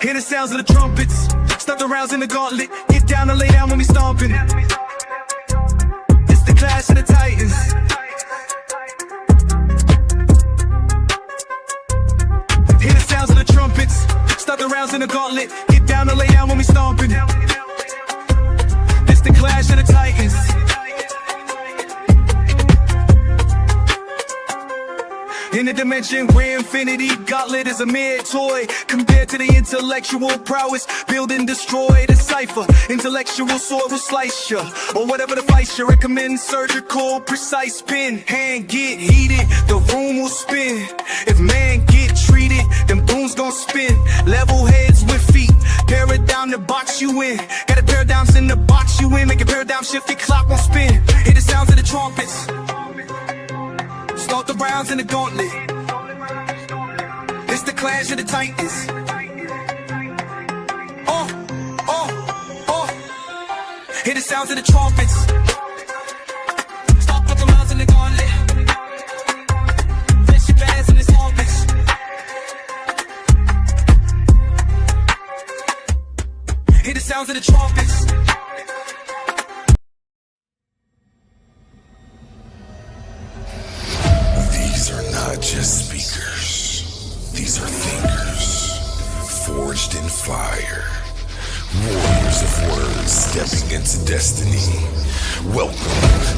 Hear the sounds of the trumpets, stuff the rounds in the gauntlet. Get down and lay down when we stomping. It's the clash of the titans. Hear the sounds of the trumpets, stuff the rounds in the gauntlet. Get down and lay down when we stomping. It's the clash of the titans. In the dimension where infinity gauntlet is a mere toy compared to the intellectual prowess, build and destroy the cipher. Intellectual sword will slice ya, or whatever the vice you recommend. Surgical, precise pen, hand get heated, the room will spin. If man get treated, then booms gon' spin. Level heads with feet, paradigm to box you in. Got a paradigms in the box you in, make a paradigm shift, your clock won't spin. Hear the sounds of the trumpets, start the rounds in the gauntlet. It's the clash of the titans. Hear the sounds of the trumpets, start the rounds in the gauntlet. Flesh your bands in the trumpets. Hear the sounds of the trumpets. These are not just speakers, these are thinkers, forged in fire, warriors of words stepping into destiny. Welcome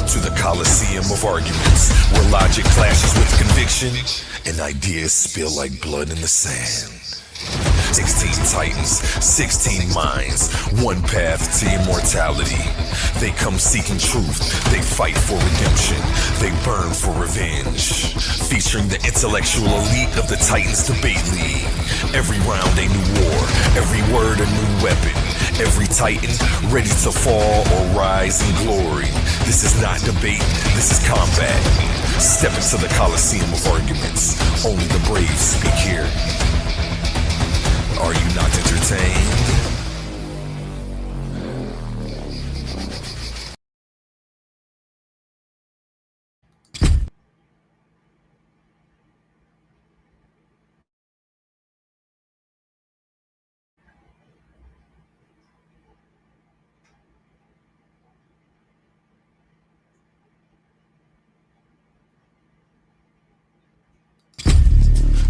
to the Coliseum of Arguments, where logic clashes with conviction and ideas spill like blood in the sand. 16 titans, 16 minds, one path to immortality. They come seeking truth, they fight for redemption, they burn for revenge. Featuring the intellectual elite of the Titans Debate League. Every round a new war, every word a new weapon. Every titan ready to fall or rise in glory. This is not debate, this is combat. Step into the Coliseum of Arguments. Only the brave speak here. Are you not entertained?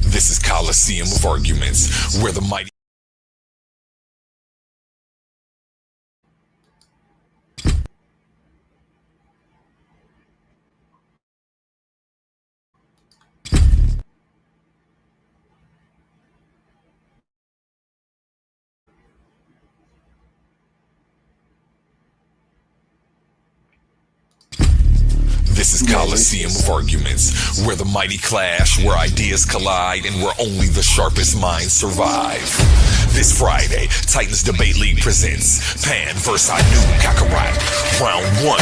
This is Coliseum of Arguments, where the mighty This is Coliseum of Arguments, where the mighty clash, where ideas collide, and where only the sharpest minds survive. This Friday, Titans Debate League presents Pan vs. Anu Kakarot, Round 1.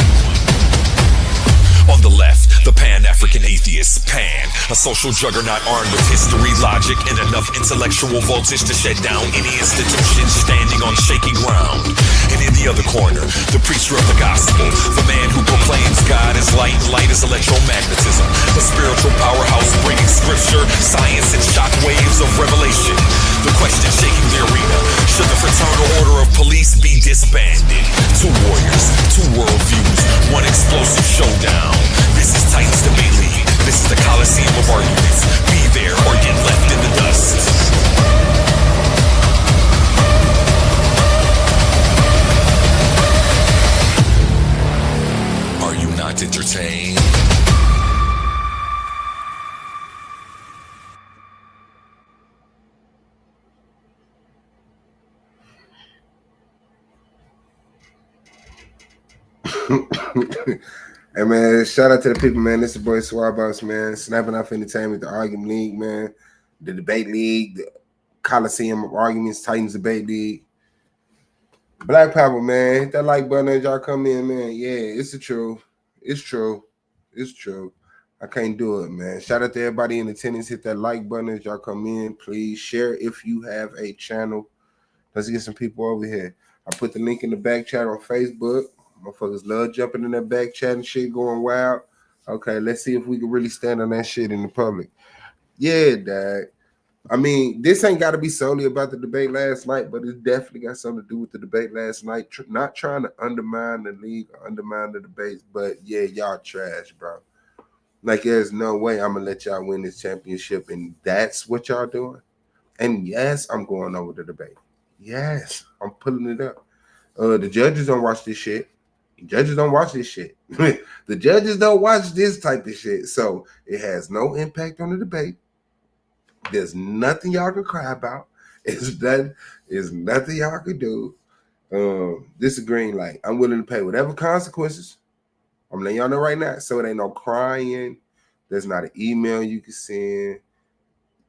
On the left, the Pan-African atheist, Pan, a social juggernaut armed with history, logic, and enough intellectual voltage to shut down any institution standing on shaky ground. And in the other corner, the preacher of the gospel, the man who proclaims God is light and light is electromagnetism, a spiritual powerhouse bringing scripture, science, and shock waves of revelation. The question shaking the arena, should the fraternal order of police be disbanded? Two warriors, two worldviews, one explosive showdown. This is Titans Debate League. This is the Coliseum of Arguments. Be there or get left in the dust. Are you not entertained? Hey man, shout out to the people, man. This is the boy Swarbox, man. Snapping Off Entertainment, the Argument League, man. The Debate League, the Coliseum of Arguments, Titans Debate League. Black Power, man. Hit that like button as y'all come in, man. Yeah, it's the truth. It's true. It's true. I can't do it, man. Shout out to everybody in attendance. Hit that like button as y'all come in. Please share if you have a channel. Let's get some people over here. I put the link in the back chat on Facebook. Motherfuckers love jumping in that back chat and shit, going wild. Okay, let's see if we can really stand on that shit in the public. Yeah, dad. I mean, this ain't got to be solely about the debate last night, but it's definitely got something to do with the debate last night. Not trying to undermine the league or undermine the debates, but yeah, y'all trash, bro. Like, there's no way I'm gonna let y'all win this championship, and that's what y'all doing. And yes, I'm going over the debate. Yes, I'm pulling it up. The judges don't watch this shit. The judges don't watch this shit. The judges don't watch this type of shit. So it has no impact on the debate. There's nothing y'all can cry about. It's nothing y'all can do. This is green light. I'm willing to pay whatever consequences. I'm letting y'all know right now. So it ain't no crying. There's not an email you can send,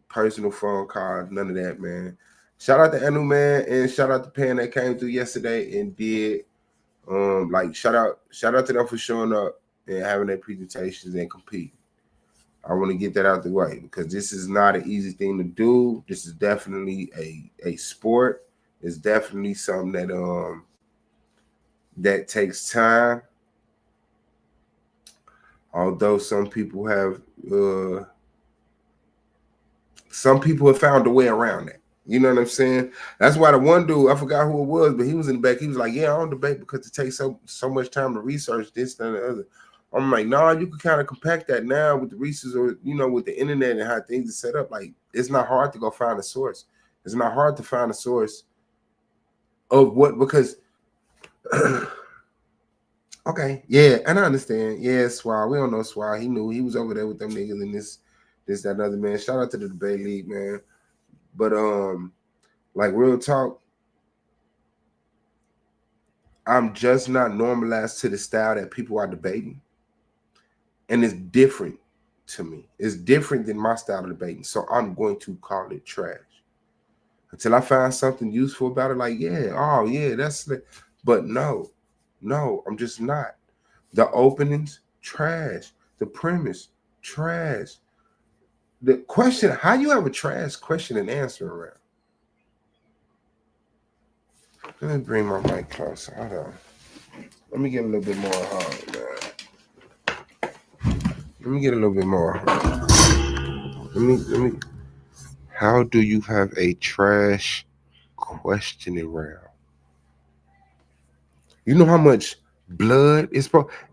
personal phone call, none of that, man. Shout out to Anu, man, and shout out to Pan that came through yesterday and did. Shout out to them for showing up and having their presentations and competing. I want to get that out the way because this is not an easy thing to do. This is definitely a sport. It's definitely something that takes time. Although some people have found a way around that. You know what I'm saying? That's why the one dude, I forgot who it was, but he was in the back. He was like, yeah, I don't debate because it takes so much time to research this and the other. I'm like, nah, you can kind of compact that now with the research or, with the internet and how things are set up. Like, it's not hard to go find a source. It's not hard to find a source of what, because, okay, yeah, and I understand. Yeah, Swag, we don't know Swag. He knew he was over there with them niggas and this, that, and other, man. Shout out to the debate league, man. But like real talk, I'm just not normalized to the style that people are debating. And it's different to me. It's different than my style of debating. So I'm going to call it trash. Until I find something useful about it, like, yeah, oh yeah, that's the, but no, I'm just not. The openings, trash. The premise, trash. The question, how you have a trash question and answer around? Let me bring my mic closer. Hold on. Let me get a little bit more hard, man. Let me get a little bit more hard. Let me. How do you have a trash question around? You know how much blood is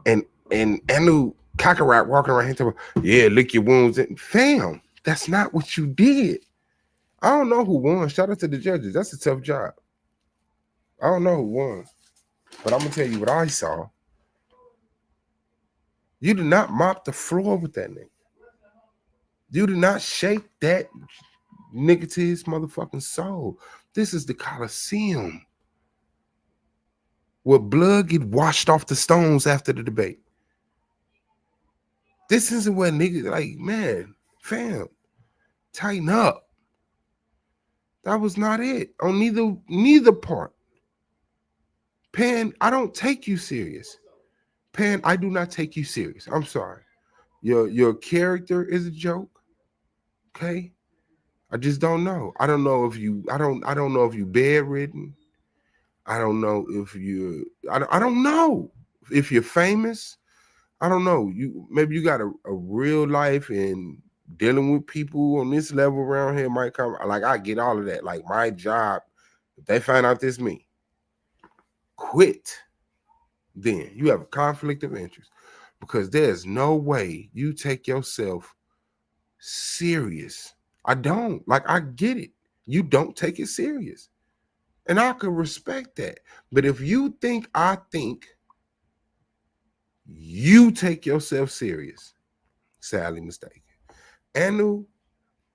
and Anu Kakarot walking around here talking about, yeah, lick your wounds. Fam, that's not what you did. I don't know who won. Shout out to the judges. That's a tough job. I don't know who won. But I'm going to tell you what I saw. You did not mop the floor with that nigga. You did not shake that nigga to his motherfucking soul. This is the Coliseum, where blood get washed off the stones after the debate. This isn't where niggas, like, man, fam, tighten up. That was not it on neither part. Pan, I don't take you serious. Pan, I do not take you serious. I'm sorry. Your character is a joke. Okay? I just don't know. I don't know if you bedridden. I don't know if I don't know if you're famous. I don't know. Maybe you got a real life and dealing with people on this level around here might come. Like, I get all of that. Like, my job, if they find out this me, quit. Then you have a conflict of interest because there's no way you take yourself serious. I don't. Like, I get it. You don't take it serious. And I could respect that. But if you think I think you take yourself serious, sadly mistaken. Anu,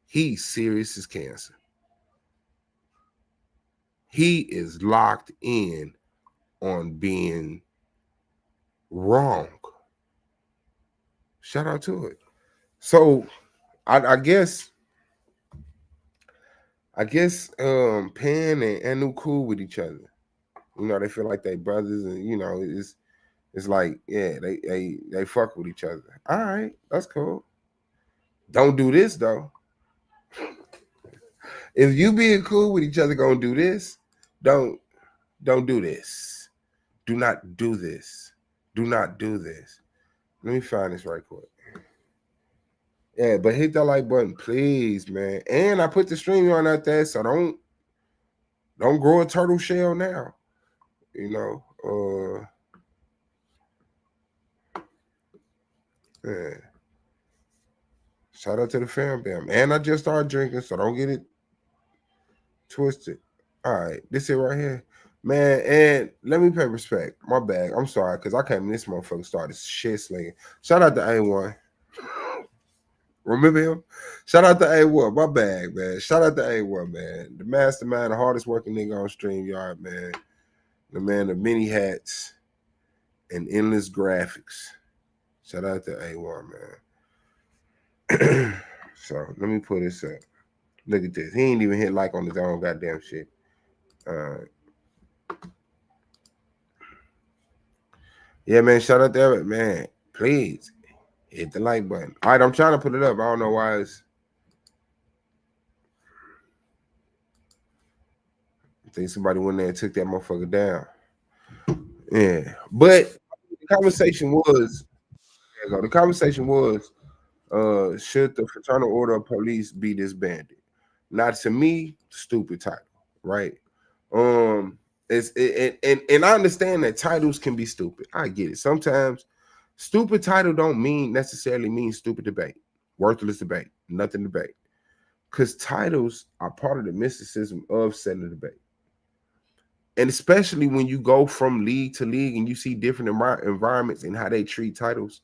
he's serious as cancer. He is locked in on being wrong. Shout out to it. So I guess Pan and Anu cool with each other. You know, they feel like they brothers, and it's like, yeah, they fuck with each other. All right, that's cool. Don't do this though. If you being cool with each other gonna do this, don't do this. Do not do this. Do not do this. Let me find this right quick. Yeah, but hit that like button, please, man. And I put the stream on out there, so don't grow a turtle shell now. You know, yeah. Shout out to the fam bam. And I just started drinking, so don't get it twisted. All right, this it right here. Man, and let me pay respect. My bad. I'm sorry, because I came in this motherfucker started shit slinging. Shout out to A1. Remember him? Shout out to A1. My bad, man. Shout out to A1, man. The mastermind, the hardest working nigga on StreamYard, man. The man of many hats and endless graphics. Shout out to A1, man. So let me put this up. Look at this. He ain't even hit like on his own goddamn shit. Yeah, man. Shout out to Eric, man. Please hit the like button. All right, I'm trying to put it up. I don't know why it's. I think somebody went there and took that motherfucker down. Yeah, but the conversation was. There you go. The conversation was. Should the Fraternal Order of Police be disbanded? Now, to me, stupid title, right? And I understand that titles can be stupid. I get it. Sometimes stupid title don't necessarily mean stupid debate, worthless debate, nothing debate. Because titles are part of the mysticism of setting the debate. And especially when you go from league to league and you see different environments and how they treat titles.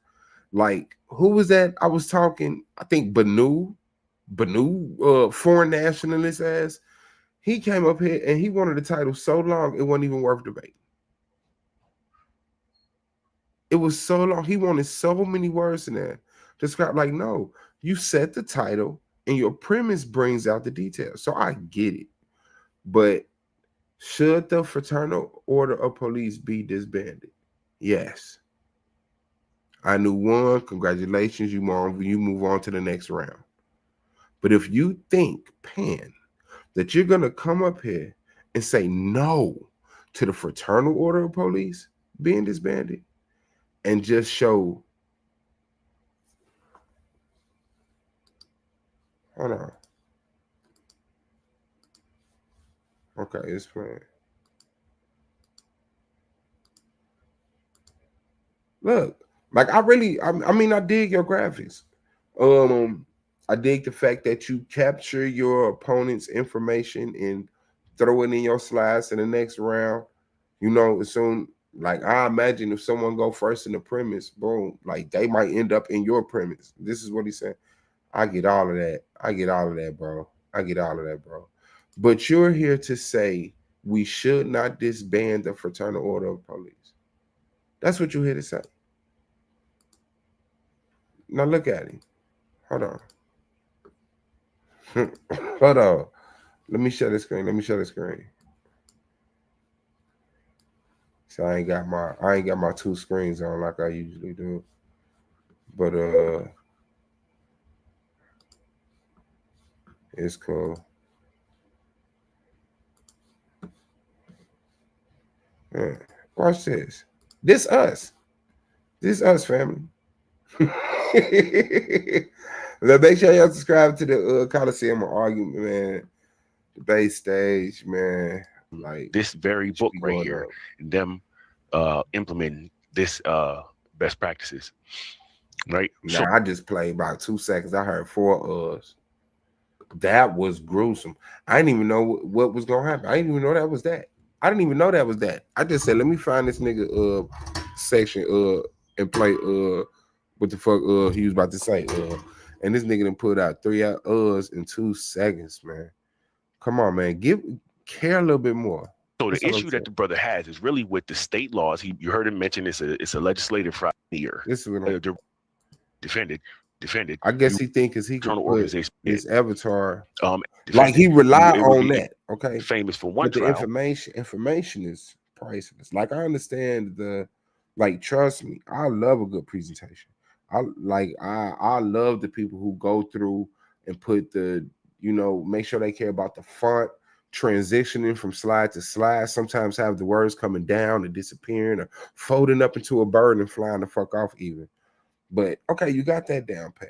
Like, who was that? I was talking, I think Banu, foreign nationalist ass. He came up here and he wanted the title so long it wasn't even worth debate. It was so long. He wanted so many words in there. Describe, like, no, you set the title and your premise brings out the details. So I get it. But should the Fraternal Order of Police be disbanded? Yes. I knew one. Congratulations. You move on to the next round. But if you think, Pan, that you're going to come up here and say no to the Fraternal Order of Police being disbanded and just show. Hold on. Okay, it's playing. Look, like I mean, I dig your graphics. I dig the fact that you capture your opponent's information and throw it in your slides in the next round. You know, as soon like I imagine if someone go first in the premise, boom, like they might end up in your premise. This is what he said. I get all of that. I get all of that, bro. I get all of that, bro. But you're here to say we should not disband the Fraternal Order of Police. That's what you're here to say. Now look at him. Hold on. Hold on. Let me share the screen. So I ain't got my two screens on like I usually do. But it's cool. Yeah. Watch this. This us, family. Make sure y'all subscribe to the Coliseum Argument, man. Debate stage, man. Like this very book right here, and them implementing this best practices. Right. Now, so I just played about 2 seconds. I heard 4 uhs. That was gruesome. I didn't even know what was gonna happen. I didn't even know that was that. I didn't even know that was that. I just said, let me find this nigga section and play what the fuck he was about to say. And this nigga done put out 3 uhs in 2 seconds, man. Come on, man. Care a little bit more. So the issue that the brother has is really with the state laws. You heard him mention it's a legislative fraud here. This is what I'm defended. I guess he think because he can put his avatar, like he rely on that. Okay, famous for one. But the information is priceless. Like I understand trust me, I love a good presentation. I love the people who go through and put make sure they care about the font, transitioning from slide to slide. Sometimes have the words coming down and disappearing, or folding up into a bird and flying the fuck off even. But okay, you got that down pat.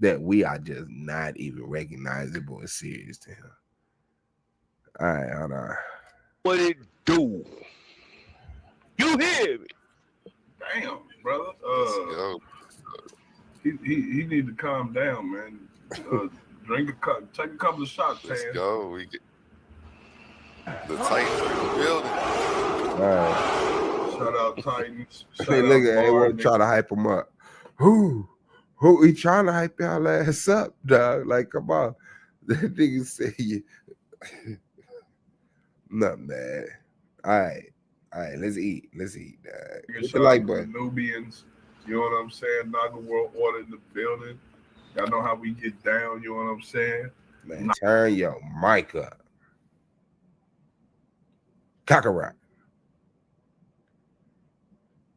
that we are just not even recognizable as serious to him. All right, hold on. What it do? You hear me? Damn, brother. Yo, He need to calm down, man. Take a couple of shots, let's man. go. We get the Titans are in the building. All right. Shout out Titans. Shout Hey, out look at they want Barney. to try to hype him up. Who he trying to hype y'all ass up, dog? Like, come on. That nigga say you. Nothing, man. All right, let's eat, dog. Hit the Shout like out to the button. Nubians. You know what I'm saying? Naga World Order in the building. Y'all know how we get down. You know what I'm saying? Man, turn your mic up. Kakarot.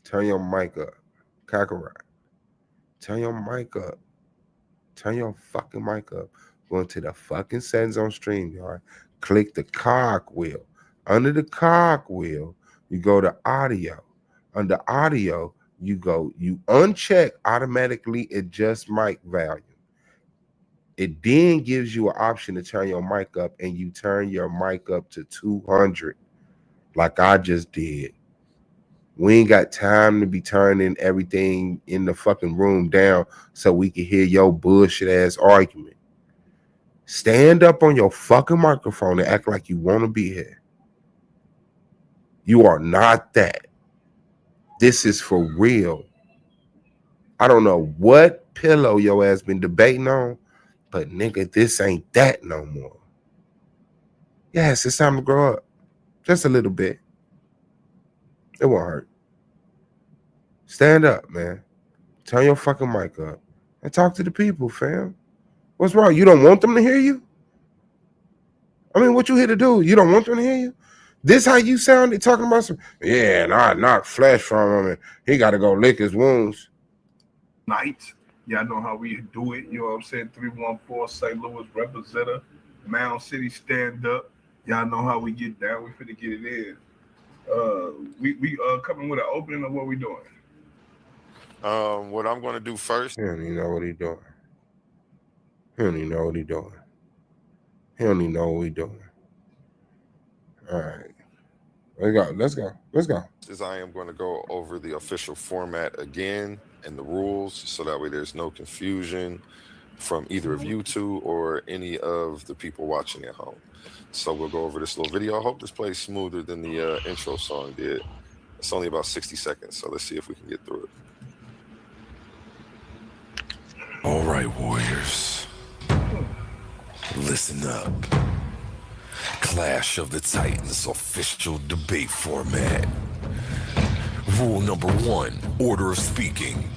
Turn your mic up. Kakarot. Turn your mic up. Turn your fucking mic up. Go into the fucking settings on StreamYard. Click the cog wheel. Under the cog wheel, you go to audio. Under audio, you uncheck automatically adjust mic volume. It then gives you an option to turn your mic up, and you turn your mic up to 200 like I just did. We ain't got time to be turning everything in the fucking room down so we can hear your bullshit ass argument. Stand up on your fucking microphone and act like you want to be here. You are not that. This is for real. I don't know what pillow your ass been debating on, but nigga, this ain't that no more. Yes, it's time to grow up. Just a little bit. It won't hurt. Stand up, man. Turn your fucking mic up and talk to the people, fam. What's wrong? You don't want them to hear you? I mean, what you here to do? You don't want them to hear you? This how you sounded talking about some, yeah, not flesh from him, and he got to go lick his wounds. Night. Y'all know how we do it. You know what I'm saying? 314 St. Louis representative. Mound City stand up. Y'all know how we get down. We finna get it in. We coming with an opening of what we doing. What I'm going to do first. He don't even know what he doing. He don't even know what he doing. He don't even know what we doing. All right. Let's go. Is I am going to go over the official format again and the rules so that way there's no confusion from either of you two or any of the people watching at home. So we'll go over this little video. I hope this plays smoother than the intro song did. It's only about 60 seconds, so let's see if we can get through it. All right, Warriors. Listen up. Clash of the Titans official debate format. Rule number 1, order of speaking.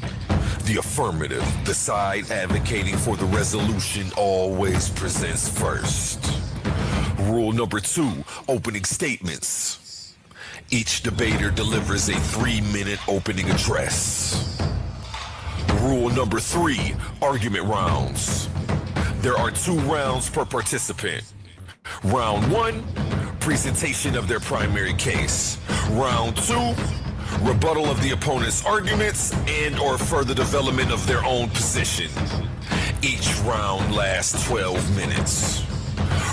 The affirmative, the side advocating for the resolution, always presents first. Rule number 2, opening statements. Each debater delivers a 3-minute opening address. Rule number 3, argument rounds. There are 2 rounds per participant. Round 1, presentation of their primary case. Round 2, rebuttal of the opponent's arguments and or further development of their own position. Each round lasts 12 minutes.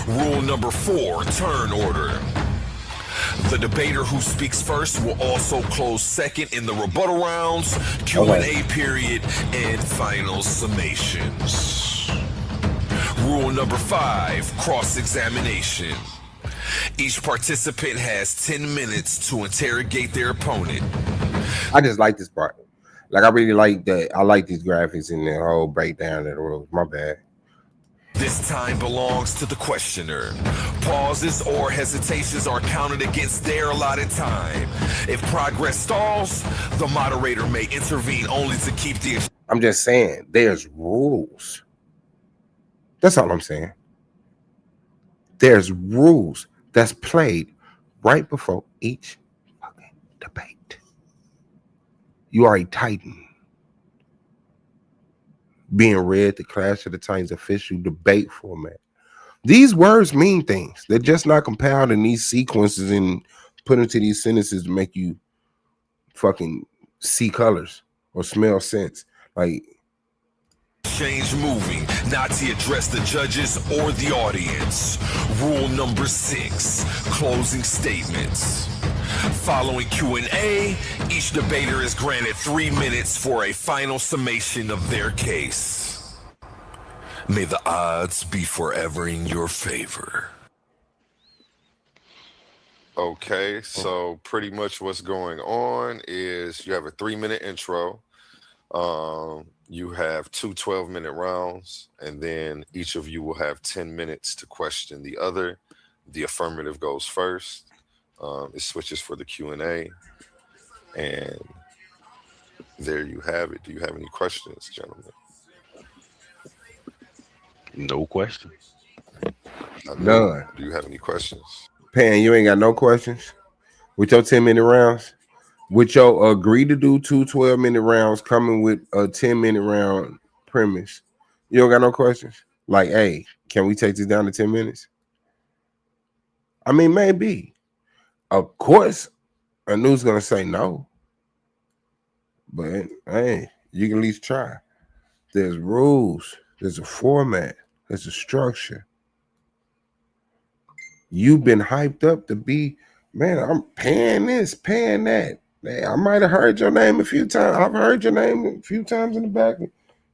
Rule number 4, turn order. The debater who speaks first will also close second in the rebuttal rounds, Q&A period, and final summations. Rule number 5, cross-examination. Each participant has 10 minutes to interrogate their opponent. I just like this part. Like, I really like that. I like these graphics and the whole breakdown of the rules. My bad. This time belongs to the questioner. Pauses or hesitations are counted against their allotted time. If progress stalls, the moderator may intervene only to keep the... I'm just saying, there's rules. That's all I'm saying. There's rules that's played right before each fucking debate. You are a Titan. Being read the Clash of the Titans official debate format. These words mean things. They're just not compiled in these sequences and put into these sentences to make you fucking see colors or smell scents. Like, exchange moving, not to address the judges or the audience. Rule number 6, closing statements. Following Q&A, each debater is granted 3 minutes for a final summation of their case. May the odds be forever in your favor. Okay, so pretty much what's going on is you have a 3-minute intro. You have 2 12-minute rounds, and then each of you will have 10 minutes to question the other. The affirmative goes first. It switches for the Q&A, and there you have it. Do you have any questions, gentlemen? No questions. None. Do you have any questions? Pan, you ain't got no questions with your 10-minute rounds. With your agree to do 2 12-minute rounds coming with a 10-minute round premise, you don't got no questions. Like, hey, can we take this down to 10 minutes? I mean, maybe. Of course, Anu's gonna say no, but hey, you can at least try. There's rules. There's a format. There's a structure. You've been hyped up to be, man, I'm paying this, paying that. Man, I might have heard your name a few times. I've heard your name a few times in the back.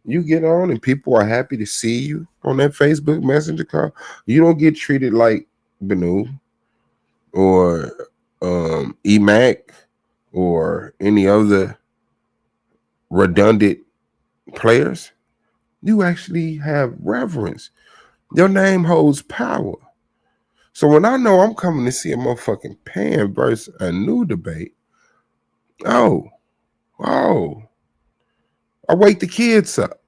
You get on and people are happy to see you on that Facebook Messenger call. You don't get treated like Benu or EMAC or any other redundant players. You actually have reverence. Your name holds power. So when I know I'm coming to see a motherfucking Pan versus a new debate, I wake the kids up.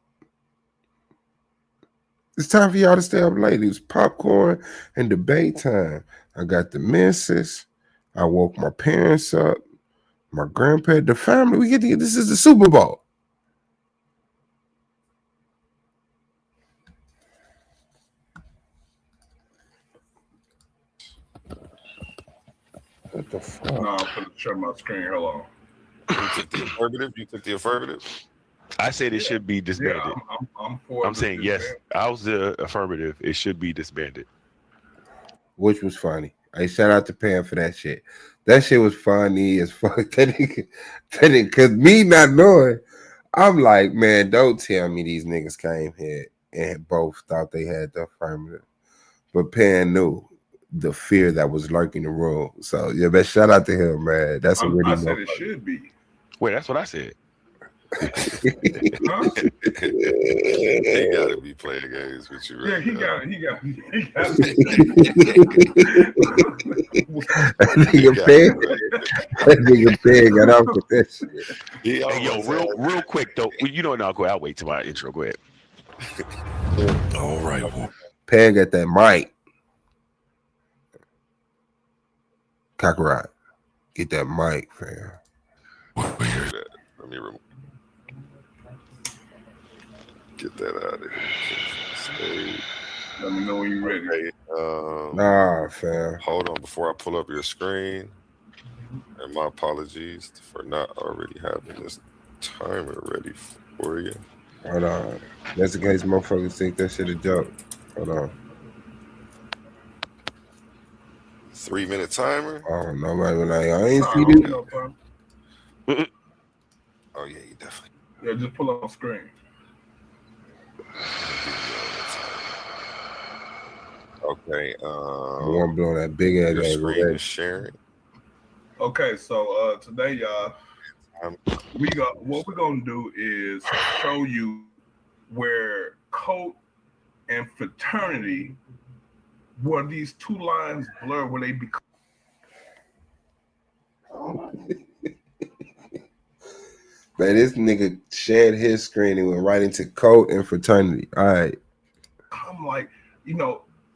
It's time for y'all to stay up late. It was popcorn and debate time. I got the missus. I woke my parents up, my grandparents, the family. We get to this is the Super Bowl. What the fuck? No, I'm gonna share my screen. Hold on. You took the affirmative? You took the affirmative? I said it should be disbanded. Yeah, I'm for. I'm saying yes. I was the affirmative. It should be disbanded. Which was funny. Hey, shout out to Pam for that shit. That shit was funny as fuck. That nigga, cause me not knowing, I'm like, man, don't tell me these niggas came here and both thought they had the affirmative. But Pan knew the fear that was lurking in the room. So yeah, but shout out to him, man. That's a really I said it should be. Wait, that's what I said. Huh? He gotta be playing games with you, Yeah, right? he now. got it. That nigga Pan got off with that shit. He Hey, yo, almost real quick though. You know, now I'll wait till my intro. Go ahead. All right. Well, Pan got that mic. Kakarot. Get that mic, fam. had that. Let me remove. Get that out of here. Let me know when you're ready. Okay, Nah, fam. hold on before I pull up your screen. And my apologies for not already having this timer ready for you. Hold on. That's in case motherfuckers think that shit a joke. Hold on. 3-minute timer. Oh, nobody was like, I ain't Nah, see okay, this. okay. Oh yeah, you definitely. Yeah, just pull up on screen. Okay. I want to blow that big ass Your ass screen red. is sharing. Okay, so today, y'all, what we're gonna do is show you where cult and fraternity, where these two lines blur, where they become. Man, this nigga shared his screen and went right into cult and fraternity. All right. I'm like,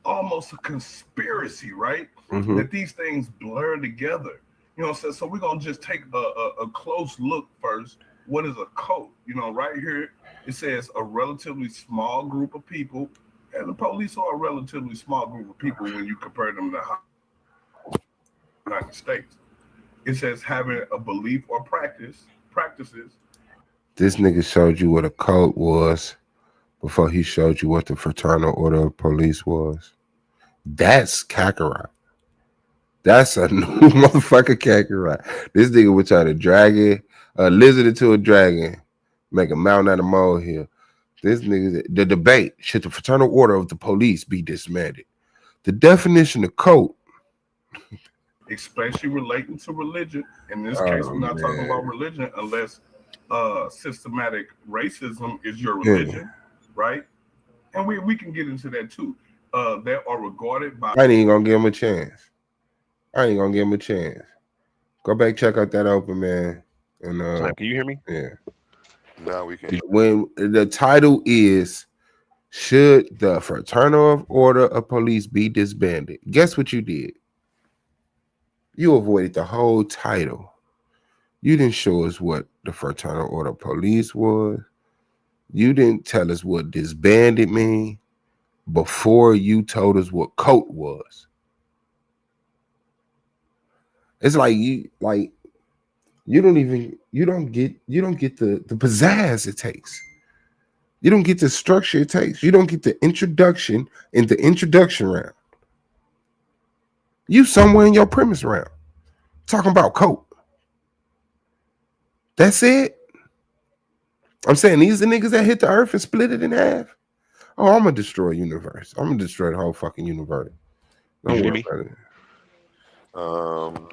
almost a conspiracy, right? Mhm. That these things blur together. You know what I'm saying? So we're gonna just take a close look first. What is a cult? Right here it says a relatively small group of people, and the police are a relatively small group of people when you compare them to the United States. It says having a belief or practices. This nigga showed you what a cult was before he showed you what the Fraternal Order of Police was. That's Kakarot. That's a new motherfucker Kakarot. This nigga would try to drag a lizard into a dragon, make a mountain out of molehill. This nigga, the debate, should the Fraternal Order of the Police be disbanded? The definition of cult. Especially relating to religion. In this case, we're not talking about religion unless systematic racism is your religion, right? And we can get into that too. That are regarded by. I ain't even gonna give him a chance. Go back, check out that open, man. And Slam, can you hear me? Yeah. Now we can. When the title is "Should the Fraternal Order of Police be disbanded?" Guess what you did? You avoided the whole title. You didn't show us what the Fraternal Order of Police was. You didn't tell us what disbanded mean before you told us what cult was. It's like you don't get the pizzazz it takes. You don't get the structure it takes. You don't get the introduction in the introduction round. You somewhere in your premise round talking about cult. That's it. I'm saying these are the niggas that hit the earth and split it in half. Oh, I'm gonna destroy universe. I'm gonna destroy the whole fucking universe. Don't You hear worry me? about it.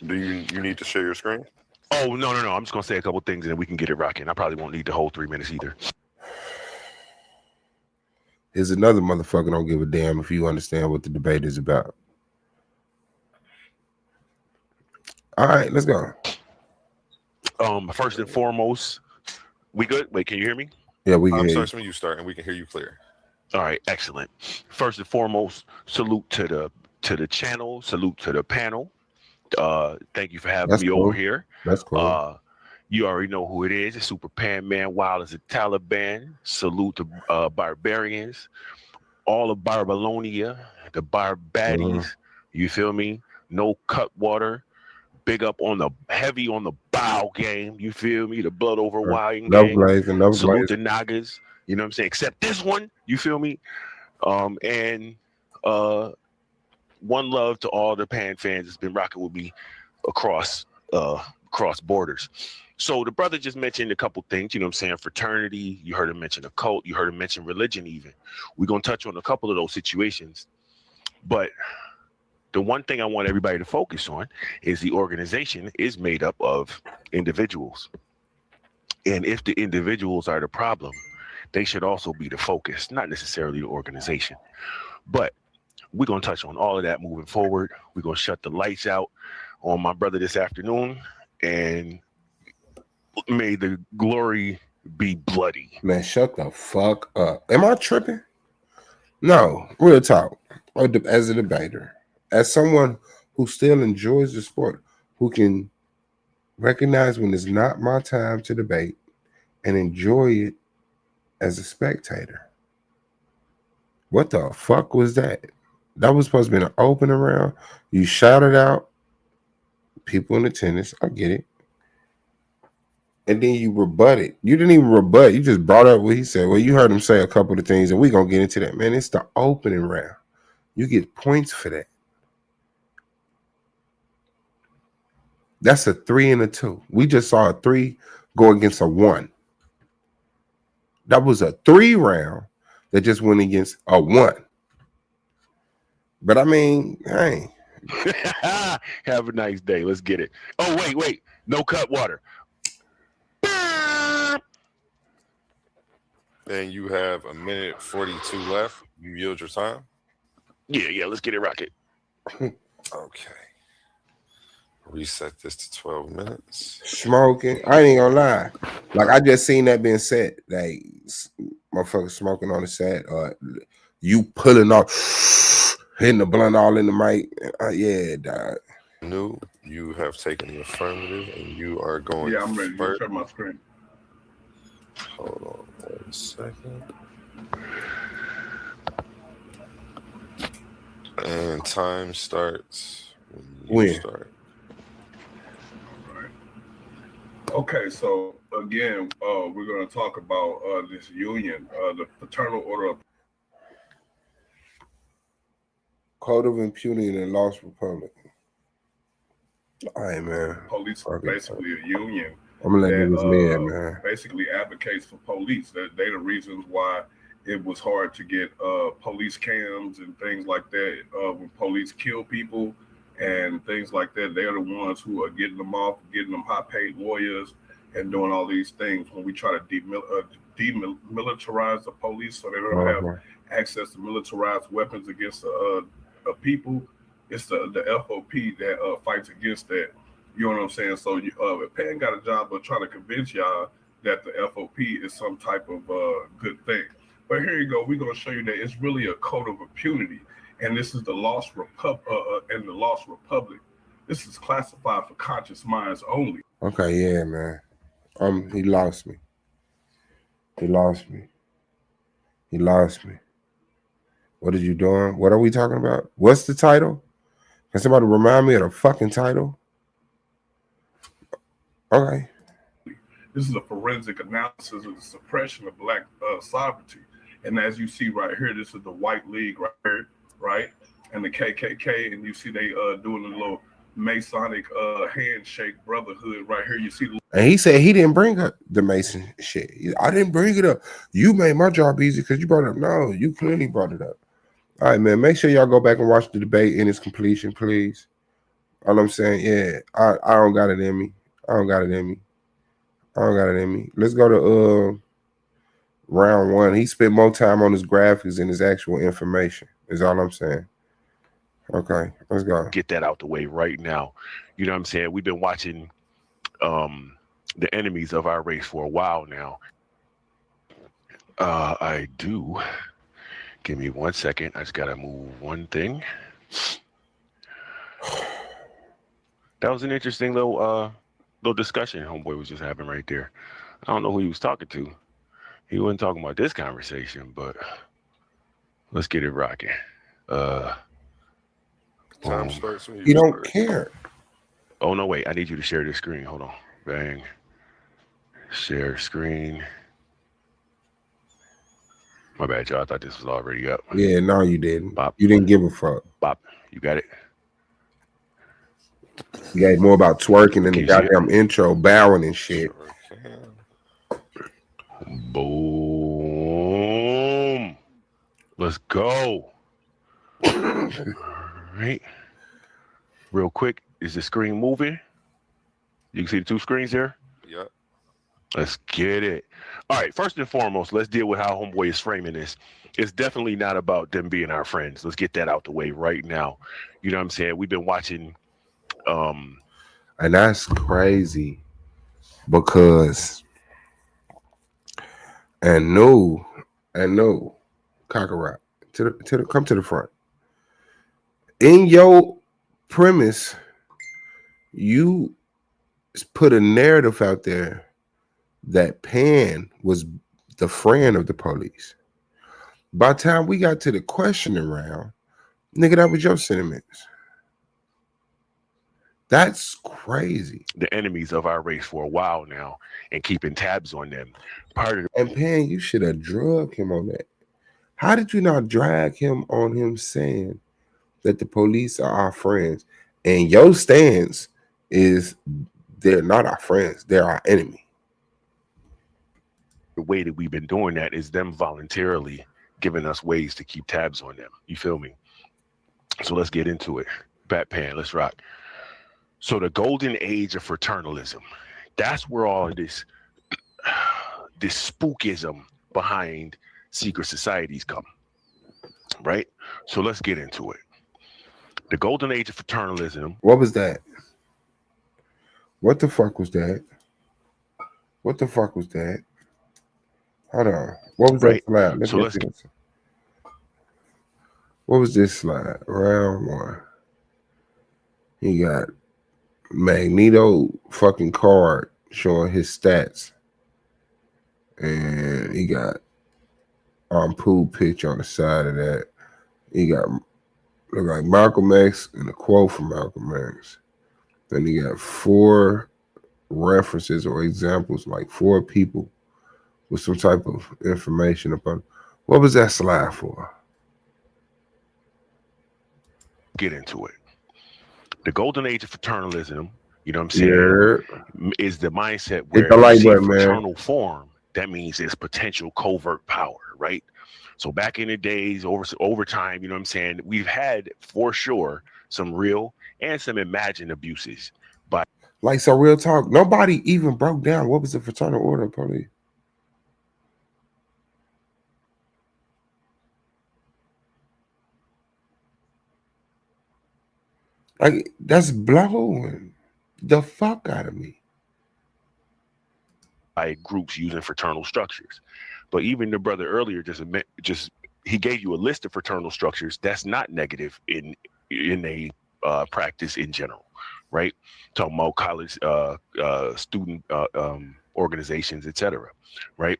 Do you need to share your screen? Oh, no. I'm just going to say a couple things and then we can get it rocking. I probably won't need the whole 3 minutes either. Here's another motherfucker don't give a damn if you understand what the debate is about. All right, let's go. First and foremost, we good? Wait, can you hear me? Yeah, we can I'm hear you. sorry, when you start, and we can hear you clear. All right, excellent. First and foremost, salute to the channel, salute to the panel. Thank you for having That's me cool. over here. That's cool. You already know who it is. It's Super Pan Man, Wild as a Taliban. Salute to barbarians, all of Barbaronia, the Barbaddies. You feel me? No cut water. Big up on the heavy on the bow game. You feel me? The blood over wine No game. glazing, no Salute glazing. the Nagas. You know what I'm saying? Except this one. You feel me? And one love to all the Pan fans that's been rocking with me across borders. So the brother just mentioned a couple things, you know what I'm saying? Fraternity, you heard him mention a cult, you heard him mention religion even. We're going to touch on a couple of those situations. But the one thing I want everybody to focus on is the organization is made up of individuals. And if the individuals are the problem, they should also be the focus, not necessarily the organization. But we're going to touch on all of that moving forward. We're going to shut the lights out on my brother this afternoon, and may the glory be bloody. Man, shut the fuck up. Am I tripping? No, real talk. As a debater, as someone who still enjoys the sport, who can recognize when it's not my time to debate and enjoy it as a spectator. What the fuck was that? That was supposed to be an opening round. You shouted out people in attendance. I get it. And then you rebutted. You didn't even rebut. You just brought up what he said. Well, you heard him say a couple of things, and we're going to get into that. Man, it's the opening round. You get points for that. That's a 3 and a 2. We just saw a 3 go against a 1. That was a 3 round that just went against a 1. But I mean, hey. Have a nice day. Let's get it. Oh, wait. No cut water. And you have 1:42 left. You yield your time. Yeah. Let's get it rocket. Okay. Reset this to 12 minutes. Smoking. I ain't gonna lie. Like, I just seen that being said. Like, motherfuckers smoking on the set. You pulling off, hitting the blunt all in the mic. Yeah, dog. New, you have taken the affirmative, and you are going. Yeah, I'm ready. Just first. share my screen. Hold on 1 second. And time starts when you When? start. Okay, so again, we're going to talk about this union, the Fraternal Order of Code of Impunity in the Lost Republic. All right, man. Police. Fuck it. Basically a union I'm gonna let that niggas live, man. basically advocates for police. That they the reasons why it was hard to get police cams and things like that. When police kill people and things like that, they're the ones who are getting them off, getting them high-paid lawyers, and doing all these things. When we try to demilitarize the police, so they don't have access to militarized weapons against the people, it's the FOP that fights against that. You know what I'm saying? So Pan got a job of trying to convince y'all that the FOP is some type of good thing. But here you go. We're going to show you that it's really a code of impunity. And this is the Lost Republic. This is classified for conscious minds only. Okay, yeah, man. He lost me. He lost me. He lost me. What are you doing? What are we talking about? What's the title? Can somebody remind me of the fucking title? Okay. This is a forensic analysis of the suppression of Black sovereignty. And as you see right here, this is the White League right here, right? And the KKK, and you see they doing a little Masonic handshake brotherhood right here. You see. And he said he didn't bring up the Mason shit. I didn't bring it up. You made my job easy because you brought it up. No, you clearly brought it up. All right, man. Make sure y'all go back and watch the debate in its completion, please. All I'm saying, yeah, I don't got it in me. I don't got it in me. Let's go to round one. He spent more time on his graphics than his actual information, is all I'm saying. Okay, let's go. Get that out the way right now. You know what I'm saying? We've been watching the enemies of our race for a while now. I do. Give me 1 second. I just gotta move one thing. That was an interesting little discussion homeboy was just having right there. I don't know who he was talking to. He wasn't talking about this conversation, but let's get it rocking. Time starts when you don't care. Oh no, wait! I need you to share this screen. Hold on. Bang. Share screen. My bad, y'all. I thought this was already up. Yeah, no, you didn't. Bop. You didn't give a fuck. Bop. You got it. You got more about twerking than the goddamn intro, bowing and shit. Boom. Let's go. All right. Real quick, is the screen moving? You can see the two screens there? Yep. Let's get it. All right, first and foremost, let's deal with how homeboy is framing this. It's definitely not about them being our friends. Let's get that out the way right now. You know what I'm saying? We've been watching and that's crazy because and no Kakarot come to the front. In your premise, you put a narrative out there that Pan was the friend of the police. By the time we got to the questioning round, nigga, that was your sentiments. That's crazy. The enemies of our race for a while now and keeping tabs on them. And Pan, you should have drugged him on that. How did you not drag him on him saying that the police are our friends? And your stance is they're not our friends, they're our enemy. The way that we've been doing that is them voluntarily giving us ways to keep tabs on them. You feel me? So let's get into it. Pan, let's rock. So the golden age of fraternalism, that's where all of this spookism behind secret societies come, right? So let's get into it. The golden age of fraternalism. What was that? What the fuck was that? What the fuck was that? Hold on. What was that slide? So let's what was this slide? Round one. He got Magneto fucking card showing his stats. And he got pool pitch on the side of that. He got look like Malcolm X and a quote from Malcolm X. Then he got 4 references or examples, like 4 people with some type of information about what was that slide for? Get into it. The golden age of fraternalism, you know what I'm saying, Yeah. is the mindset Hit where the you like see button, man. fraternal form. That means it's potential covert power, right? So back in the days, over time, you know what I'm saying, we've had for sure some real and some imagined abuses. But Like, so real talk, nobody even broke down what was the Fraternal Order of Police. Like, that's blowing the fuck out of me. by groups using fraternal structures. But even the brother earlier just he gave you a list of fraternal structures that's not negative in a practice in general, right? Talking about college student organizations, etc., right?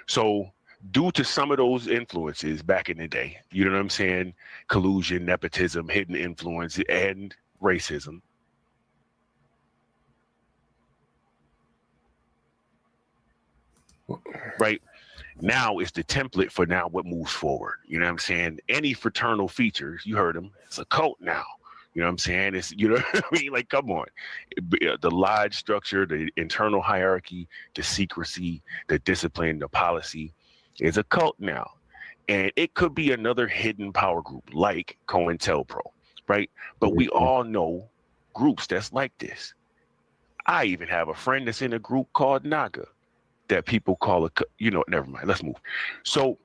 So due to some of those influences back in the day, you know what I'm saying, collusion, nepotism, hidden influence, and racism, right? Now it's the template for now what moves forward. You know what I'm saying? Any fraternal features, you heard them, it's a cult now. You know what I'm saying? It's, you know what I mean? Like, come on. The lodge structure, the internal hierarchy, the secrecy, the discipline, the policy is a cult now. And it could be another hidden power group like COINTELPRO, right? But we all know groups that's like this. I even have a friend that's in a group called NAGA that people call it, you know, never mind, let's move. So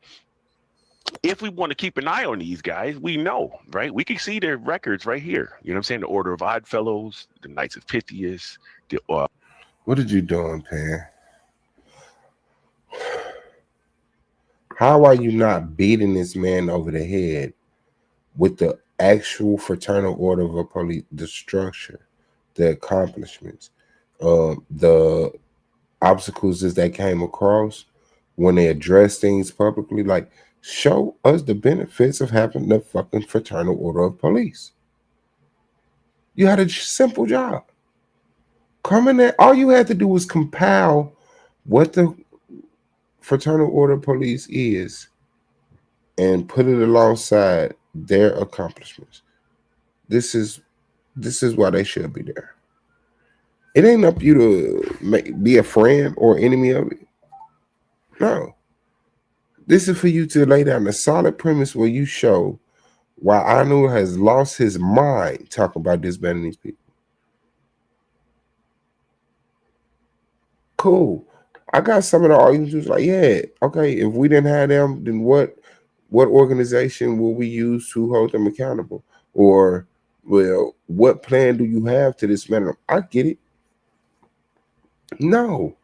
if we want to keep an eye on these guys, we know, right? We can see their records right here. You know what I'm saying? The Order of Odd Fellows, the Knights of Pythias. What are you doing, Pan? How are you not beating this man over the head with the actual Fraternal Order of Police, the structure, the accomplishments, the obstacles that they came across when they address things publicly? Like, show us the benefits of having the fucking Fraternal Order of Police. You had a simple job. Come in there, all you had to do was compile what the Fraternal Order of Police is and put it alongside their accomplishments. This is why they should be there. It ain't up you to be a friend or enemy of it. No. This is for you to lay down a solid premise where you show why Anu has lost his mind talking about disbanding these people. Cool. I got some of the arguments was like, yeah, okay, if we didn't have them, then what organization will we use to hold them accountable? Or, well, what plan do you have to dismantle them? I get it. No.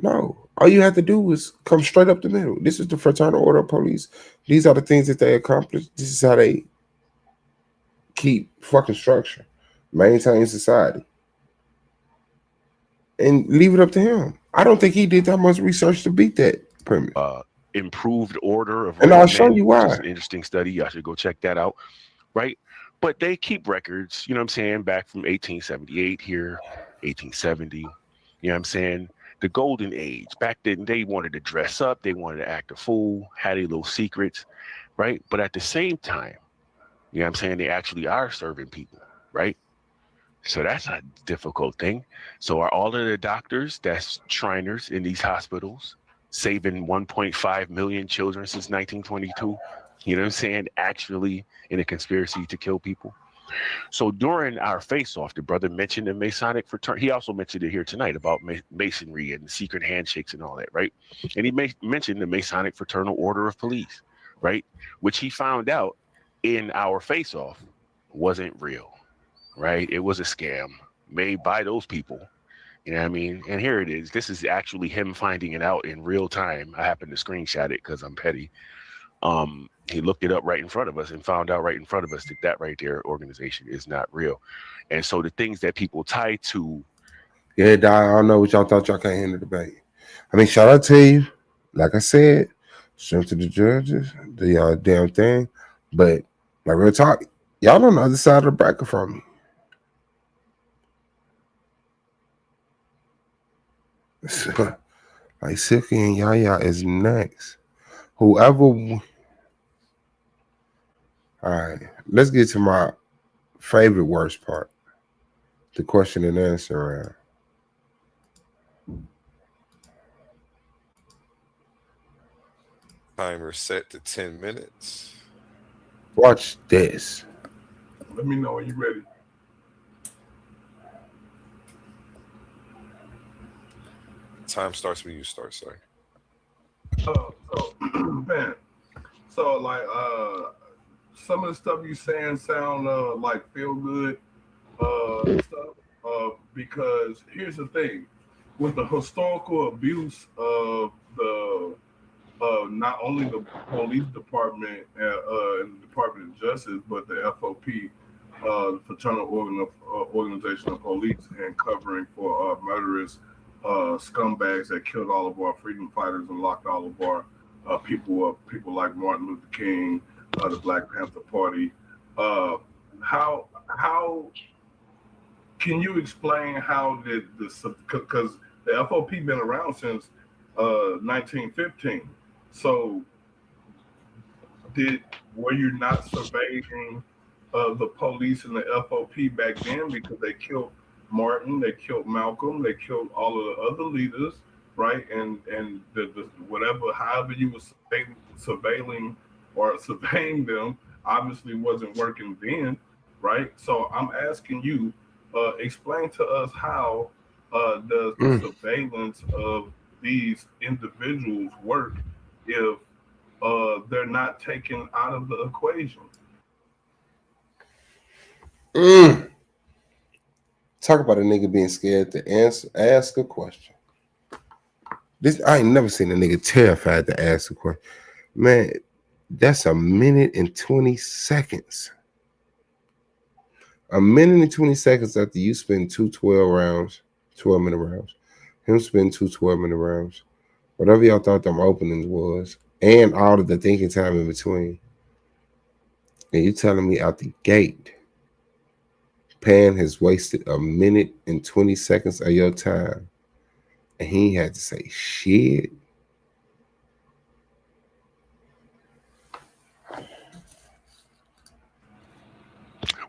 All you have to do is come straight up the middle. This is the Fraternal Order of Police. These are the things that they accomplish. This is how they keep fucking structure, maintain society, and leave it up to him. I don't think he did that much research to beat that premise. Improved Order of And I'll show you why. Which is an interesting study. I should go check that out, right? But they keep records, you know what I'm saying, back from 1878 here, 1870, you know what I'm saying? The golden age. Back then, they wanted to dress up, they wanted to act a fool, had their little secrets, right? But at the same time, you know what I'm saying, they actually are serving people, right? So that's a difficult thing. So are all of the doctors that's Shriners in these hospitals saving 1.5 million children since 1922, you know what I'm saying, actually in a conspiracy to kill people? So during our face-off, the brother mentioned the Masonic fraternity. He also mentioned it here tonight about Masonry and secret handshakes and all that, right? And he mentioned the Masonic Fraternal Order of Police, right? Which he found out in our face-off wasn't real, right? It was a scam made by those people. You know what I mean? And here it is. This is actually him finding it out in real time. I happened to screenshot it because I'm petty. He looked it up right in front of us and found out right in front of us that right there organization is not real. And so the things that people tie to. Yeah, Doc, I don't know what y'all thought y'all can't handle the debate. I mean, shout out to you. Like I said, strength to the judges, the damn thing. But like real talk, y'all on the other side of the bracket from me. Like Silky and Yaya is next. Whoever. All right, let's get to my favorite worst part. The question and answer round. Timer set to 10 minutes. Watch this. Let me know when you're ready. Time starts when you start, sorry. So man, so like some of the stuff you saying sound like feel good stuff. Because here's the thing, with the historical abuse of the not only the police department and the Department of Justice, but the FOP, the Fraternal Organization of Police, and covering for murderous scumbags that killed all of our freedom fighters and locked all of our people up, people like Martin Luther King, the Black Panther Party. How can you explain how did this? Because the FOP been around since 1915. So were you not surveying the police and the FOP back then because they killed Martin, they killed Malcolm, they killed all of the other leaders, right? And the whatever, however you were surveilling or surveying them, obviously wasn't working then, right? So I'm asking you, explain to us how does the surveillance of these individuals work if they're not taken out of the equation? Talk about a nigga being scared to ask a question. I ain't never seen a nigga terrified to ask a question. Man, that's a minute and 20 seconds. A minute and 20 seconds after you spend 2 12-minute rounds. Him spend 2 12-minute rounds. Whatever y'all thought them openings was, and all of the thinking time in between. And you telling me out the gate, Pan has wasted a minute and 20 seconds of your time, and he had to say shit.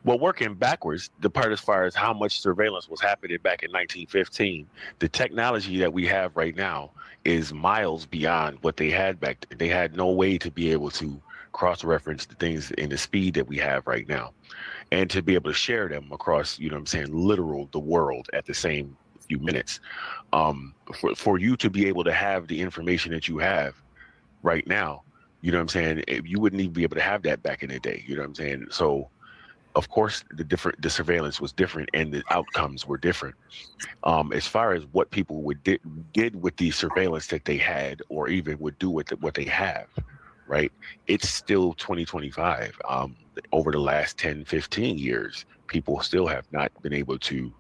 Well, working backwards, the part as far as how much surveillance was happening back in 1915, the technology that we have right now is miles beyond what they had back then. They had no way to be able to cross-reference the things in the speed that we have right now, and to be able to share them across, you know what I'm saying, the world at the same few minutes. For you to be able to have the information that you have right now, you know what I'm saying, you wouldn't even be able to have that back in the day, you know what I'm saying? So of course the surveillance was different and the outcomes were different. As far as what people did with the surveillance that they had, or even would do with what they have, right? It's still 2025. Over the last 10, 15 years, people still have not been able to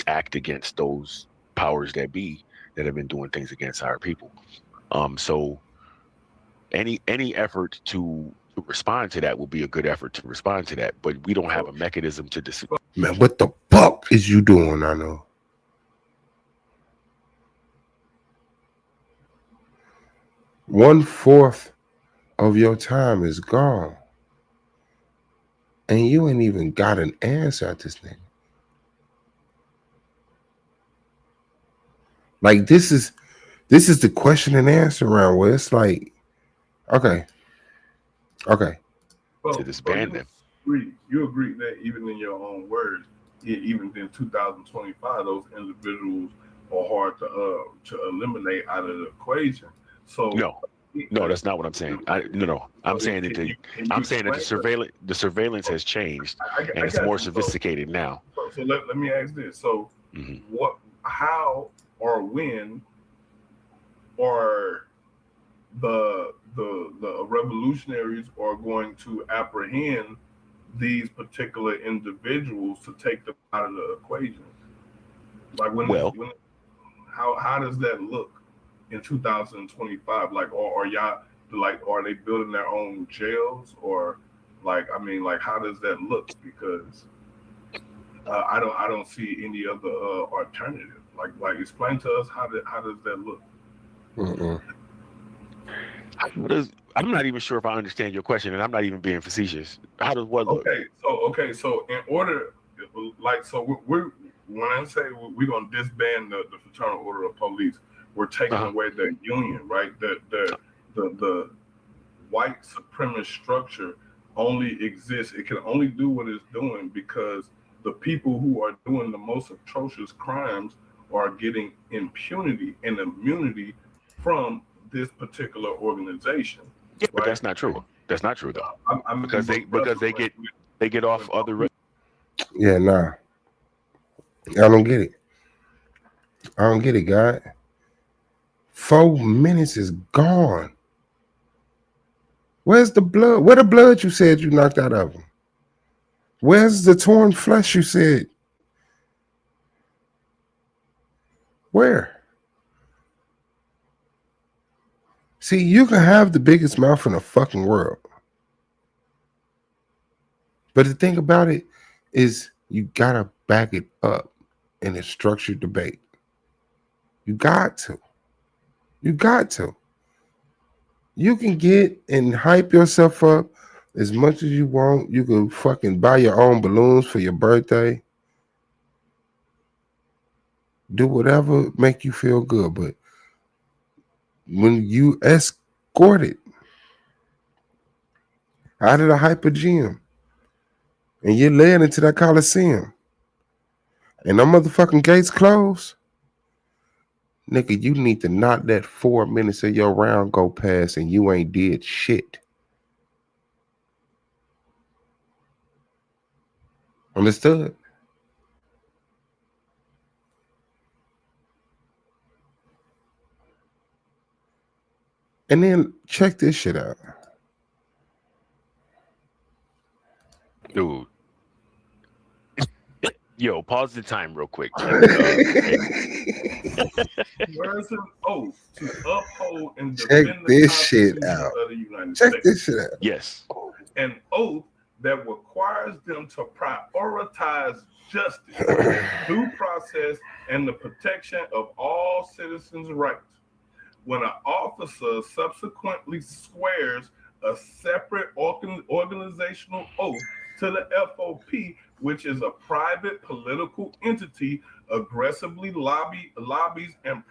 act against those powers that be that have been doing things against our people. So any effort to respond to that will be a good effort to respond to that, but we don't have a mechanism to Man, what the fuck is you doing? I know. One-fourth of your time is gone, and you ain't even got an answer at this thing. Like this is the question and answer round where it's like, okay. Well, to disband them. You agree that even in your own words, even in 2025, those individuals are hard to eliminate out of the equation. So no, that's not what I'm saying. I'm saying that the surveillance has changed and it's more sophisticated now. So let me ask this. So how or when are the revolutionaries are going to apprehend these particular individuals to take them out of the equation? Like how does that look in 2025? Like, or are y'all are they building their own jails, or how does that look? Because I don't see any other alternative. Like explain to us how does that look? Mm-mm. I'm not even sure if I understand your question, and I'm not even being facetious. How does what look? So in order, like, so we're when I say we're gonna disband the Fraternal Order of Police, we're taking Uh-huh. away the union, right? The white supremacist structure only exists. It can only do what it's doing because the people who are doing the most atrocious crimes are getting impunity and immunity from this particular organization, Yeah, but right? that's not true. That's not true though, I mean, because but brother, they get off other. Yeah, nah. I don't get it. I don't get it, God. 4 minutes is gone. Where's the blood? Where the blood you said you knocked out of him? Where's the torn flesh you said? Where? See, you can have the biggest mouth in the fucking world. But the thing about it is you gotta back it up in a structured debate. You got to. You got to. You can get and hype yourself up as much as you want. You can fucking buy your own balloons for your birthday. Do whatever make you feel good. But when you escorted out of the hyper gym and you're led into that Coliseum and them motherfucking gates closed, nigga, you need to not let 4 minutes of your round go past and you ain't did shit. Understood? And then check this shit out. Dude. Yo, pause the time real quick. Where's an oath to uphold and Check defend the this shit Constitution out. of the United Check States? this shit out. Yes. An oath that requires them to prioritize justice, due process, and the protection of all citizens' rights. When an officer subsequently swears a separate organizational oath to the FOP, which is a private political entity, aggressively lobbies and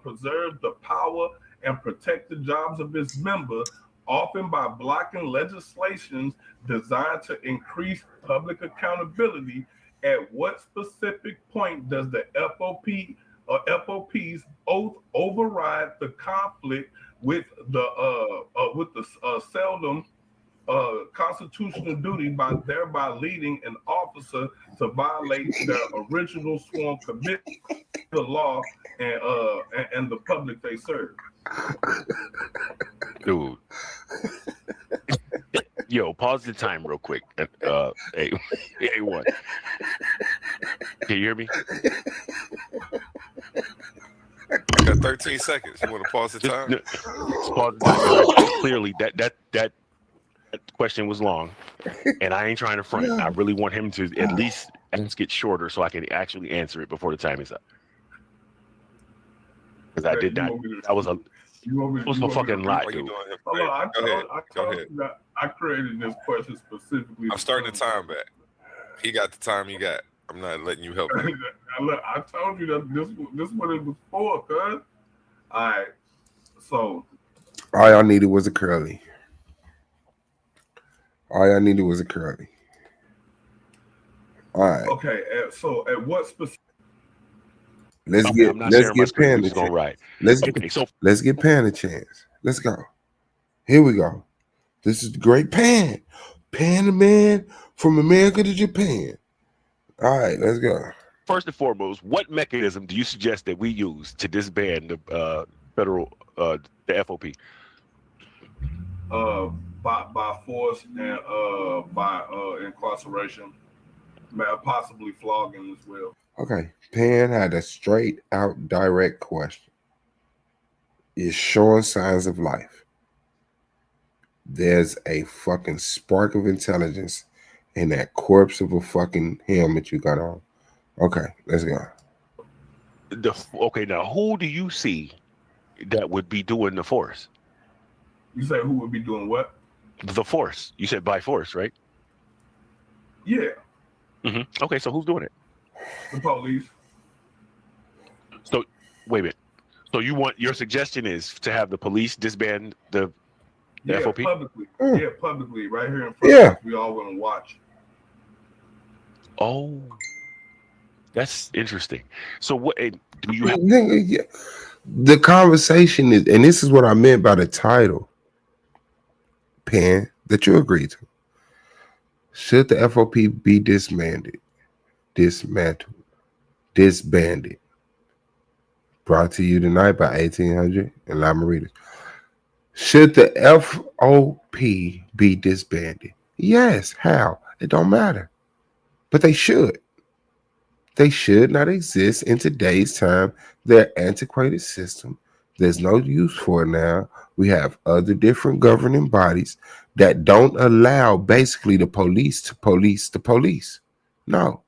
preserves the power and protect the jobs of its members, often by blocking legislations designed to increase public accountability. At what specific point does the FOP or FOP's oath override the conflict with the seldom constitutional duty by thereby leading an officer to violate their original sworn commitment to the law and the public they serve? Dude. Yo, pause the time real quick. A1. Can you hear me? I got 13 seconds. You want to pause the time? Just pause the time. Clearly, that question was long, and I ain't trying to front. I really want him to at least ask it shorter so I can actually answer it before the time is up. Because I did not. That was a fucking lot, What are you dude. doing here, Hold Fred? on, Go ahead. you that I created this question specifically. I'm starting the time back. He got the time he got. I'm not letting you help him. Look, I told you that this what it was for, cuz. All right. So All y'all needed was a curly. All y'all needed was a curly. All right. okay, so at what specific Let's I'm get not sharing my screen. Pan We're a just gonna chance. ride. Let's So let's get Pan a chance. Let's go. Here we go. This is the great Pan. Pan the man from America to Japan. All right, let's go. first and foremost, what mechanism do you suggest that we use to disband the federal the FOP? by force and by incarceration, possibly flogging as well. Okay. Pan had a straight out direct question. Is showing signs of life. There's a fucking spark of intelligence and that corpse of a fucking helmet you got on. Okay, let's go. Okay, now who do you see that would be doing the force? You say who would be doing what? The force. You said by force, right? Yeah, Okay, so who's doing it? the police. So wait a minute. So your suggestion is to have the police disband the Yeah, FOP? publicly. Mm. Yeah, publicly, right here in front Yeah. of us. We all want to watch. Oh, that's interesting. So what do you have? Nigga, yeah. The conversation is, and this is what I meant by the title, Pan, that you agreed to. Should the FOP be disbanded? Dismantled? Disbanded? Brought to you tonight by 1800 and La Marita. Should the FOP be disbanded? Yes. How? It don't matter. But they should. They should not exist in today's time. Their antiquated system. There's no use for it now. We have other different governing bodies that don't allow basically the police to police the police. No.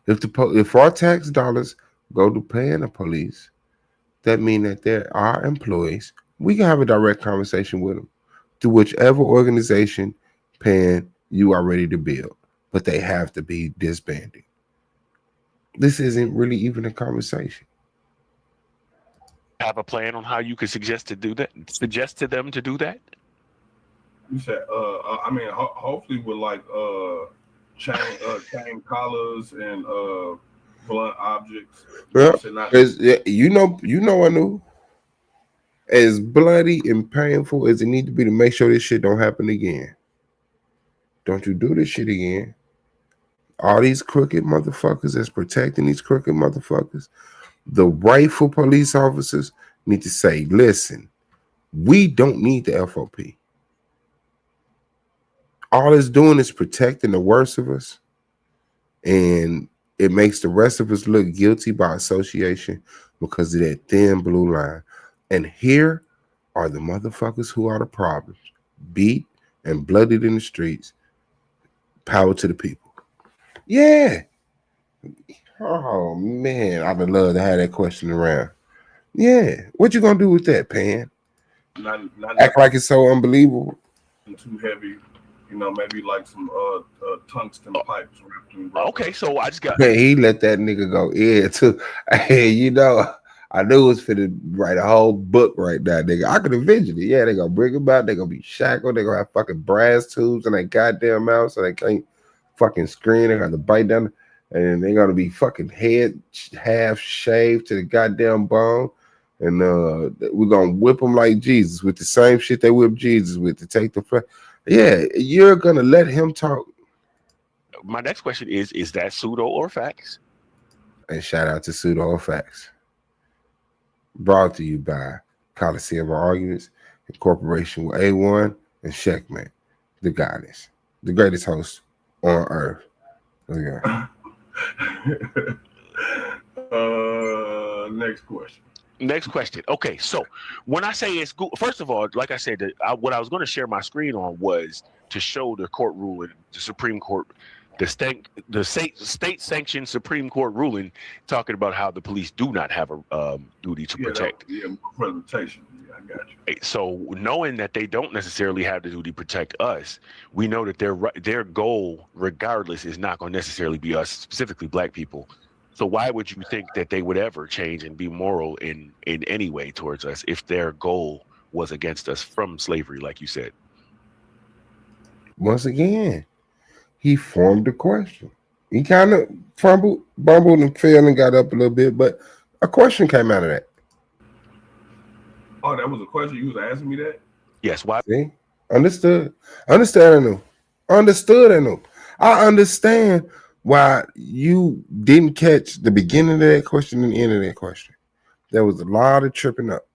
If our tax dollars go to paying the police, that means that there are employees. We can have a direct conversation with them through whichever organization, Pan, you are ready to build. But they have to be disbanded. This isn't really even a conversation. Have a plan on how you could suggest to do that? Suggest to them to do that? You said, I mean, hopefully with like chain collars and blunt objects. Yeah, So not- you know, I knew. As bloody and painful as it need to be to make sure this shit don't happen again. Don't you do this shit again. All these crooked motherfuckers that's protecting these crooked motherfuckers, the rightful police officers need to say, listen, we don't need the FOP. All it's doing is protecting the worst of us. And it makes the rest of us look guilty by association because of that thin blue line. And here are the motherfuckers who are the problems. Beat and bloodied in the streets. Power to the people. Yeah. Oh, man. I would love to have that question around. Yeah. What you going to do with that, Pan? not Act like it's so unbelievable. too heavy. You know, maybe like some tungsten pipes wrapped in rubber. Okay, so I just got Man, he let that nigga go in too. Hey, you know, I knew it was for to write a whole book right now, nigga. I could envision it. Yeah, they gonna bring him out. They gonna be shackled. They gonna have fucking brass tubes in their goddamn mouth, so they can't fucking scream. They got to bite down, and they gonna be fucking head half shaved to the goddamn bone. And we're gonna whip them like Jesus with the same shit they whipped Jesus with to take the flesh. Yeah, you're gonna let him talk. my next question is that pseudo or facts? And shout out to Pseudo or Facts. Brought to you by Coliseum Arguments in cooperation with A1 and Checkmate, the goddess, the greatest host on earth. Okay. Next question. Next question. Okay, so when I say it's good, first of all, like I said, what I was going to share my screen on was to show the court ruling, the Supreme Court, the state sanctioned Supreme Court ruling, talking about how the police do not have a duty to protect. Presentation. Yeah, I got you. So knowing that they don't necessarily have the duty to protect us, we know that their goal, regardless, is not going to necessarily be us, specifically Black people. So why would you think that they would ever change and be moral in any way towards us if their goal was against us from slavery, like you said? Once again, he formed a question. He kind of bumbled and failed and got up a little bit, but a question came out of that. Oh, that was a question you was asking me that? Yes. Why? See? Understood. I knew. I understand why you didn't catch the beginning of that question and the end of that question. There was a lot of tripping up.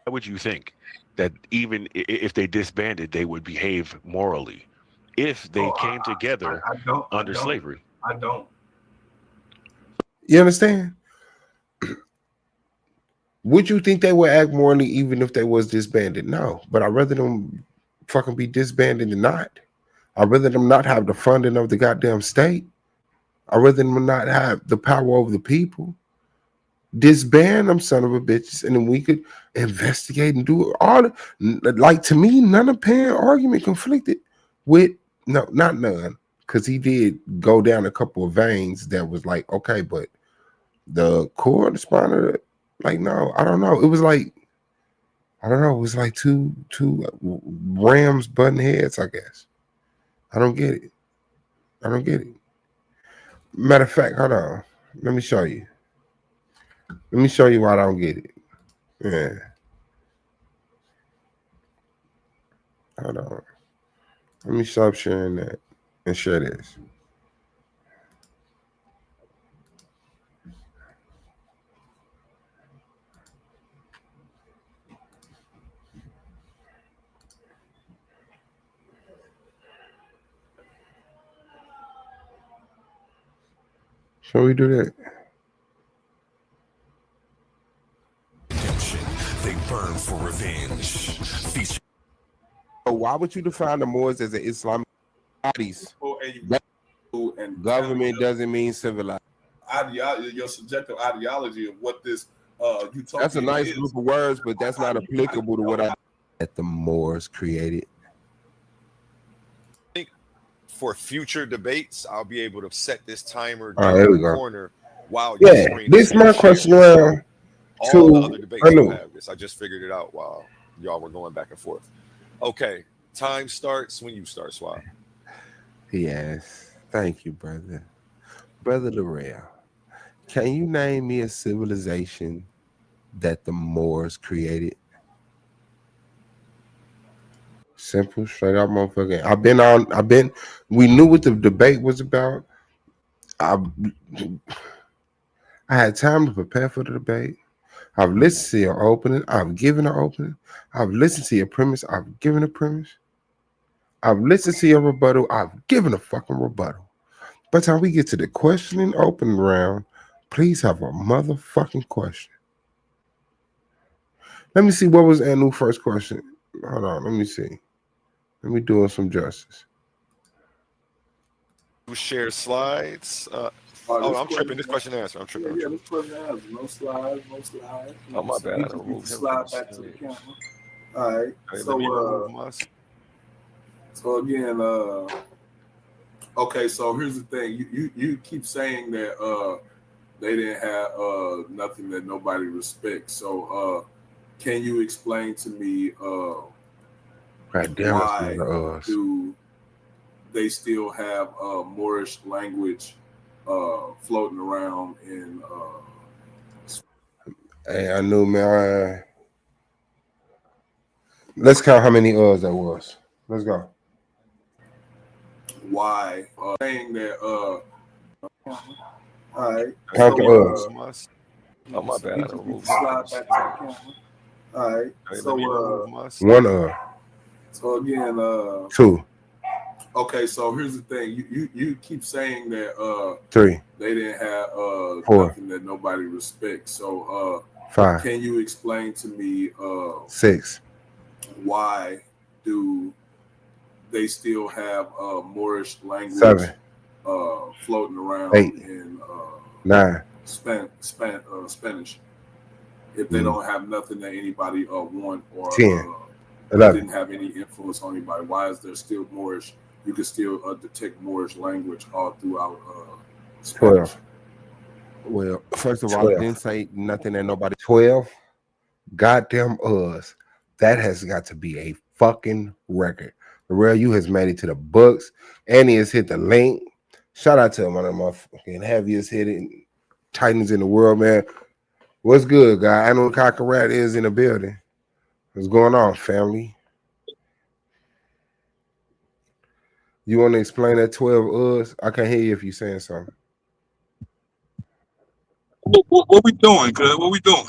Why would you think that even if they disbanded, they would behave morally if they came together under slavery? I don't. You understand? Would you think they would act morally even if they was disbanded? No, but I'd rather them fucking be disbanded than not. I'd rather them not have the funding of the goddamn state. I'd rather them not have the power over the people. Disband them son of a bitches, and then we could investigate and do all like, to me, none of Pan argument conflicted with not none, because he did go down a couple of veins that was like, okay, but the core, the spine of it, like, no, I don't know. It was like, I don't know, it was like two rams button heads, I guess. I don't get it. I don't get it. Matter of fact, hold on. Let me show you. Let me show you why I don't get it. Yeah. Hold on. Let me stop sharing that and share this. Shall we do that? They burn for revenge. Feature So why would you define the Moors as an Islamic bodies? And Government doesn't mean civilized. Ideology, your subjective ideology of what this utopia That's a nice is. group of words, but that's not applicable to what I that the Moors created. For future debates, I'll be able to set this timer All right, down here in we the go. corner while Yeah, your screen this is my shared. question So around all to the other debates will Anu. have this. I just figured it out while y'all were going back and forth. Okay, time starts when you start, Swab. Yes, thank you, brother. Brother Laurel, can you name me a civilization that the Moors created? Simple, straight up, motherfucker. We knew what the debate was about. I had time to prepare for the debate. I've listened to your opening. I've given an opening. I've listened to your premise. I've given a premise. I've listened to your rebuttal. I've given a fucking rebuttal. By the time we get to the questioning open round, please have a motherfucking question. Let me see, what was Anu's first question? Hold on, let me see. Let me do some justice. Who shares slides? I'm tripping. This question and answer. I'm tripping. Yeah, this question and answer. No slides, no slides. Oh, my bad. I You can removed him slide from back the to the stage. camera. All right. Okay, let me remove my- So again, okay. So here's the thing. You keep saying that they didn't have nothing that nobody respects. So can you explain to me God damn, why us. do they still have Moorish language floating around in Hey, I knew, man. Let's count how many that was. Let's go. why saying that all right. Count the Oh, my bad. I You can removed slide him. back to the camera. All right. Okay, So let me remove my- One so again, two, okay. So here's the thing. You keep saying that three, they didn't have Four. nothing that nobody respects. So five, can you explain to me 6, why do they still have Moorish language 7, floating around 8, in 9, Spanish if they don't have nothing that anybody want or 10, they 11. didn't have any influence on anybody? Why is there still Moorish? You can still detect Moorish language all throughout Spanish. 12. Well, first of all, 12. I didn't say nothing that nobody. 12. Goddamn us. That has got to be a fucking record. The Real You has made it to the books, and he has hit the link. Shout out to one of the motherfucking heaviest hitting Titans in the world, man. What's good, guy? I know Cockarat is in the building. What's going on, family? You want to explain that 12 us? I can't hear you if you're saying something. What we doing, cuz? What we doing?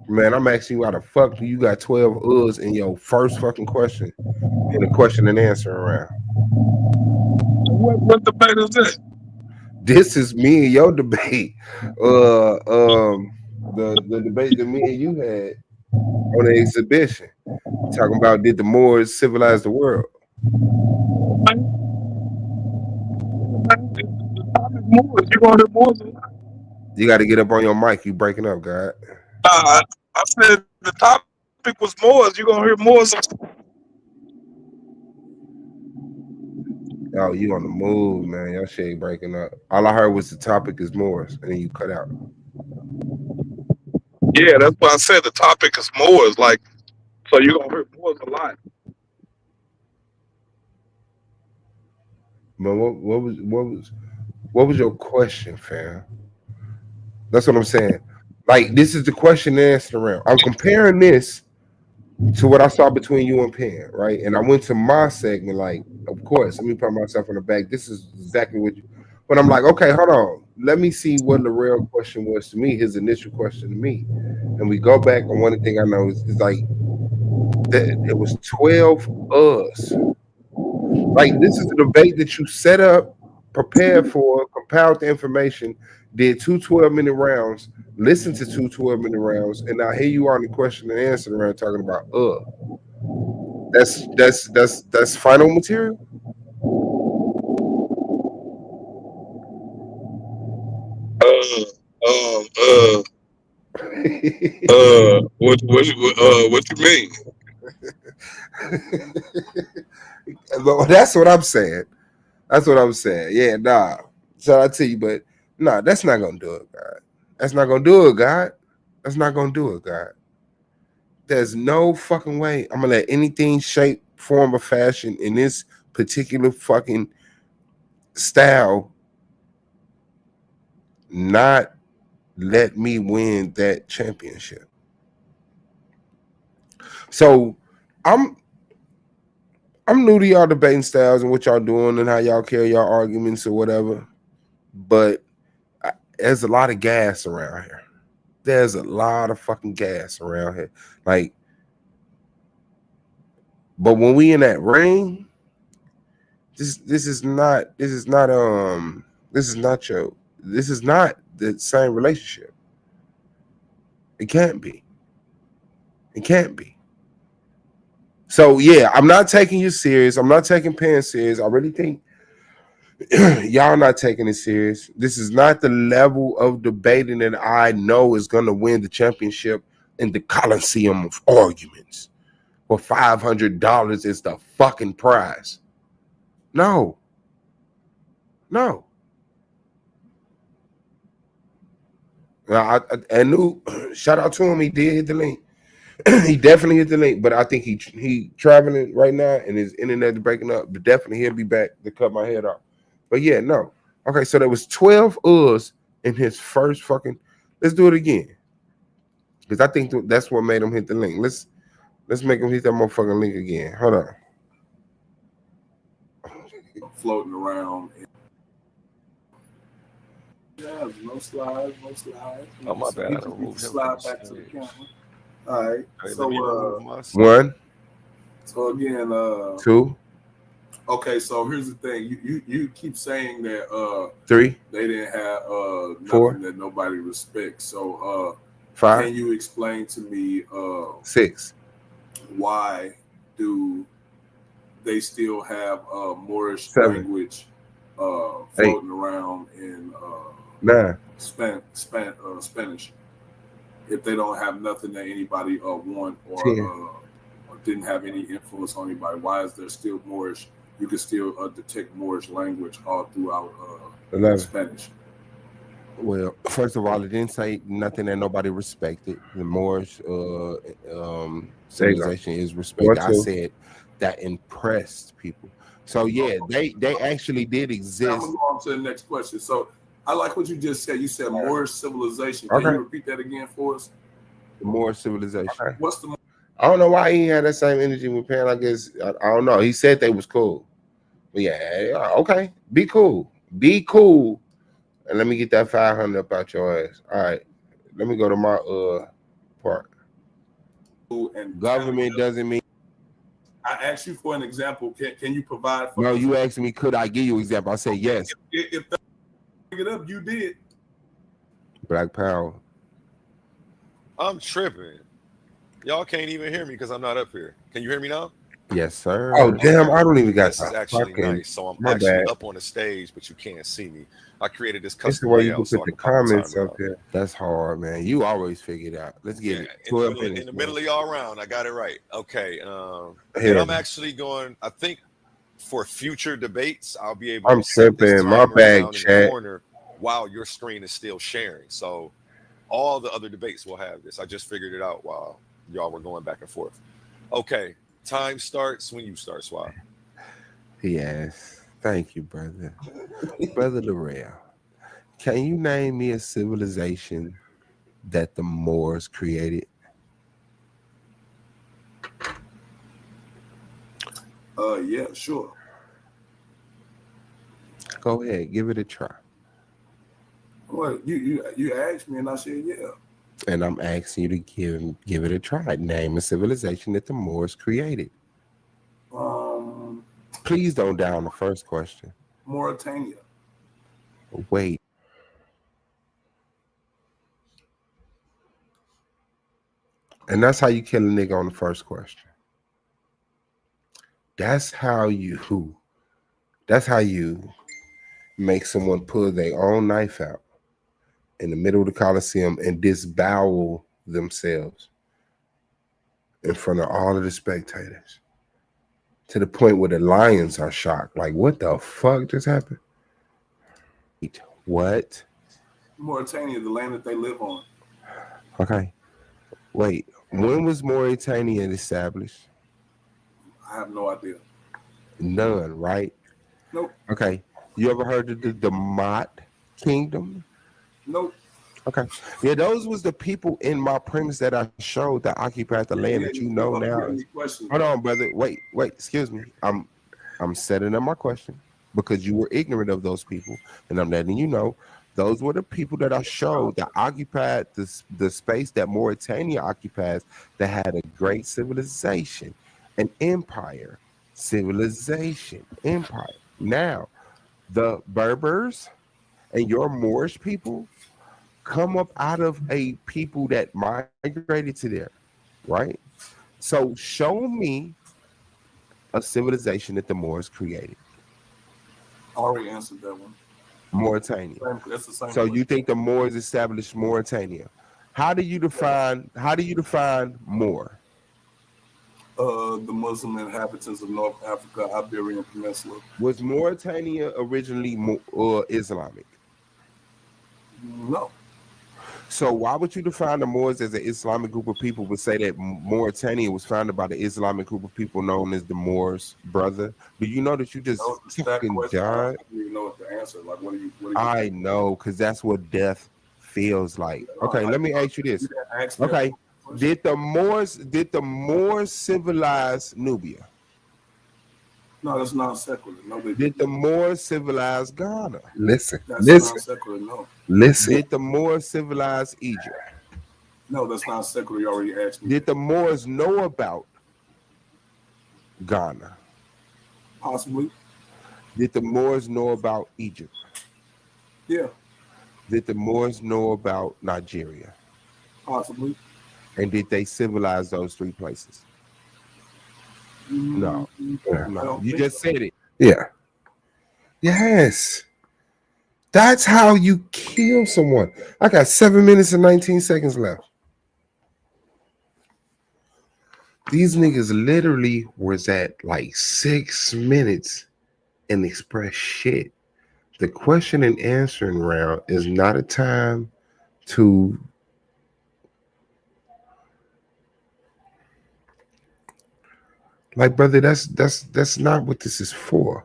Man, I'm asking you how the fuck do you got 12 us in your first fucking question in the question and answer round? What debate is that? This is me and your debate. The debate that me and you had on the exhibition. Talking about did the Moors civilize the world? Moors. You gonna hear Moors a lot. You got to get up on your mic. You breaking up, God. I said the topic was Moors. You gonna hear Moors. Oh, you on the move, man. Your shit ain't breaking up. All I heard was the topic is Morris, and then you cut out. Yeah, that's why I said the topic is Moors. Like, so you gonna hear Moors a lot. But what was your question, fam? That's what I'm saying. Like, this is the question and answer round. I'm comparing this to what I saw between you and Penn, right? And I went to my segment, like, of course, let me put myself on the back. This is exactly what you, but I'm like, okay, hold on. Let me see what the real question was to me, his initial question to me. And we go back, and one thing I know is like, that it was 12 us. Like, this is a debate that you set up, prepared for, compiled the information, did 2 12-minute rounds, listened to 2 12-minute rounds, and now here you are in the question and answer round talking about that's final material. What you mean? But that's what I'm saying. That's what I'm saying. Yeah, nah. So I tell you, but nah, that's not gonna do it, God. That's not gonna do it, God. That's not gonna do it, God. There's no fucking way I'm gonna let anything, shape, form, or fashion in this particular fucking style not let me win that championship. So I'm new to y'all debating styles and what y'all doing and how y'all carry y'all arguments or whatever. But there's a lot of gas around here. There's a lot of fucking gas around here. Like, but when we in that ring, this is not the same relationship. It can't be. It can't be. So yeah, I'm not taking you serious. I'm not taking Penn serious. I really think y'all not taking it serious. This is not the level of debating that I know is going to win the championship in the Coliseum of arguments, where $500 is the fucking prize. No. I knew. Shout out to him. He did hit the link. He definitely hit the link, but I think he traveling right now and his internet is breaking up. But definitely he'll be back to cut my head off. But yeah, no. Okay, so there was 12 us in his first fucking. Let's do it again, because I think that's what made him hit the link. Let's make him hit that motherfucking link again. Hold on. Floating around. Yeah, no slides. Oh, my bad. I removed him. Slide back to the camera. All right. So, one. So again, 2. Okay, so here's the thing. You keep saying that 3. they didn't have 4. nothing that nobody respects. So 5. can you explain to me 6. why do they still have Moorish 7. language floating around in 9. Spanish? If they don't have nothing that anybody want or 10. Didn't have any influence on anybody, why is there still Moorish? You can still detect Moorish language all throughout 11. Spanish. Well, first of all, it didn't say nothing that nobody respected. The Moorish civilization is respected. I said that impressed people. So yeah, they actually did exist. I'm gonna go on to the next question. So I like what you just said. You said Moorish civilization. Can you repeat that again for us? The Moorish civilization. Okay. What's the? I don't know why he had that same energy with Pan. I guess I don't know. He said they was cool. But yeah, okay. Be cool. And let me get that 500 up out your ass. All right. Let me go to my part. And government doesn't mean. I asked you for an example. Can you provide for? No, you asked me, could I give you an example? I said yes. If that pick it up, you did. Black Power. I'm tripping. Y'all can't even hear me because I'm not up here. Can you hear me now? Yes, sir. Oh damn! I don't even got This is the actually fucking. nice. So I'm My actually bad. up on the stage, but you can't see me. I created this It's the custom way you can layout so put I the can pop the comments timer up up. there. That's hard, man. You always figure it out. Let's get Yeah, it. in 12 the minutes. middle Man. of y'all round, I got it right. Okay. And Here, I'm actually going. I think for future debates, I'll be able I'm to set this tripping. My timer bad, down in the chat. corner while your screen is still sharing. So all the other debates will have this. I just figured it out while y'all were going back and forth. Okay. Time starts when you start, Swab. Yes. Thank you, brother. Brother Darrell, can you name me a civilization that the Moors created? Yeah, sure. Go ahead, give it a try. Well, you asked me and I said yeah. And I'm asking you to give it a try. Name a civilization that the Moors created. Please don't down the first question. Mauritania. Wait. And that's how you kill a nigga on the first question. That's how you make someone pull their own knife out in the middle of the Coliseum and disbowel themselves in front of all of the spectators to the point where the lions are shocked. Like, what the fuck just happened? What? Mauritania, the land that they live on. Okay. Wait. When was Mauritania established? I have no idea. None, right? Nope. Okay. You ever heard of the Damat Kingdom? Nope. Okay. Yeah, those was the people in my premise that I showed that occupied the land that you know now. Hold on, brother. Wait. Excuse me. I'm setting up my question because you were ignorant of those people, and I'm letting you know those were the people that I showed that occupied the space that Mauritania occupies, that had a great civilization, an empire, civilization, empire. Now, the Berbers and your Moorish people come up out of a people that migrated to there, right? So show me a civilization that the Moors created. I already answered that one. Mauritania. That's the same So question. you think the Moors established Mauritania? How do you define Moor? The Muslim inhabitants of North Africa, Iberian Peninsula. Was Mauritania originally Islamic? No. So why would you define the Moors as an Islamic group of people, but say that Mauritania was founded by the Islamic group of people known as the Moors, brother? Do you know that you just fucking died? I don't even know what the answer. Like, what are you I know, because that's what death feels like. Okay, let me ask you this. Okay, did the Moors civilize Nubia? No, that's not secular. No, Did the Moors civilize Ghana? Listen. Not secular. No. Listen. Did the Moors civilize Egypt? No, that's not secular. You already asked me. Did the Moors know about Ghana? Possibly. Did the Moors know about Egypt? Yeah. Did the Moors know about Nigeria? Possibly. And did they civilize those three places? No. You just said it. Yeah. Yes. That's how you kill someone. I got 7 minutes and 19 seconds left. These niggas literally was at like 6 minutes and express shit. The question and answering round is not a time to like, brother, that's not what this is for.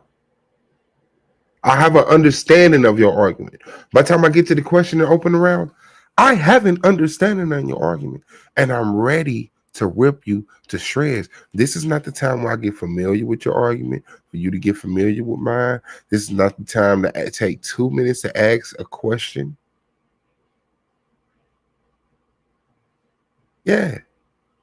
I have an understanding of your argument. By the time I get to the question and open round, I have an understanding on your argument, and I'm ready to rip you to shreds. This is not the time where I get familiar with your argument, for you to get familiar with mine. This is not the time to take 2 minutes to ask a question. Yeah.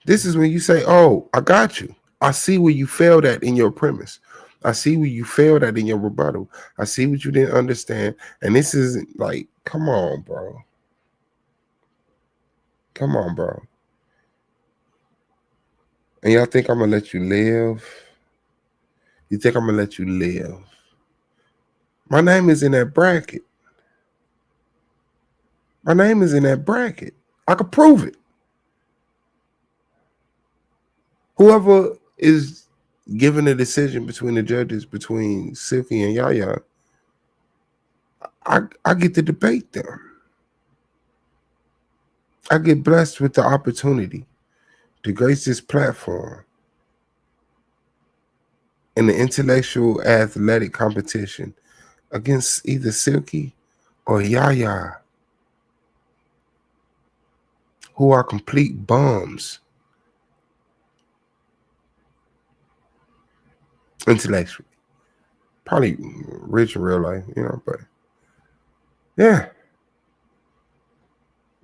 This is when you say, oh, I got you. I see where you failed at in your premise. I see where you failed at in your rebuttal. I see what you didn't understand. And this isn't like, come on, bro. Come on, bro. And y'all think I'm gonna let you live? You think I'm gonna let you live? My name is in that bracket. My name is in that bracket. I could prove it. Whoever is given a decision between the judges, between Silky and Yaya, I get to debate them. I get blessed with the opportunity to grace this platform in the intellectual athletic competition against either Silky or Yaya, who are complete bums intellectually. Probably rich in real life, you know, but yeah.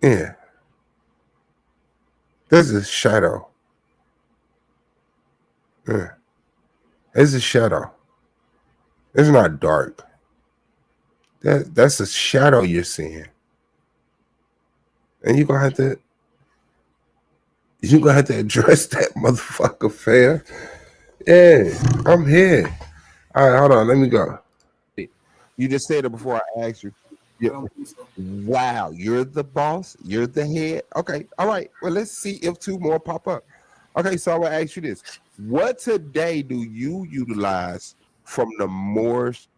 Yeah. There's a shadow. Yeah. There's a shadow. It's not dark. That's a shadow you're seeing. And you're gonna have to address that motherfucker, fair. Yeah, I'm here. All right, hold on, let me go. You just said it before I asked you. Yeah. Wow, you're the boss, you're the head. Okay, all right. Well, let's see if two more pop up. Okay, so I'm gonna ask you this. What today do you utilize from the Moorish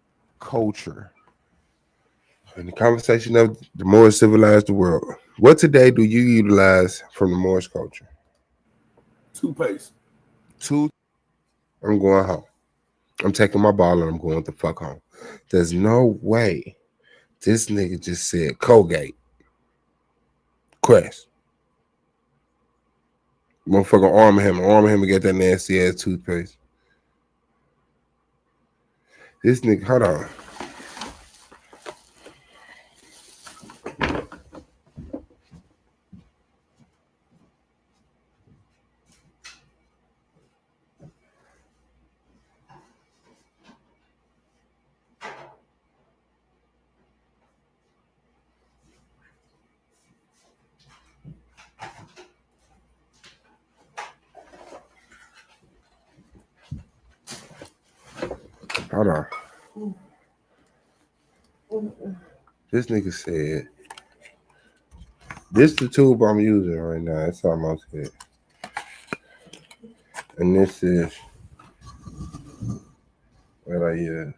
culture? In the conversation of the more civilized world, what today do you utilize from the Moorish culture? Toothpaste. I'm going home. I'm taking my ball and I'm going the fuck home. There's no way this nigga just said Colgate. Crest. Motherfucker arm him and get that nasty ass toothpaste. This nigga, hold on. Hold on. This nigga said, this the tube I'm using right now. It's almost it. And this is what I use.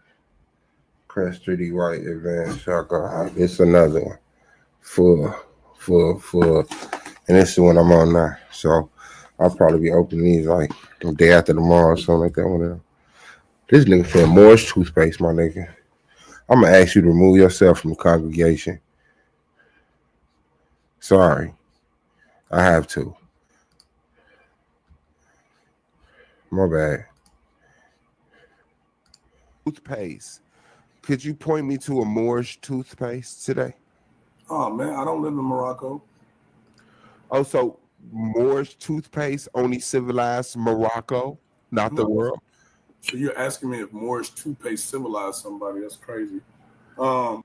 Crest 3D White Advanced Alcohol. It's another one. Full. And this is the one I'm on now. So I'll probably be opening these like the day after tomorrow or something like that. Whatever. This nigga said Moorish toothpaste, my nigga. I'm gonna ask you to remove yourself from the congregation. Sorry. I have to. My bad. Toothpaste. Could you point me to a Moorish toothpaste today? Oh man, I don't live in Morocco. Oh, so Moorish toothpaste only civilized Morocco, not the world? So you're asking me if Moorish toothpaste civilized somebody? That's crazy. What?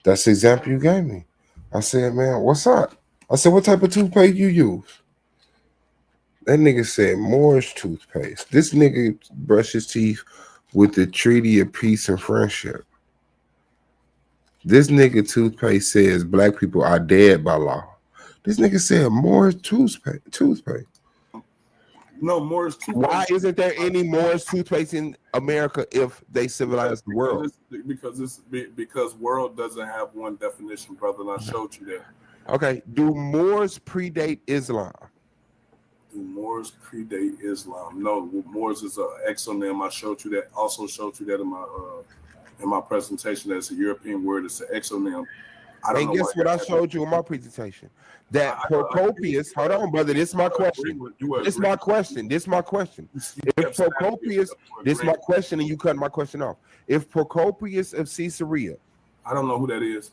That's the example you gave me. I said, man, what's up? I said, what type of toothpaste you use? That nigga said Moorish toothpaste. This nigga brushed his teeth with the Treaty of Peace and Friendship. This nigga toothpaste says black people are dead by law. This nigga said Moorish toothpaste. No, Moorish toothpaste. Why isn't there any Moorish toothpaste in America if they civilize the world? Because world doesn't have one definition, brother, and I showed you that. Okay, do Moors predate Islam? Do Moors predate Islam? No, Moors is an exonym. I showed you that. Also showed you that in my presentation. That's a European word. It's an exonym. And guess what I showed you in my presentation? That Procopius, hold on, brother, this is my question. This is my question. If Procopius, this is my question, and you cut my question off. If Procopius of Caesarea, I don't know who that is.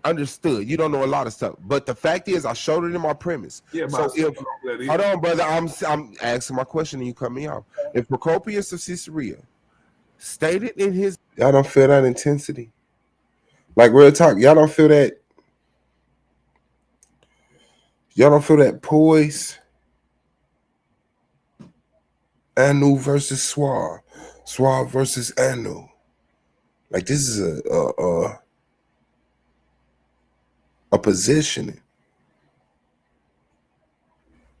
Understood. You don't know a lot of stuff, but the fact is, I showed it in my premise. Yeah, so if hold on, brother, I'm asking my question, and you cut me off. If Procopius of Caesarea stated in his, y'all don't feel that intensity. Like real talk, y'all don't feel that. Y'all don't feel that poise? Anu versus Suave. Suave versus Anu. Like this is a positioning.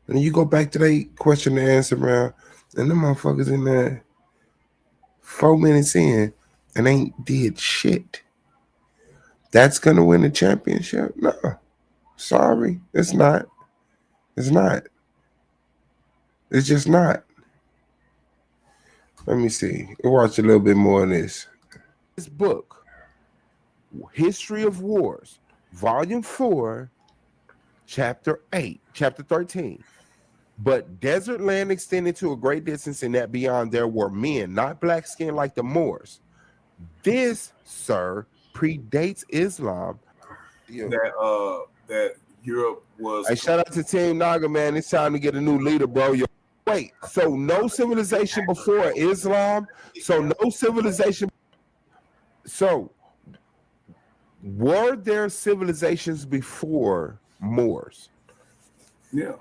And then you go back to that question and answer round, and them motherfuckers in there 4 minutes in and ain't did shit. That's gonna win the championship? No. Sorry, it's not. It's not. It's just not. Let me see. We'll watch a little bit more of this. This book, History of Wars, Volume 4, Chapter 8, Chapter 13. But desert land extended to a great distance, and that beyond there were men, not black skin like the Moors. This, sir, predates Islam. That Europe was. Hey, shout out to Team Naga, man. It's time to get a new leader, bro. Wait, so no civilization before Islam? So no civilization. So were there civilizations before Moors? Yeah.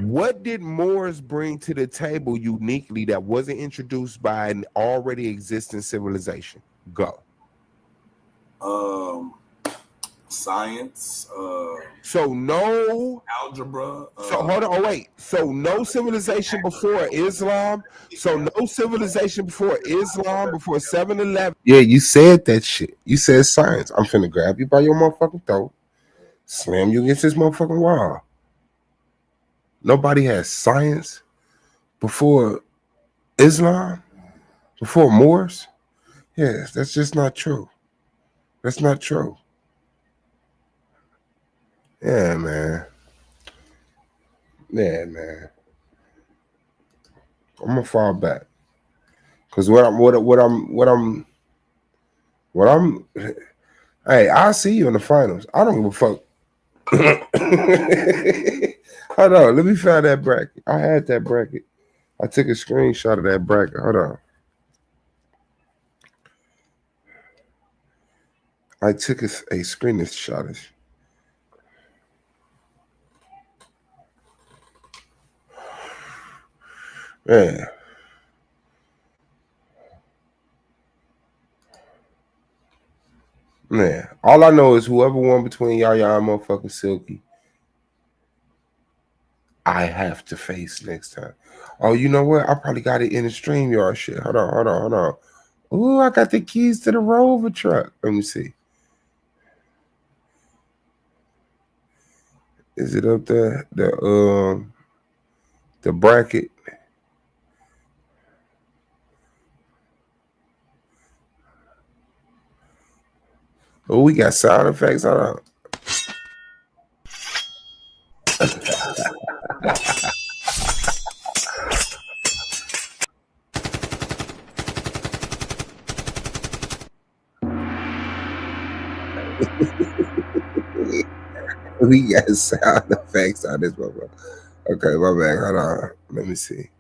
What did Moors bring to the table uniquely that wasn't introduced by an already existing civilization? Go. Science. So no algebra. So hold on. Oh wait. So no civilization before Islam. So no civilization before Islam before 7-11. Yeah, you said that shit. You said science. I'm finna grab you by your motherfucking throat, slam you against this motherfucking wall. Nobody has science before Islam, before Moors. Yes, that's just not true. That's not true. Yeah, man. Yeah, man. I'm gonna fall back. Cause what I'm hey, I'll see you in the finals. I don't give a fuck. Hold on, let me find that bracket. I had that bracket. I took a screenshot of that bracket. Hold on. I took a screenshot of. Man. Man. All I know is whoever won between Yaya and motherfucking Silky, I have to face next time. Oh, you know what? I probably got it in the StreamYard shit. Hold on. Ooh, I got the keys to the Rover truck. Let me see. Is it up there? The bracket. Oh, we got sound effects. Hold on. We got sound effects on this one. Okay, my bad. Hold on. Let me see.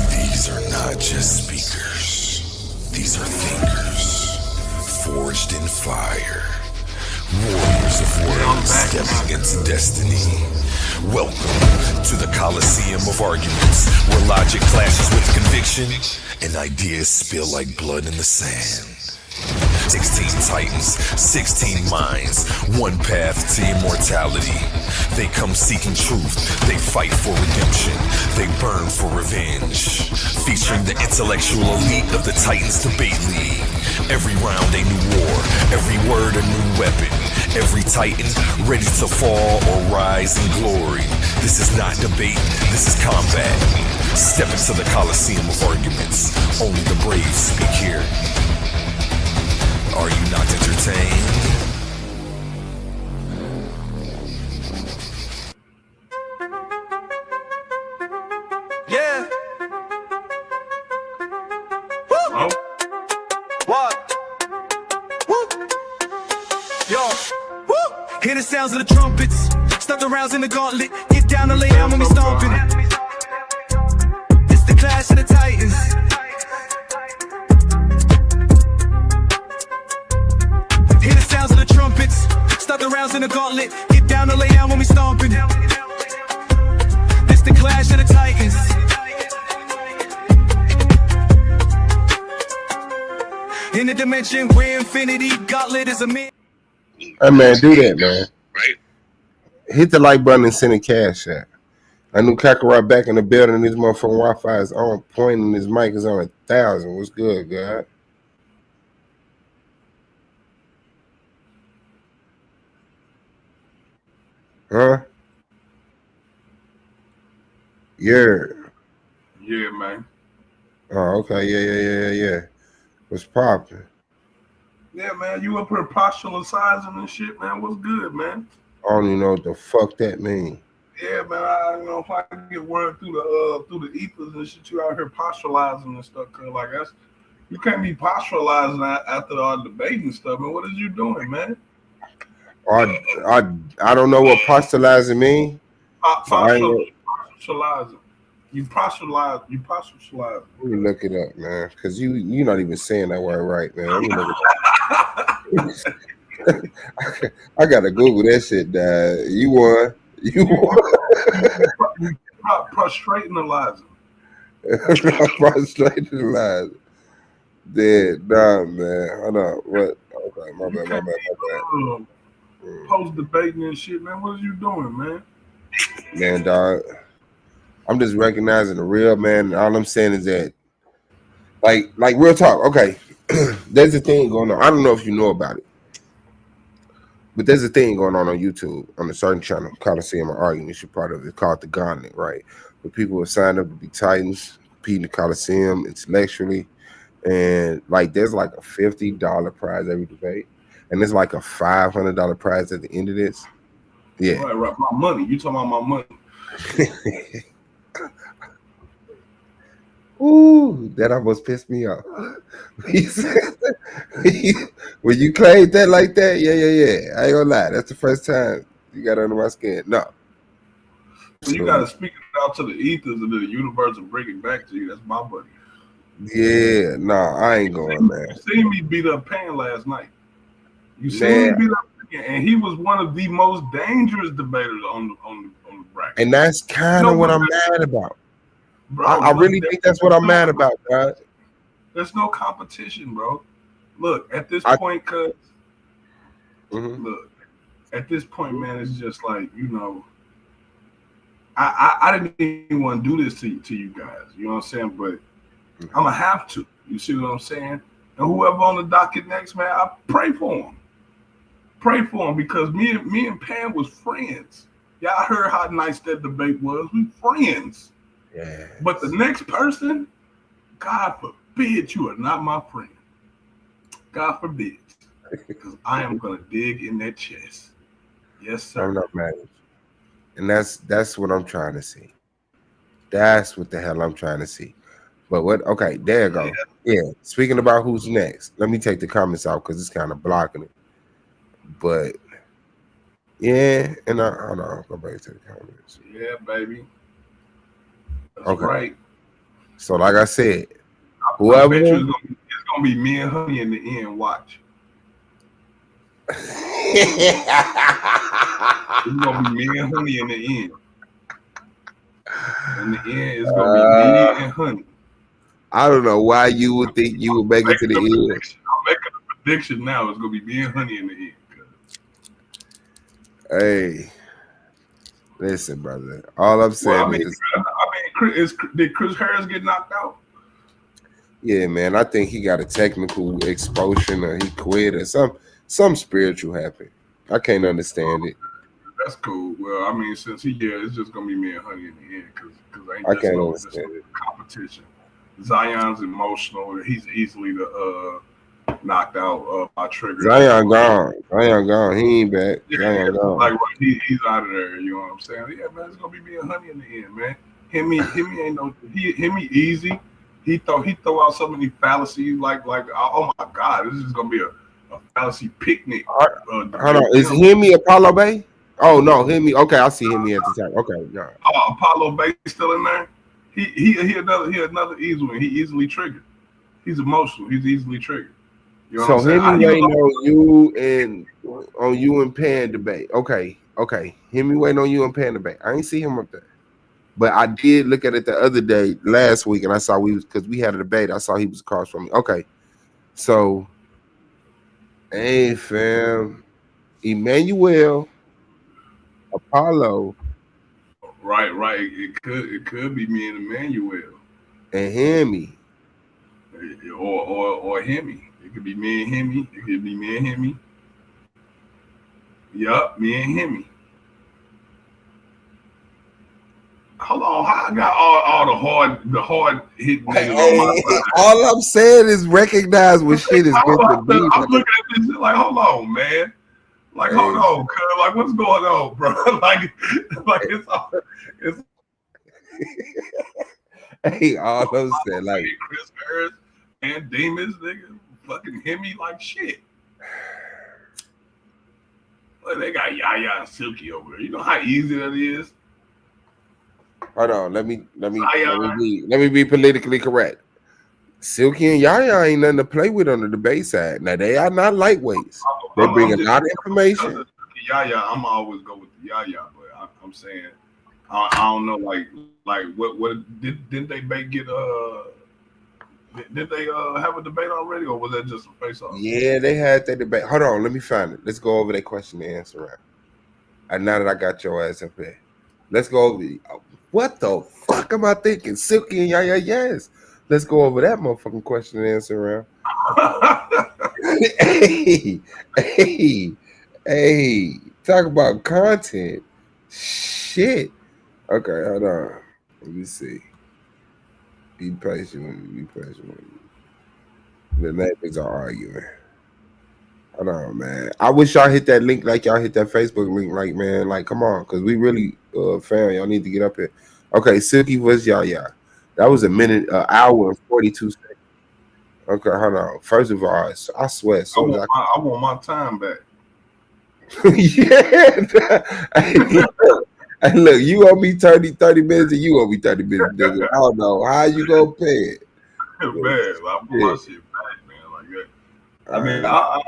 These are not just speakers. These are thinkers, forged in fire. Warriors of words stepping into destiny. Welcome to the Coliseum of Arguments, where logic clashes with conviction and ideas spill like blood in the sand. 16 titans, 16 minds, one path to immortality. They come seeking truth, they fight for redemption, they burn for revenge. Featuring the intellectual elite of the Titans Debate League. Every round a new war, every word a new weapon. Every titan ready to fall or rise in glory. This is not debate, this is combat. Step into the Coliseum of Arguments. Only the brave speak here. Are you not entertained? Yeah. Woo. What? Woo. Yo. Woo. Hear the sounds of the trumpets. Stop the rounds in the gauntlet. Get down and lay down when we stomping. It's the clash of the Titans. Hear the sounds of in the gauntlet. Get down and lay down when we stomping. This the clash of the titans. In the dimension where infinity gauntlet is a man. Hey man, do that, man. Right? Hit the like button and send a cash out. I knew Kakarot back in the building. This motherfucking Wi-Fi is on point and his mic is on 1,000. What's good, God? Huh? Yeah. Yeah, man. Oh, okay. Yeah. What's poppin'? Yeah, man. You up here postulizing and shit, man. What's good, man? I don't even know what the fuck that mean. Yeah, man. If I can get word through the ethers and shit, you out here postulizing and stuff, cause like that's you can't be postulizing after our debate and stuff. Man, what is you doing, man? I don't know what postulizing mean. Postulizing. You postulizing. Let me look it up, man, because you're not even saying that word right, man. Let me look it up. I gotta Google that shit, Dad. You won. Prostrationalizing. Prostrationalizing. Dead, nah, man. Hold on. What? Okay, my bad. Post debating and shit, man. What are you doing, man? Man, dog. I'm just recognizing the real, man. All I'm saying is that, like real talk. Okay, there's a thing going on. I don't know if you know about it, but there's a thing going on YouTube on a certain channel, Coliseum of Arguments. You're part of it. It's called the Gauntlet, right? Where people have signed up to be Titans, competing the Coliseum intellectually, and like there's like a $50 prize every debate, and there's like a $500 prize at the end of this. Yeah, right. My money. You talking about my money? Ooh, that almost pissed me off. When you claim that like that, yeah. I ain't gonna lie. That's the first time you got under my skin. No. So you gotta speak it out to the ethers and the universe and bring it back to you. That's my buddy. Yeah, no, I ain't going, man. You seen me beat up Pan last night. You seen me beat up Pan, and he was one of the most dangerous debaters on the bracket. And that's kind of what I'm mad about. Bro, I really think that's what I'm mad about, guys. There's no competition, bro. Look, at this point, cuz look, at this point, man, it's just like, I didn't even want to do this to you guys. You know what I'm saying? But I'm gonna have to. You see what I'm saying? And whoever on the docket next, man, I pray for him. Pray for him, because me and Pam was friends. Y'all heard how nice that debate was. We friends. Yeah. But the next person, God forbid you are not my friend. God forbid. Because I am gonna dig in that chest. Yes, sir. I'm not mad. And that's what I'm trying to see. That's what the hell I'm trying to see. But what? Okay, there you go. Yeah. Speaking about who's next, let me take the comments out because it's kind of blocking it. But yeah, and I'll go back to the comments. Yeah, baby. That's okay. Right. So like I said, whoever it's gonna be me and Honey in the end. Watch. It's gonna be me and Honey in the end. In the end, it's gonna be me and Honey. I don't know why you would think you would make it to the end. I'm making a prediction now. It's gonna be me and Honey in the end. Hey, listen, brother. All I'm saying is, did Chris Harris get knocked out? Yeah, man. I think he got a technical expulsion, or he quit, or some spiritual happened. I can't understand it. That's cool. Well, I mean, since it's just gonna be me and Honey in the end, because I can't understand it. Competition. Zion's emotional. He's easily knocked out by Trigger. Zion gone. He ain't back. Zion gone. Like he's out of there. You know what I'm saying? Yeah, man. It's gonna be me and Honey in the end, man. Himmy ain't no. Himmy easy. He throw out so many fallacies. Like oh my God, this is gonna be a fallacy picnic. Hold on. Is Himmy Apollo Bay? Oh no, Himmy. Okay, I see Himmy at the time. Okay, yeah. Oh, Apollo Bay still in there. He another easy one. He easily triggered. He's emotional. He's easily triggered. You know So what I'm saying? Hemingway on you and Pan debate. Okay. Hemingway on you and Pan debate. I ain't see him up there. But I did look at it the other day, last week, and I saw because we had a debate. I saw he was across from me. Okay. So, hey fam, Emmanuel, Apollo, Right. It could be me and Emmanuel. and Hemi. Or Hemi. It could be me and Hemi. It could be me and Hemi. Yup, me and Hemi. Hold on, how I got all the hard hit niggas on my side? All I'm saying is recognize what shit is meant to be. I'm looking at this shit like, hold on, man. Like, hold on, cuz. Like, what's going on, bro? like it's Hey, all I'm saying, like Chris Harris and Demons, nigga, fucking Hemi like shit. Well, they got Yaya and Silky over there. You know how easy that is. hold on, let me be politically correct. Silky and Yaya ain't nothing to play with on the debate side. Now they are not lightweights. They bring a lot of information. Yaya, I'm always go with the Yaya, but I'm saying I don't know, like what didn't they did they have a debate already, or was that just a face off? Yeah, they had that debate. Hold on, let me find it. Let's go over that question and answer round. And now that I got your ass up there, let's go over what the fuck am I thinking? Silky and Yaya, yes. Let's go over that motherfucking question and answer round. Hey, talk about content. Shit. Okay, hold on. Let me see. Be patient with me. The neighbors are arguing. Hold on, man. I wish y'all hit that link like y'all hit that Facebook link, like, man. Like, come on, because we really, fam, y'all need to get up here. Okay, Silky versus Yaya. That was an hour and 42 seconds. Okay, hold on. First of all, I swear. I want my time back. Yeah. Hey, look, you owe me 30 minutes and you owe me 30 minutes, nigga. I don't know. How you gonna pay it? Man, I want my shit back, man. Like that. I mean, I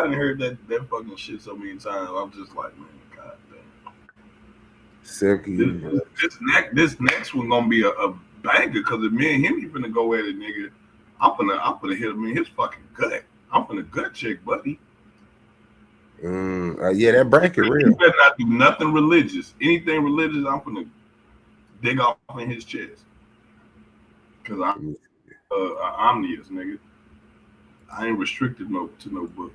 didn't hear that fucking shit so many times. I'm just like, man, god damn. Silky. This next one gonna be a banger, because if me and him finna go at it, nigga, I'm gonna hit him in his fucking gut. I'm finna gut check, buddy. Yeah, that bracket real. You better not do nothing religious. Anything religious, I'm gonna dig off in his chest. Cause I'm omnious, nigga. I ain't restricted to no book.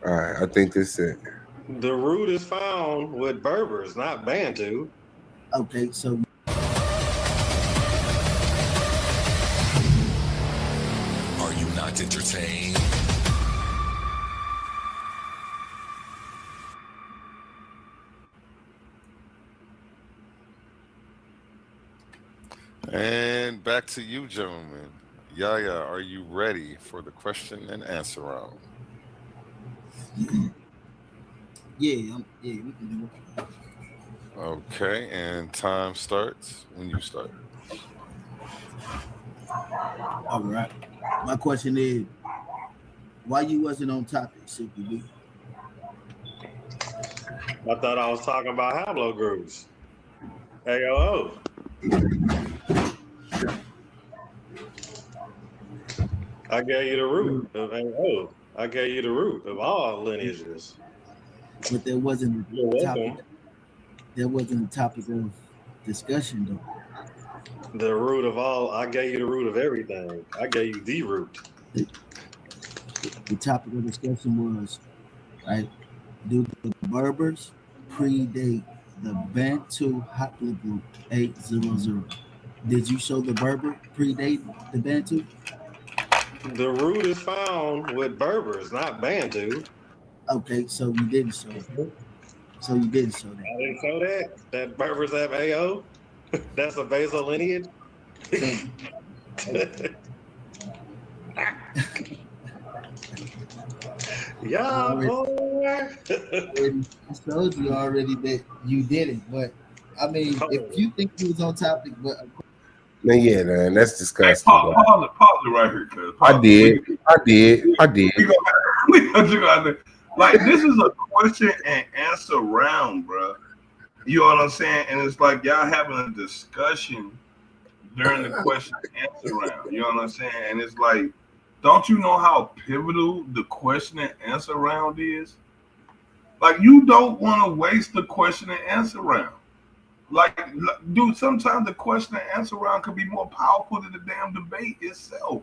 All right, I think this is it. The root is found with Berbers, not Bantu. Okay, so Are you not entertained? And back to you, gentlemen. Yaya, are you ready for the question and answer round? yeah, we can do it. Okay, and time starts when you start. All right. My question is, why you wasn't on topic, Silky B? I thought I was talking about haplogroups. AOO. I gave you the root of AOO. I gave you the root of all lineages. But there wasn't You're a welcome. topic. There wasn't a topic of discussion though. The root of all, I gave you the root of everything. I gave you the root. The topic of discussion was, right, do the Berbers predate the Bantu haplogroup 800? Did you show the Berber predate the Bantu? The root is found with Berbers, not Bantu. Okay, so you didn't show it. So you didn't show that. I didn't show that. That Berbers have AO. That's a basal lineage. Yeah, boy. I told you already that you did it, but I mean, if you think you was on topic, but Man, yeah, man, that's Hey, disgusting. pause, Bro. pause it right here, cuz. I Pause it. did. We gonna you gotta, like, this is a question and answer round, bro. You know what I'm saying? And it's like y'all having a discussion during the question and answer round. You know what I'm saying? And it's like, don't you know how pivotal the question and answer round is? Like, you don't want to waste the question and answer round. Like, dude, sometimes the question and answer round could be more powerful than the damn debate itself.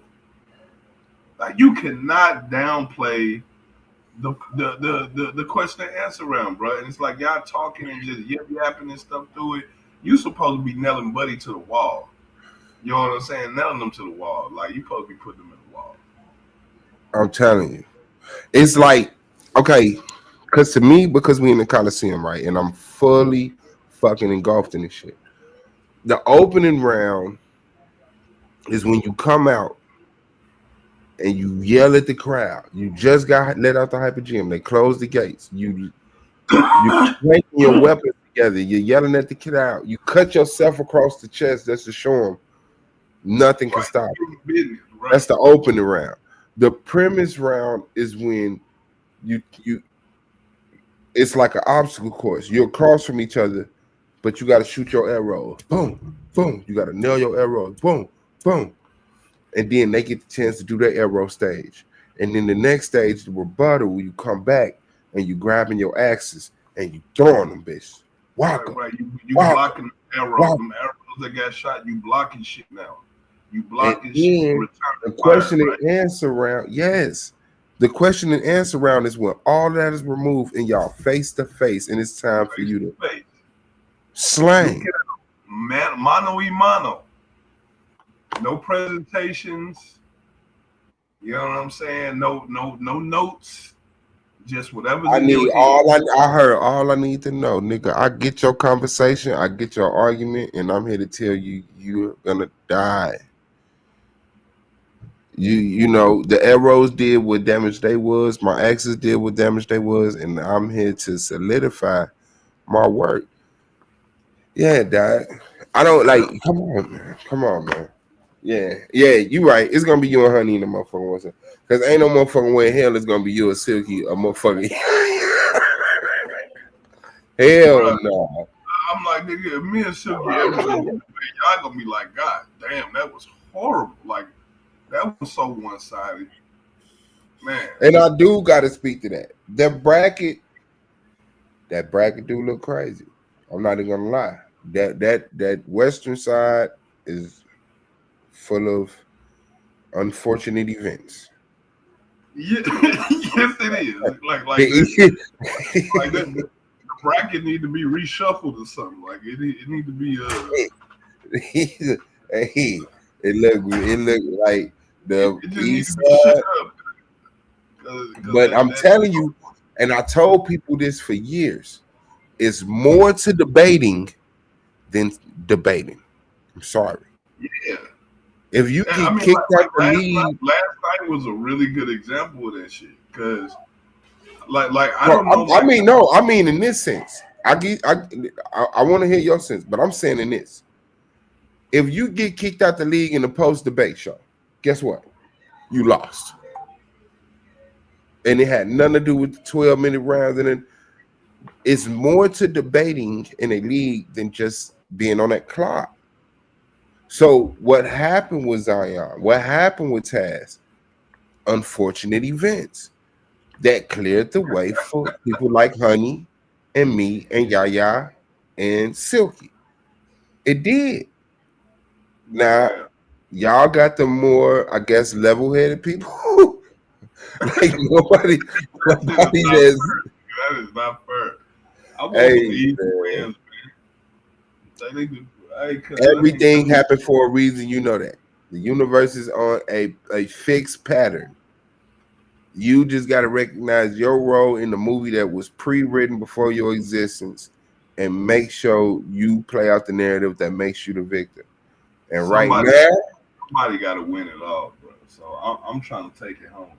Like, you cannot downplay the question and answer round, bro. And it's like y'all talking and just yapping and stuff through it. You supposed to be nailing Buddy to the wall. You know what I'm saying? Nailing them to the wall. Like, you supposed to be putting them in the wall. I'm telling you, it's like, okay, because to me, because we in the Coliseum, right, and I'm fully fucking engulfed in this shit. The opening round is when you come out and you yell at the crowd. You just got let out the Hyper Gym. They closed the gates. You clanking your weapons together. You're yelling at the crowd. You cut yourself across the chest just to show them nothing can stop you. That's the opening round. The premise round is when you it's like an obstacle course. You're across from each other, but you got to shoot your arrows. Boom, boom. You got to nail your arrows. Boom, boom. And then they get the chance to do their arrow stage. And then the next stage, the rebuttal, where you come back and you grabbing your axes and you throwing them, bitch. Walk Right. You blocking the arrows. Them arrows that got shot, you blocking shit now. You blocking shit. The question and answer round, yes. The question and answer round is when all that is removed and y'all face to face, and it's time for you to slang. Mano y mano. No presentations. You know what I'm saying? No notes. Just whatever's I in need your all I heard all I need to know, nigga. I get your conversation, I get your argument, and I'm here to tell you you're gonna die. You know the arrows did what damage they was, my axes did what damage they was, and I'm here to solidify my work. Yeah, Dad. I don't like. Come on, man. Yeah, you right. It's gonna be you and Honey in the motherfucker. Because ain't no motherfucking way in hell it's gonna be you or Silky or motherfucking. Hell no. I'm like, nigga, if me and Silky ever go, y'all gonna be like, God damn, that was horrible. Like, that was so one-sided. Man. And I do gotta speak to that. That bracket do look crazy. I'm not even gonna lie. That western side is full of unfortunate events. Yeah, yes, it is. Like the bracket need to be reshuffled or something. Like it need to be Hey, it look like the east side. But I'm telling you, and I told people this for years, it's more to debating than debating. I'm sorry. Yeah. If you get kicked out the league, last night was a really good example of that shit. Because, I don't know. I mean in this sense. I want to hear your sense, but I'm saying in this. If you get kicked out the league in the post-debate show, guess what? You lost. And it had nothing to do with the 12-minute rounds. And it's more to debating in a league than just being on that clock. So what happened with Zion? What happened with Taz? Unfortunate events that cleared the way for people like Honey and me and Yaya and Silky. It did. Now, y'all got the more, I guess, level-headed people. Like nobody that is not fair. I want these fans, man. Everything happened for a reason, you know that. The universe is on a fixed pattern. You just got to recognize your role in the movie that was pre-written before your existence and make sure you play out the narrative that makes you the victor. And somebody got to win it all, bro. So I'm trying to take it home.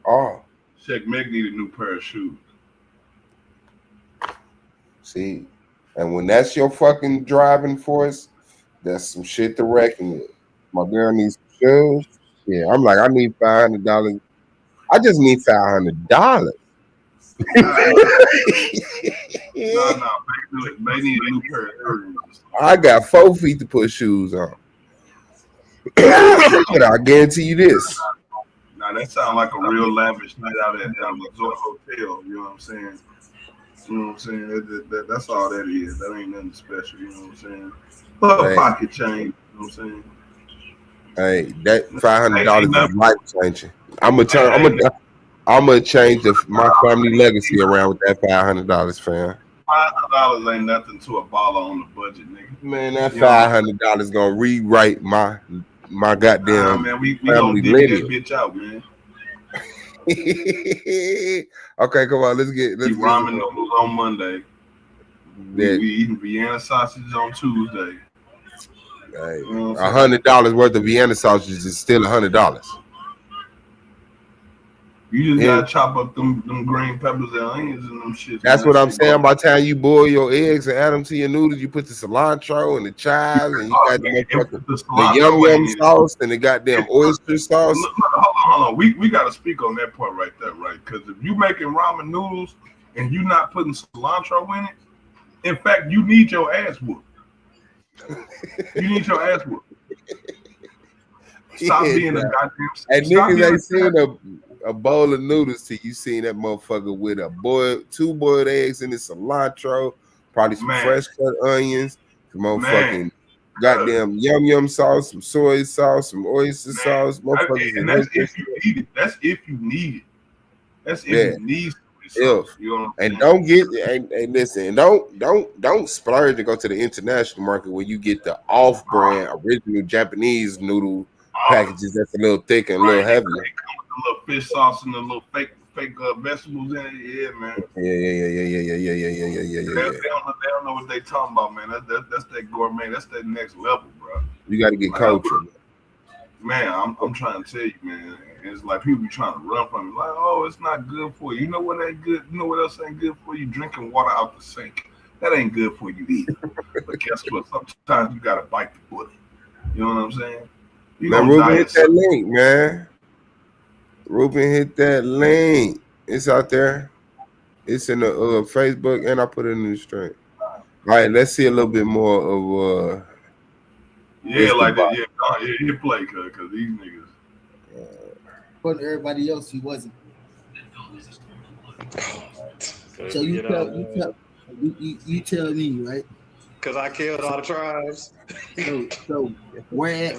Oh. Check Meg need a new pair of shoes. See, and when that's your fucking driving force, that's some shit to reckon with. My girl needs some shoes. Yeah, I'm like, I need $500. I just need $500. No, they need a new pair of earrings. I got 4 feet to put shoes on. But I guarantee you this. Now that sounds like a real lavish night out at a resort hotel. You know what I'm saying? You know what I'm saying? That's all that is. That ain't nothing special. You know what I'm saying? Little pocket change. You know what I'm saying? Hey, that $500 is life changing. I'm gonna change my family legacy around with that $500, fam. $500 ain't nothing to a baller on the budget, nigga. Man, that $500 gonna rewrite my goddamn man, we family gonna dig that bitch out, man. Okay, come on, let's get ramen noodles on Monday. We eating Vienna sausages on Tuesday. Hey, $100 worth of Vienna sausages is still $100. You just gotta chop up them green peppers and onions and them shit. That's what I'm saying. By the time you boil your eggs and add them to your noodles, you put the cilantro and the chives, and you got the yum sauce and the goddamn oyster sauce. Hold on. We got to speak on that part right there, right? Because if you making ramen noodles and you not putting cilantro in it, in fact, you need your ass whooped. You need your ass whooped. Stop being a goddamn. And niggas ain't seen a bowl of noodles till you seen that motherfucker with a 2 boiled eggs in the cilantro, probably some fresh cut onions, some motherfucking goddamn yum sauce, some soy sauce, some oyster sauce, motherfuckers. And that's if you need it. That's if you need it. That's if you need it. You know and don't get and listen, don't splurge to go to the international market where you get the off-brand original Japanese noodle packages that's a little thicker and a little heavier. A little fish sauce and a little fake vegetables in it, yeah, man. Yeah. They don't know what they talking about, man. That's that gourmet. That's that next level, bro. You got to get cultured, man. I'm trying to tell you, man. It's like people be trying to run from it, like, oh, it's not good for you. You know what ain't good? You know what else ain't good for you? Drinking water out the sink. That ain't good for you either. But guess what? Sometimes you gotta bite the bullet. You know what I'm saying? Man, Ruben hit that link, man. Ruben hit that link. It's out there. It's in the Facebook, and I put it in the stream. All right, let's see a little bit more of like that. Yeah, he play because these niggas. But everybody else, he wasn't. So you tell me, right? Because I killed all the tribes. So where at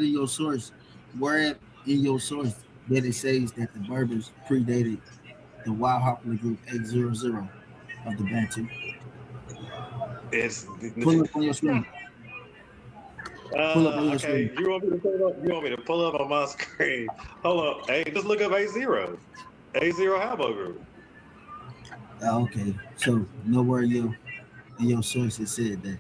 in your source? Where at in your source that it says that the Berbers predated the Wild Hopper Group 800 of the Bantu? It's pull up on your screen. Okay, you want me to pull up on my screen? Hold up. Hey, just look up 80 Habo Group. Okay, so nowhere in your sources said that.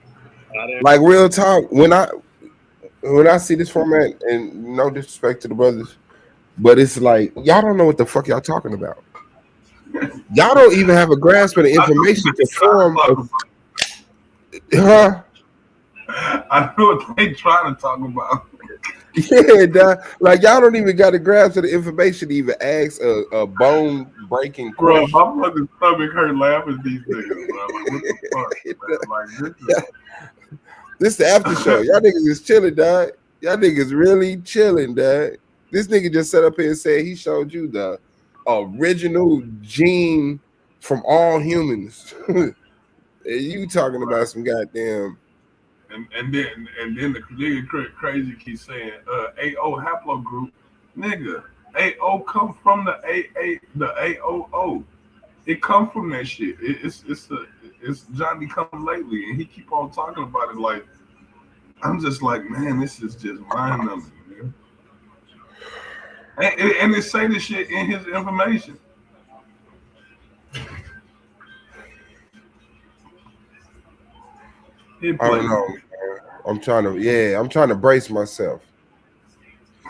Like real talk, when I see this format, and no disrespect to the brothers, but it's like y'all don't know what the fuck y'all talking about. Y'all don't even have a grasp of the information to form. I know what they trying to talk about. Yeah, like y'all don't even got a grasp of the information to even ask a bone breaking question. Bro, my fucking stomach hurt laughing at these niggas, bro. Like, what the fuck, man? Like, this is the after show. Y'all niggas is chilling, dog. Y'all niggas really chilling, dog. This nigga just sat up here and said he showed you the original gene from all humans. And you talking about some goddamn. And then the nigga crazy keeps saying AO haplogroup, nigga. AO come from the AOO. It come from that shit. It's Johnny come lately, and he keep on talking about it. Like I'm just like, man, this is just mind numbing, man. And they say this shit in his information. I don't know. I'm trying to brace myself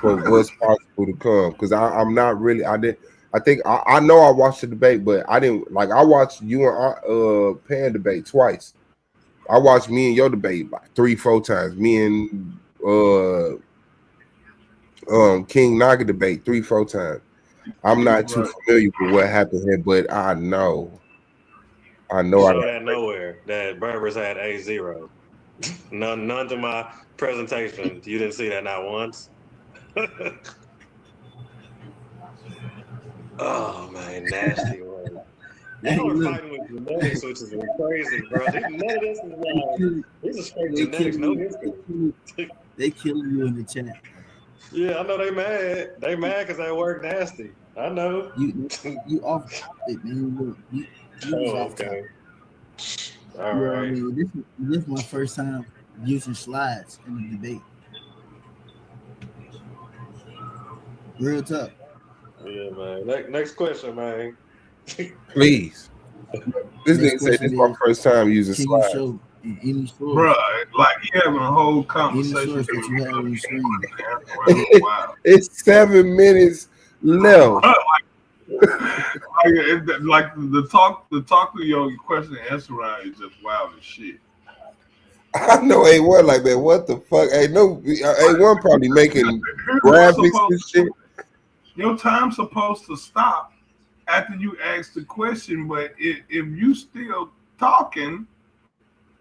for what's possible to come, because I'm not really. I know I watched the debate, but I didn't like. I watched you and Pan debate twice. I watched me and your debate like 3-4 times. Me and King Naga debate 3-4 times. I'm not too familiar with what happened here, but I know. I showed that nowhere that Berbers had A0. None to my presentation. You didn't see that not once. Oh man, nasty one. Y'all are fighting with genetics, which is crazy, bro. None of this is wrong. These are straight genetics, no history. They killing you in the chat. Yeah, I know they mad. They mad because they work nasty. I know. You off it, man. You okay. All right. right. I mean, this is my first time using slides in the debate. Real tough. Yeah, man. Next question, man. Please. This nigga said this is my first time using slides. Bro, like you having a whole conversation that you have on your screen. Wow. It's 7 minutes left. Like the talk to your question and answer round is just wild as shit. I know A1 like that. What the fuck? A1 probably making graphics and shit. Your time's supposed to stop after you ask the question, but if you still talking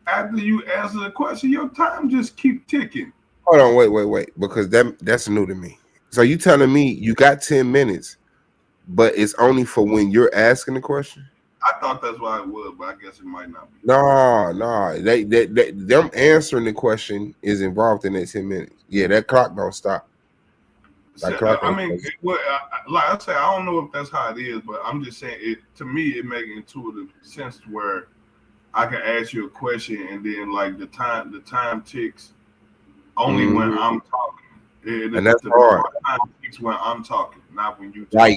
after you answer the question, your time just keep ticking. Hold on, wait, because that's new to me. So you telling me you got 10 minutes, but it's only for when you're asking the question? I thought that's why it was, but I guess it might not be. No. They them answering the question is involved in that 10 minutes. Yeah, that clock don't stop. Like I said, I don't know if that's how it is, but I'm just saying it. To me, it makes intuitive sense where I can ask you a question and then like the time ticks only when I'm talking. And that's hard. The time ticks when I'm talking, not when you talk.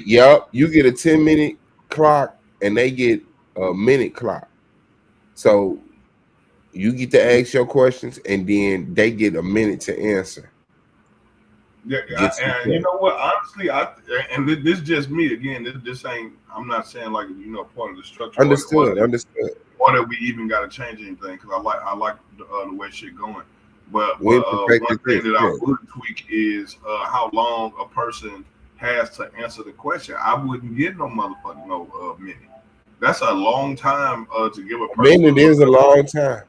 Yep. You get a 10-minute clock and they get a minute clock. So you get to ask your questions and then they get a minute to answer. Yeah, and you know what? Honestly, this just me again. This ain't. I'm not saying like part of the structure. Understood. Or that we even got to change anything because I like the way shit going. But one thing that I would tweak is how long a person has to answer the question. I wouldn't get no motherfucking minute. That's a long time to give a person. Minute is a long time.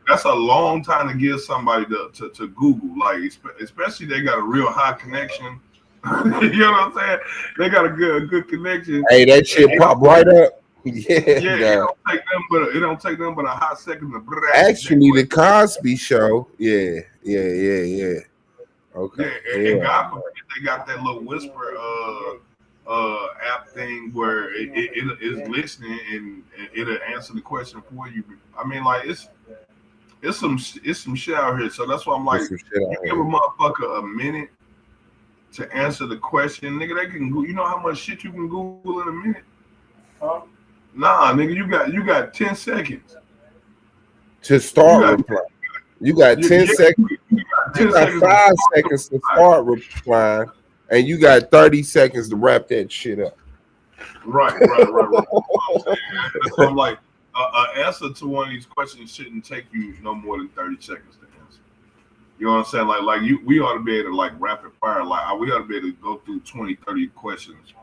That's a long time to give somebody to Google, like especially they got a real high connection. You know what I'm saying? They got a good connection. Hey, that shit pop right up. Yeah. It don't take them but a hot second to. Actually, the Cosby Show. Yeah. Okay. And God forbid they got that little whisper app thing where it is listening and it'll answer the question for you. I mean, like it's some shit out here. So that's why I'm like, you give a motherfucker a minute to answer the question, nigga. They can you know how much shit you can Google in a minute? Huh? Nah, nigga, you got 10 seconds to start replying. You got 10 seconds. You got 5 seconds to start replying, and you got 30 seconds to wrap that shit up. Right. So I'm like, an answer to one of these questions shouldn't take you no more than 30 seconds to answer. You know what I'm saying? Like we ought to be able to like rapid fire. Like we ought to be able to go through 20, 30 questions.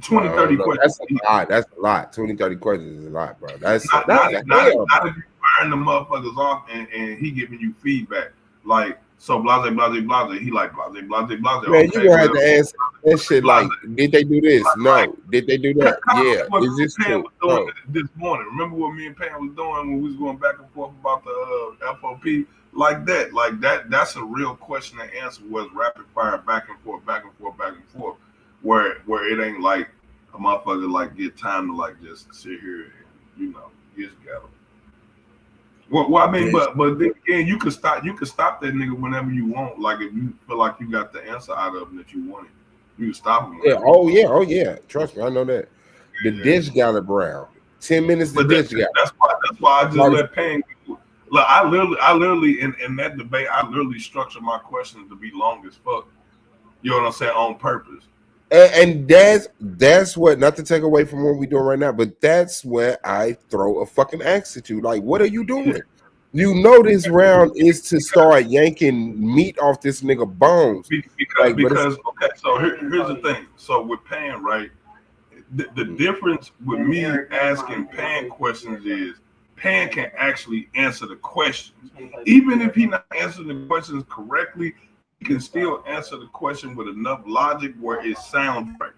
20, 30 questions. That's a lot. 20, 30 questions is a lot, bro. Not if you firing the motherfuckers off and he giving you feedback. Like, so blase. He like blase. Man, okay, you gonna have to answer that shit like, did they do this? No. Did they do that? Yeah. Is this true? No. This morning. Remember what me and Pam was doing when we was going back and forth about the FOP? Like that. That's a real question to answer, was rapid fire back and forth. Where it ain't like a motherfucker like get time to like just sit here and just got them. Well, I mean, but then again, you could stop that nigga whenever you want. Like if you feel like you got the answer out of him that you wanted, you can stop him. Yeah. Oh yeah. Trust me, I know that. The dish got it brown. 10 minutes. The dish got. That's why I just let Payne. Look, I literally in that debate, I literally structured my questions to be long as fuck. You know what I'm saying? On purpose. And that's what, not to take away from what we're doing right now, but that's where I throw a fucking axe at you. Like, what are you doing? You know this round is to start yanking meat off this nigga bones. Because okay, so here's the thing. So with Pan, right? The difference with me asking Pan questions is Pan can actually answer the questions. Even if he not answering the questions correctly, he can still answer the question with enough logic where it sounds right.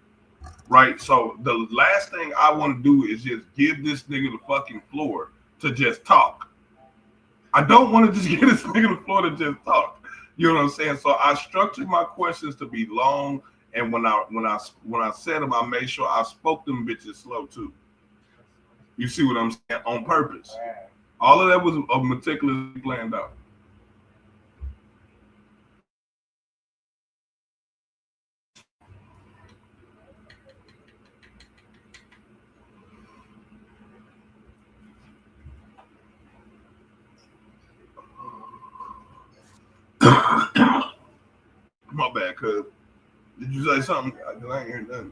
Right? So the last thing I want to do is just give this nigga the fucking floor to just talk. I don't want to just give this nigga the floor to just talk. You know what I'm saying? So I structured my questions to be long, and when I said them, I made sure I spoke them bitches slow too. You see what I'm saying? On purpose. All of that was meticulously planned out. My bad, cuz. Did you say something? I ain't hear nothing.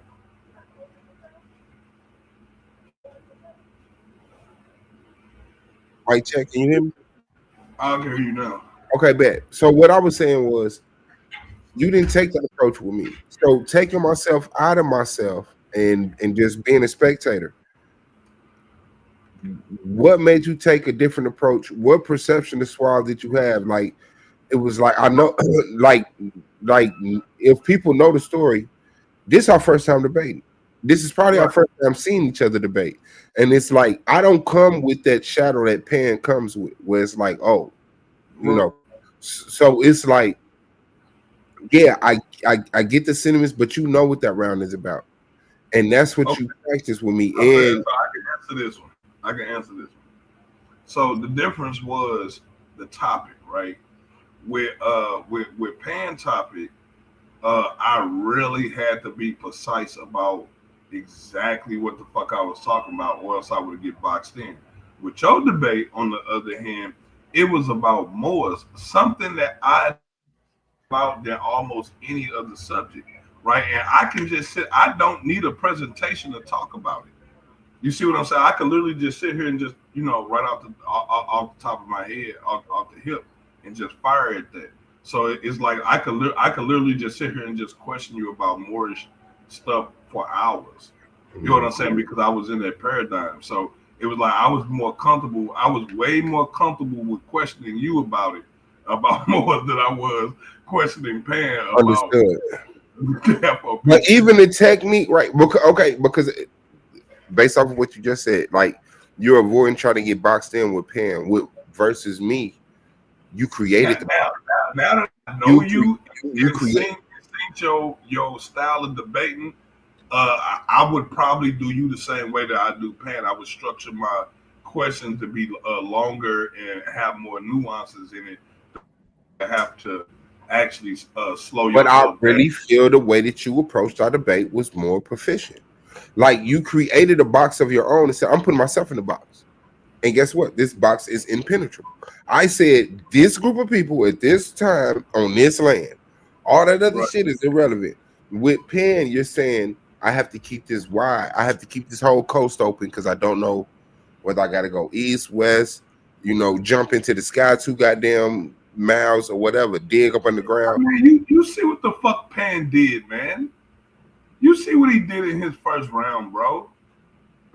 Right, check. Can you hear me? I can hear you now. Okay, bet. So what I was saying was, you didn't take that approach with me. So taking myself out of myself and just being a spectator. What made you take a different approach? What perception of Suave did you have? Like, it was like, I know, like if people know the story, this is our first time debating. This is probably our first time seeing each other debate. And it's like, I don't come with that shadow that Pan comes with, where it's like, oh, you know. So it's like, yeah, I get the sentiments, but you know what that round is about. And that's what you practice with me. Okay, And so I can answer this one. So the difference was the topic, right? With Pan topic, I really had to be precise about exactly what the fuck I was talking about, or else I would get boxed in. With your debate, on the other hand, it was about Moors, something that I about than almost any other subject, right? And I can just sit. I don't need a presentation to talk about it. You see what I'm saying? I could literally just sit here and just, you know, right off the top of my head, off the hip, and just fire at that. So it's like I could literally just sit here and just question you about Moorish stuff for hours. You know what I'm saying? Because I was in that paradigm. So it was like I was more comfortable. I was way more comfortable with questioning you about it, about more than I was questioning Pan about. Understood. But even the technique, right? Because based off of what you just said, like, you're avoiding trying to get boxed in with Pan versus me. You created now that I know you create your style of debating. I would probably do you the same way that I do Pan. I would structure my questions to be longer and have more nuances in it. I have to actually slow you down. But I really feel the way that you approached our debate was more proficient. Like, you created a box of your own and said, I'm putting myself in the box. And guess what? This box is impenetrable. I said, this group of people at this time on this land, all that other shit is irrelevant. With Pan, you're saying, I have to keep this wide. I have to keep this whole coast open because I don't know whether I got to go east, west, you know, jump into the sky 2 goddamn miles or whatever, dig up underground. I mean, you see what the fuck Pan did, man. You see what he did in his first round, bro.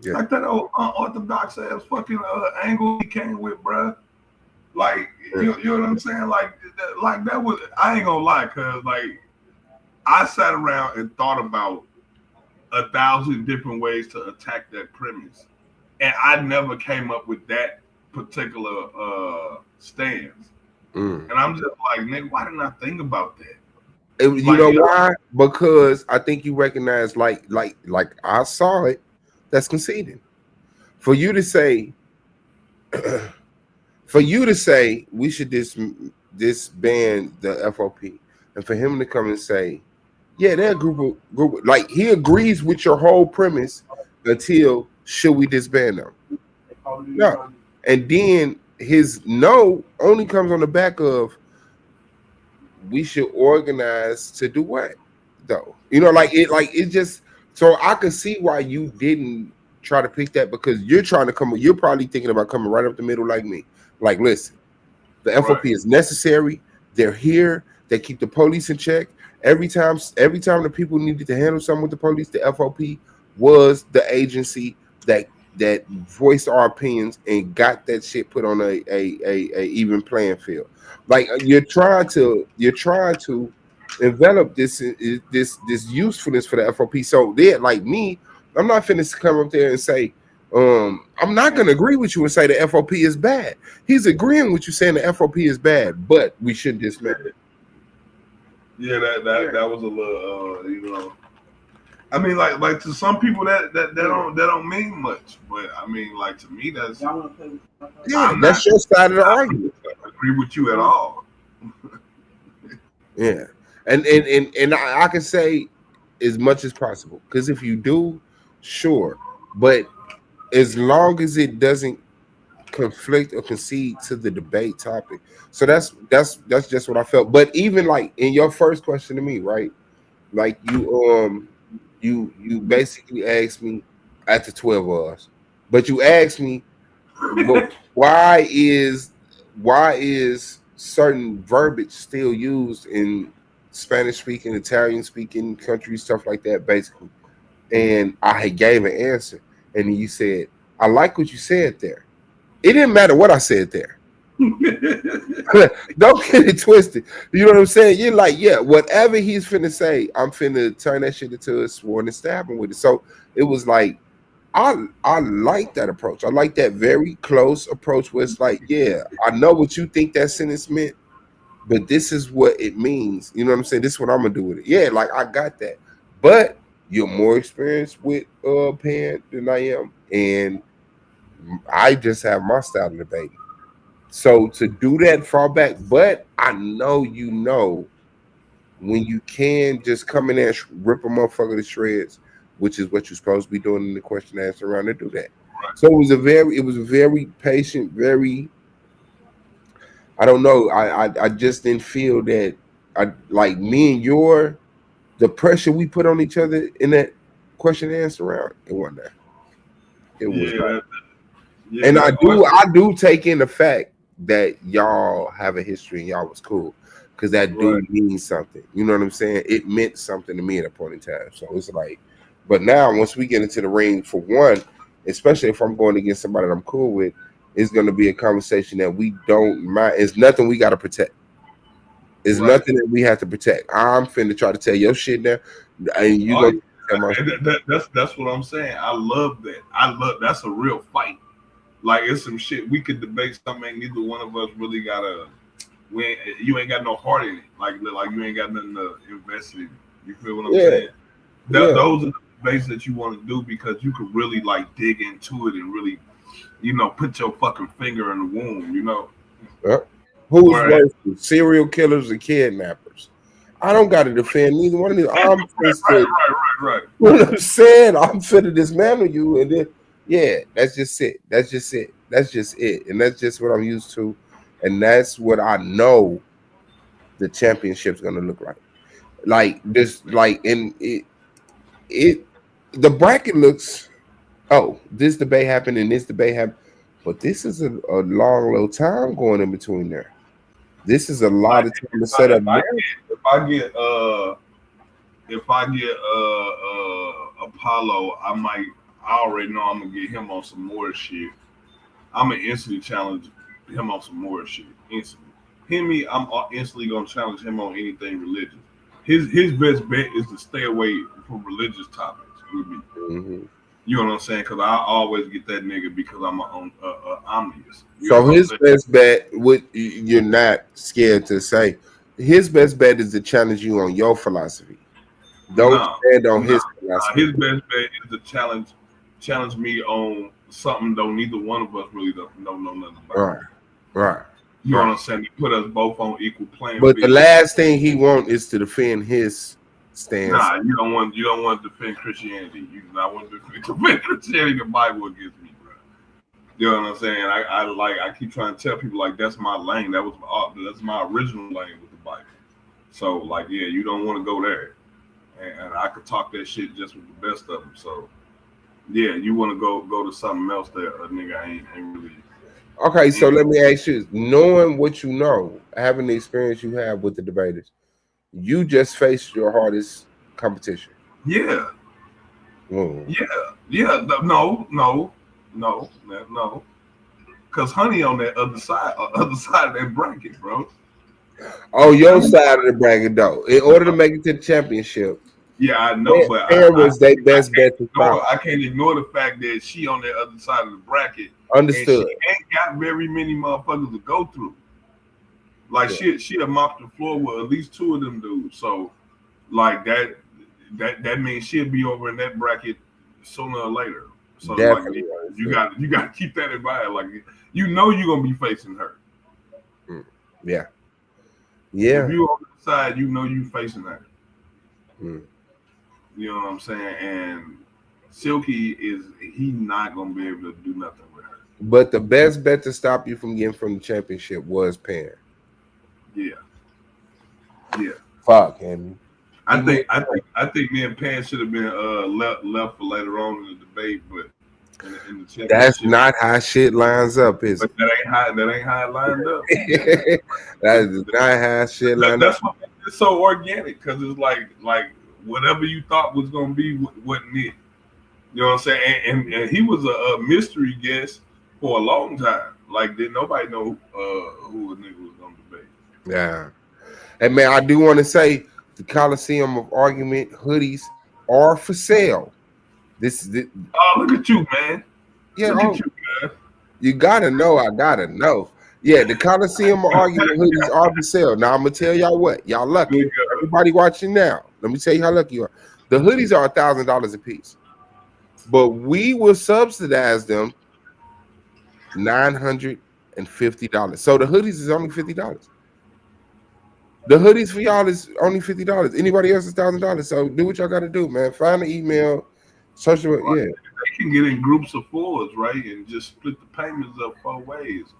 Yeah. Like that old unorthodox ass fucking angle he came with, bro. Like, you know what I'm saying? Like that was, I ain't gonna lie, cause like I sat around and thought about 1,000 different ways to attack that premise, and I never came up with that particular stance. And I'm just like, nigga, why didn't I think about that? You know why? Because I think you recognize, like I saw it. That's conceding. For you to say, we should disband the FOP, and for him to come and say, yeah, they're a group of, like, he agrees with your whole premise until should we disband them? No, and then his no only comes on the back of we should organize to do what? though. You know, like it just. So I could see why you didn't try to pick that, because you're trying to come. You're probably thinking about coming right up the middle like me. Like, listen, the FOP is necessary. They're here. They keep the police in check. Every time the people needed to handle something with the police, the FOP was the agency that voiced our opinions and got that shit put on a even playing field. Like, you're trying to envelop this usefulness for the FOP. So they're like me. I'm not finna come up there and say, I'm not gonna agree with you and say the FOP is bad. He's agreeing with you saying the FOP is bad, but we should dismantle it. Yeah, that was a little, you know. I mean, like to some people that don't mean much, but I mean, like to me, that's that's your side of the argument. I don't agree with you at all. Yeah, and I can say as much as possible, because if you do, sure, but as long as it doesn't conflict or concede to the debate topic. So that's just what I felt. But even like in your first question to me, right? Like you basically asked me at the 12 of us, but you asked me, well, why is certain verbiage still used in Spanish speaking, Italian speaking countries, stuff like that, basically. And I gave an answer, and you said, I like what you said there. It didn't matter what I said there. Don't get it twisted. You know what I'm saying? You're like, yeah, whatever he's finna say, I'm finna turn that shit into a sword and stab him with it. So it was like, I like that approach. I like that very close approach where it's like, yeah, I know what you think that sentence meant, but this is what it means. You know what I'm saying? This is what I'm gonna do with it. Yeah, like I got that. But you're more experienced with Pan than I am, and I just have my style of debating. So to do that far back, but I know when you can just come in there and rip a motherfucker to shreds, which is what you're supposed to be doing in the question and answer round, to do that. So it was a very patient, very, I don't know. I just didn't feel that like me and the pressure we put on each other in that question and answer round. It wasn't that. It was and I do take in the fact that y'all have a history and y'all was cool, because that do mean something. You know what I'm saying? It meant something to me at a point in time. So it's like, but now once we get into the ring, for one, especially if I'm going against somebody that I'm cool with, it's going to be a conversation that we don't mind. It's nothing we got to protect. It's nothing that we have to protect. I'm finna try to tell your shit now, and you go. That's what I'm saying. I love that. That's a real fight. Like, it's some shit we could debate something. Neither one of us really you ain't got no heart in it. Like you ain't got nothing to invest in. You feel what I'm saying? Those are the debates that you want to do, because you could really like dig into it and really, put your fucking finger in the wound. Who's worse, serial killers or kidnappers? I don't got to defend neither one of these. I'm right. You know what I'm saying? I'm finna dismantle you, and then that's just it. That's just it, and that's just what I'm used to, and that's what I know the championship's gonna look like. Like this, like in it, the bracket looks. Oh, this debate happened and this debate happened, but this is a long little time going in between there. This is a lot of time to set up. If I get Apollo, I already know I'm gonna get him on some more shit. I'm gonna instantly challenge him on some more shit. Instantly. I'm instantly gonna challenge him on anything religious. His best bet is to stay away from religious topics with me. Mm-hmm. You know what I'm saying? Because I always get that nigga because I'm an omnius. So his best bet, you're not scared to say, his best bet is to challenge you on your philosophy. Don't stand on his philosophy. His best bet is to challenge me on something though neither one of us really don't know nothing about. Right. You know what I'm saying? Put us both on equal playing. But the last thing he wants is to defend his stance. Nah, you don't want to defend Christianity. You do not want to defend Christianity. The Bible against me, bro. You know what I'm saying? I keep trying to tell people like that's my lane. That's my original lane with the Bible. So like, yeah, you don't want to go there. and I could talk that shit just with the best of them. So yeah, you want to go to something else that a nigga ain't really. Okay, so let me ask you: knowing what you know, having the experience you have with the debaters, you just faced your hardest competition. Yeah. Mm. Yeah. No. Cause Honey on that other side of that bracket, bro. Oh, your side of the bracket, though. In order to make it to the championship. Yeah, I know, but was their best bet to stop. I can't ignore the fact that she on the other side of the bracket. Understood. And she ain't got very many motherfuckers to go through. Like she have mopped the floor with at least two of them dudes. So like that means she'll be over in that bracket sooner or later. So definitely, like you got to keep that in mind. Like you know you're gonna be facing her. Yeah. If you on the side, you know you facing her. Mm. You know what I'm saying? And Silky he not gonna be able to do nothing with her. But the best bet to stop you from getting from the championship was Pan. Yeah. Fuck, Henry. I think me and Pan should have been left for later on in the debate, but in the championship. That's not how shit lines up, is it? But that ain't how it lined up. That is not how shit lined That's up. why it's so organic, because it's like whatever you thought was gonna be wasn't it. You know what I'm saying? And he was a mystery guest for a long time. Like didn't nobody know who a nigga was gonna debate. Yeah. And man, I do want to say the Coliseum of Argument hoodies are for sale. This is it. Oh, look at you, man. Yeah, look at you, man. You gotta know, I gotta know. Yeah, the Coliseum of Argument hoodies are for sale. Now I'm gonna tell y'all what, y'all lucky. Everybody watching now, let me tell you how lucky you are. The hoodies are $1,000 a piece, but we will subsidize them $950. So the hoodies is only $50. The hoodies for y'all is only $50. Anybody else is $1,000. So do what y'all got to do, man. Find the email, social. Yeah, they can get in groups of fours, right, and just split the payments up 4 ways.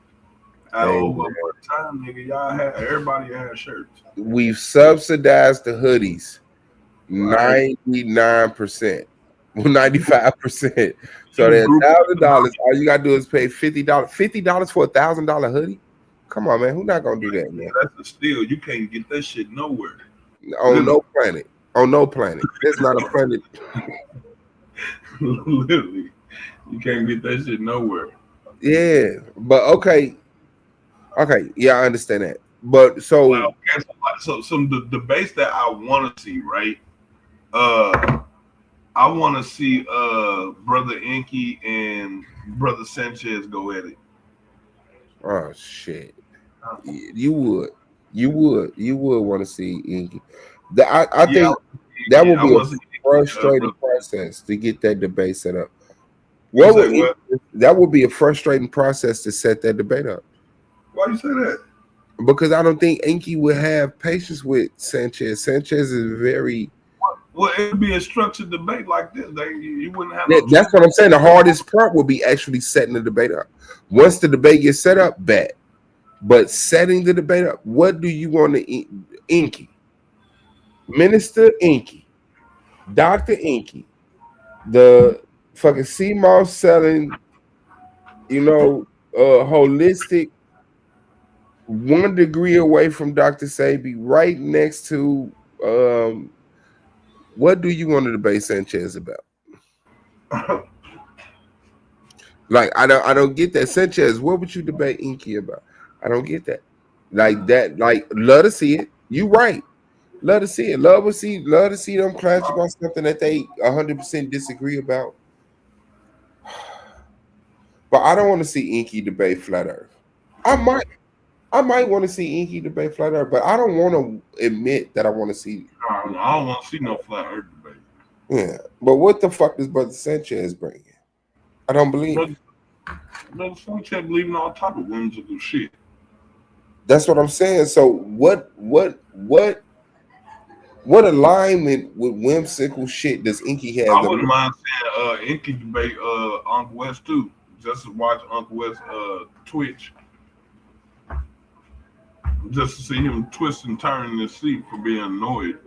Over one time, nigga, everybody had shirts. We've subsidized the hoodies 99%, 95%. So that $1,000, all you gotta do is pay $50. $50 for a $1,000 hoodie. Come on, man. Who's not gonna do that, man? That's a steal. You can't get that shit nowhere. On no planet. On no planet. There's not a planet. Literally, you can't get that shit nowhere. Yeah, but okay, yeah, I understand that. But so some debates that I want to see, right? I want to see Brother Inky and Brother Sanchez go at it. Oh shit. You would want to see Inky. I think that would be a frustrating process to get that debate set up. That would be a frustrating process to set that debate up. Why do you say that? Because I don't think Inky would have patience with Sanchez. Sanchez is very. Well, it would be a structured debate like this. You wouldn't have. That's what I'm saying. The hardest part would be actually setting the debate up. Once the debate gets set up, bet. But setting the debate up, what do you want to Inky? Minister Inky, Dr. Inky, the fucking CMOS selling, holistic, 1 degree away from Dr. Sebi, right next to what do you want to debate Sanchez about? Like I don't get that. Sanchez, what would you debate Inky about? I don't get that. Like that, like love to see it. You right. Love to see it. Love to see them clash about something that they 100% disagree about. But I don't want to see Inky debate Flat Earth. I might want to see Inky debate Flat Earth, but I don't want to admit that I want to see. I don't want to see no Flat Earth debate. Yeah, but what the fuck does Brother Sanchez bring? I don't believe. Brother Sanchez believing all type of whimsical shit. That's what I'm saying. So what alignment with whimsical shit does Inky have? I wouldn't mind seeing Inky debate Uncle West too. Just to watch Uncle West Twitch. Just to see him twist and turn in his seat for being annoyed.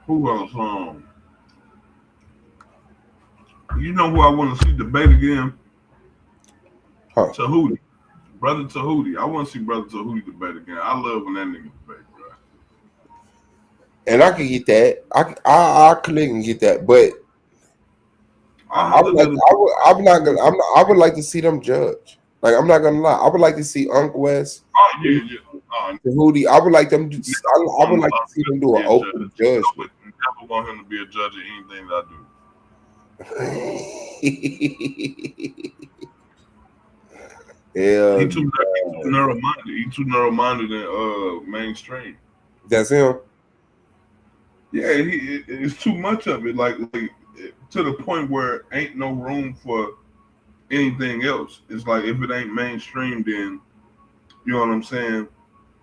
Who else? You know who I want to see debate again? Huh. Tahuti. Brother Tahuti. I want to see Brother Tahuti debate again. I love when that nigga debate, bro. And I can get that. I click and get that, but I would like to see them judge. Like, I'm not gonna lie. I would like to see Unc West. Yeah. Tahuti. I would like them. I would like to see them do an open judgment. I never want him to be a judge of anything that I do. Yeah, he too narrow-minded. He too narrow-minded than mainstream. That's him. Yeah, it's too much of it. Like to the point where ain't no room for anything else. It's like if it ain't mainstream, then you know what I'm saying.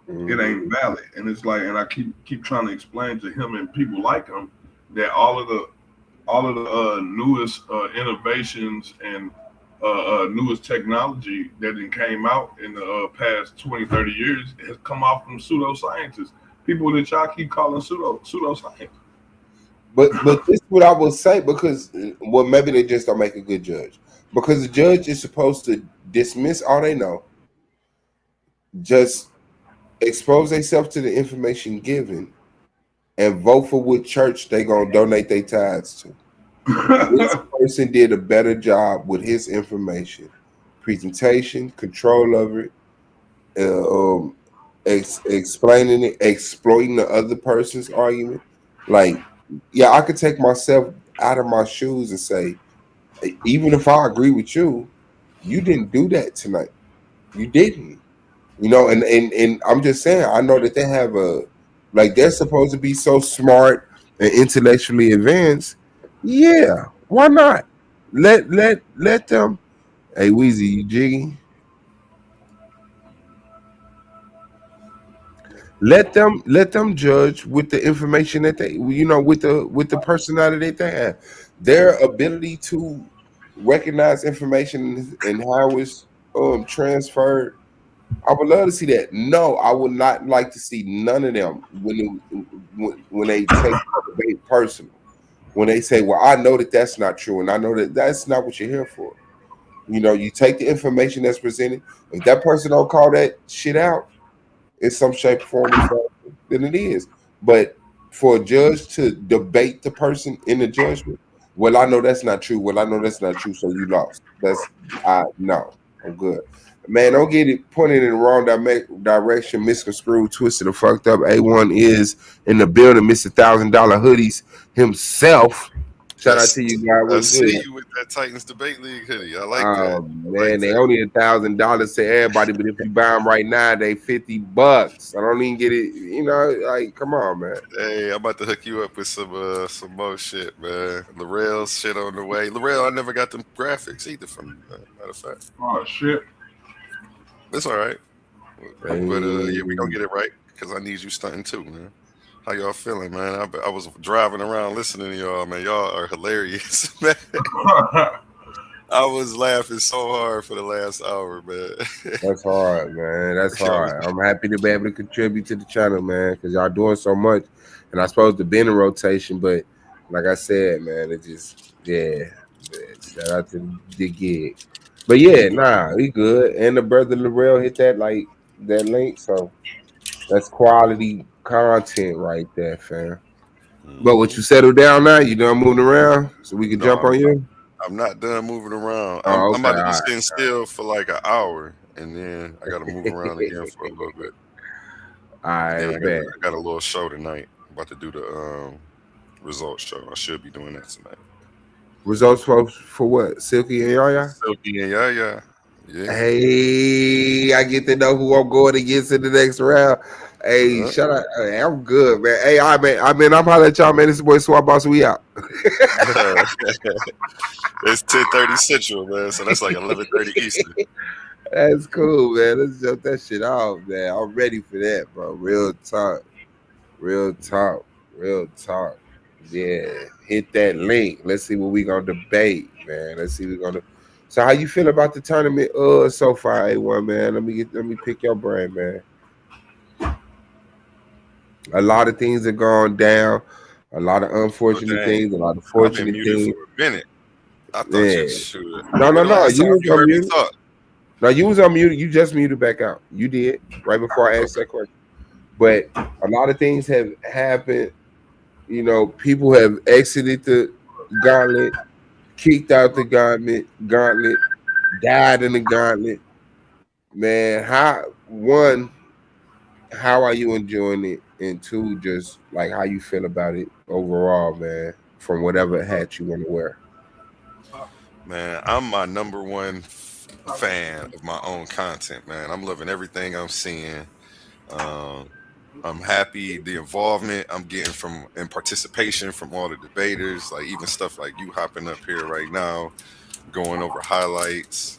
It ain't valid. And it's like, and I keep trying to explain to him and people like him that all of the newest innovations and newest technology that came out in the past 20, 30 years has come off from pseudoscientists. People that y'all keep calling pseudoscience. But this is what I will say, because maybe they just don't make a good judge. Because the judge is supposed to dismiss all they know, just expose themselves to the information given, and vote for what church they gonna donate their tithes to. This person did a better job with his information, presentation, control of it, explaining it, exploiting the other person's argument. Like, yeah, I could take myself out of my shoes and say, even if I agree with you, you didn't do that tonight. You didn't. You know, and I'm just saying, I know that they have they're supposed to be so smart and intellectually advanced. Yeah, why not? Let them. Hey, Weezy, you jiggy? Let them judge with the information that they, with the personality that they have, their ability to recognize information and how it's transferred. I would love to see that. No, I would not like to see none of them when they take the debate personal. When they say, well, I know that that's not true, and I know that that's not what you're here for. You take the information that's presented. If that person don't call that shit out in some shape, form, or fashion, then it is. But for a judge to debate the person in the judgment, well, I know that's not true. Well, I know that's not true, so you lost. No, I'm good. Man, don't get it pointed in the wrong direction, misconstrued, twisted, or fucked up. A1 is in the building, Mr. $1,000 hoodies himself. Shout out to you guys. I see you with that Titans Debate League hoodie. I like that. Man, they only $1,000 to everybody, but if you buy them right now, they $50. I don't even get it. Like, come on, man. Hey, I'm about to hook you up with some more shit, man. Laurel's shit on the way. Laurel, I never got them graphics either from you, matter of fact. Oh shit. That's all right. But yeah, we gonna get it right because I need you stunting too, man. How y'all feeling, man? I was driving around listening to y'all, man. Y'all are hilarious, man. I was laughing so hard for the last hour, man. That's hard, man. That's hard. I'm happy to be able to contribute to the channel, man, because y'all doing so much. And I'm supposed to be in a rotation, but like I said, man, it just, yeah. Shout out to the gig. But yeah, we good. And the brother Laurel hit that link, so that's quality content right there, fam. But what you settled down now? You done moving around so we can jump on you? I'm not done moving around. Oh, I'm about to be sitting still for like an hour, and then I got to move around again for a little bit. I got a little show tonight. I'm about to do the results show. I should be doing that tonight. Results for what? Silky and Yaya? Silky and Yaya. Yeah. Hey, I get to know who I'm going against in the next round. Hey, shout out. Hey, I'm good, man. Hey, I'm hollering at y'all, man. This is boy Swap Boss. We out. It's 10:30 Central, man. So that's like 11:30 Eastern. That's cool, man. Let's jump that shit off, man. I'm ready for that, bro. Real talk. Yeah, hit that link. Let's see what we gonna debate, man. So how you feel about the tournament so far, A1, man? Let me pick your brain, man. A lot of things have gone down. A lot of unfortunate dang. things. A lot of I've been fortunate muted things. for a minute. I thought Yeah. you should. No. The last You time was you heard me unmuted. talk. No, you was unmuted. You just muted back out. You did right before I asked that question. But a lot of things have happened. You know, people have exited the gauntlet, kicked out the gauntlet, died in the gauntlet. Man, how are you enjoying it? And two, just like how you feel about it overall, man, from whatever hat you want to wear. Man, I'm my number one fan of my own content, man. I'm loving everything I'm seeing. I'm happy the involvement I'm getting from and participation from all the debaters, like even stuff like you hopping up here right now, going over highlights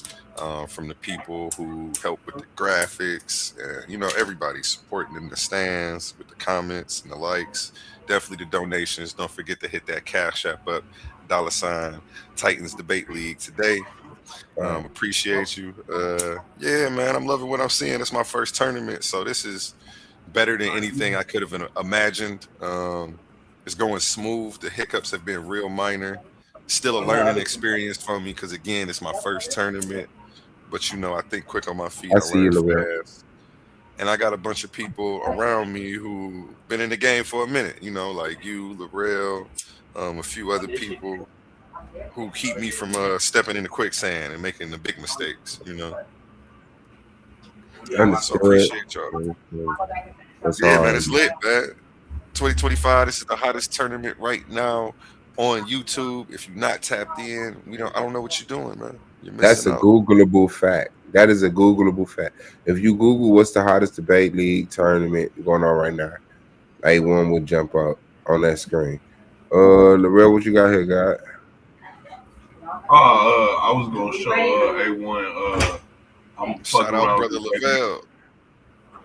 from the people who help with the graphics, and you know, everybody supporting in the stands with the comments and the likes. Definitely the donations. Don't forget to hit that Cash App up, $ Titans Debate League today. Appreciate you. Yeah, man, I'm loving what I'm seeing. It's my first tournament, so this is better than anything I could have imagined. It's going smooth. The hiccups have been real minor. Still a learning experience for me because, again, it's my first tournament. But, you know, I think quick on my feet. I see you, Lorel. Fast. And I got a bunch of people around me who been in the game for a minute, you know, like you, Lorel, a few other people who keep me from stepping into quicksand and making the big mistakes, you know. So appreciate y'all. Man, it's lit, man. 2025, this is the hottest tournament right now on YouTube. If you're not tapped in, I don't know what you're doing, man. That's a Googleable fact. That is a Googleable fact. If you Google what's the hottest debate league tournament going on right now, A1 would jump up on that screen. Lorel, what you got here, God? I was gonna show A1. I'm shout out brother Lavelle.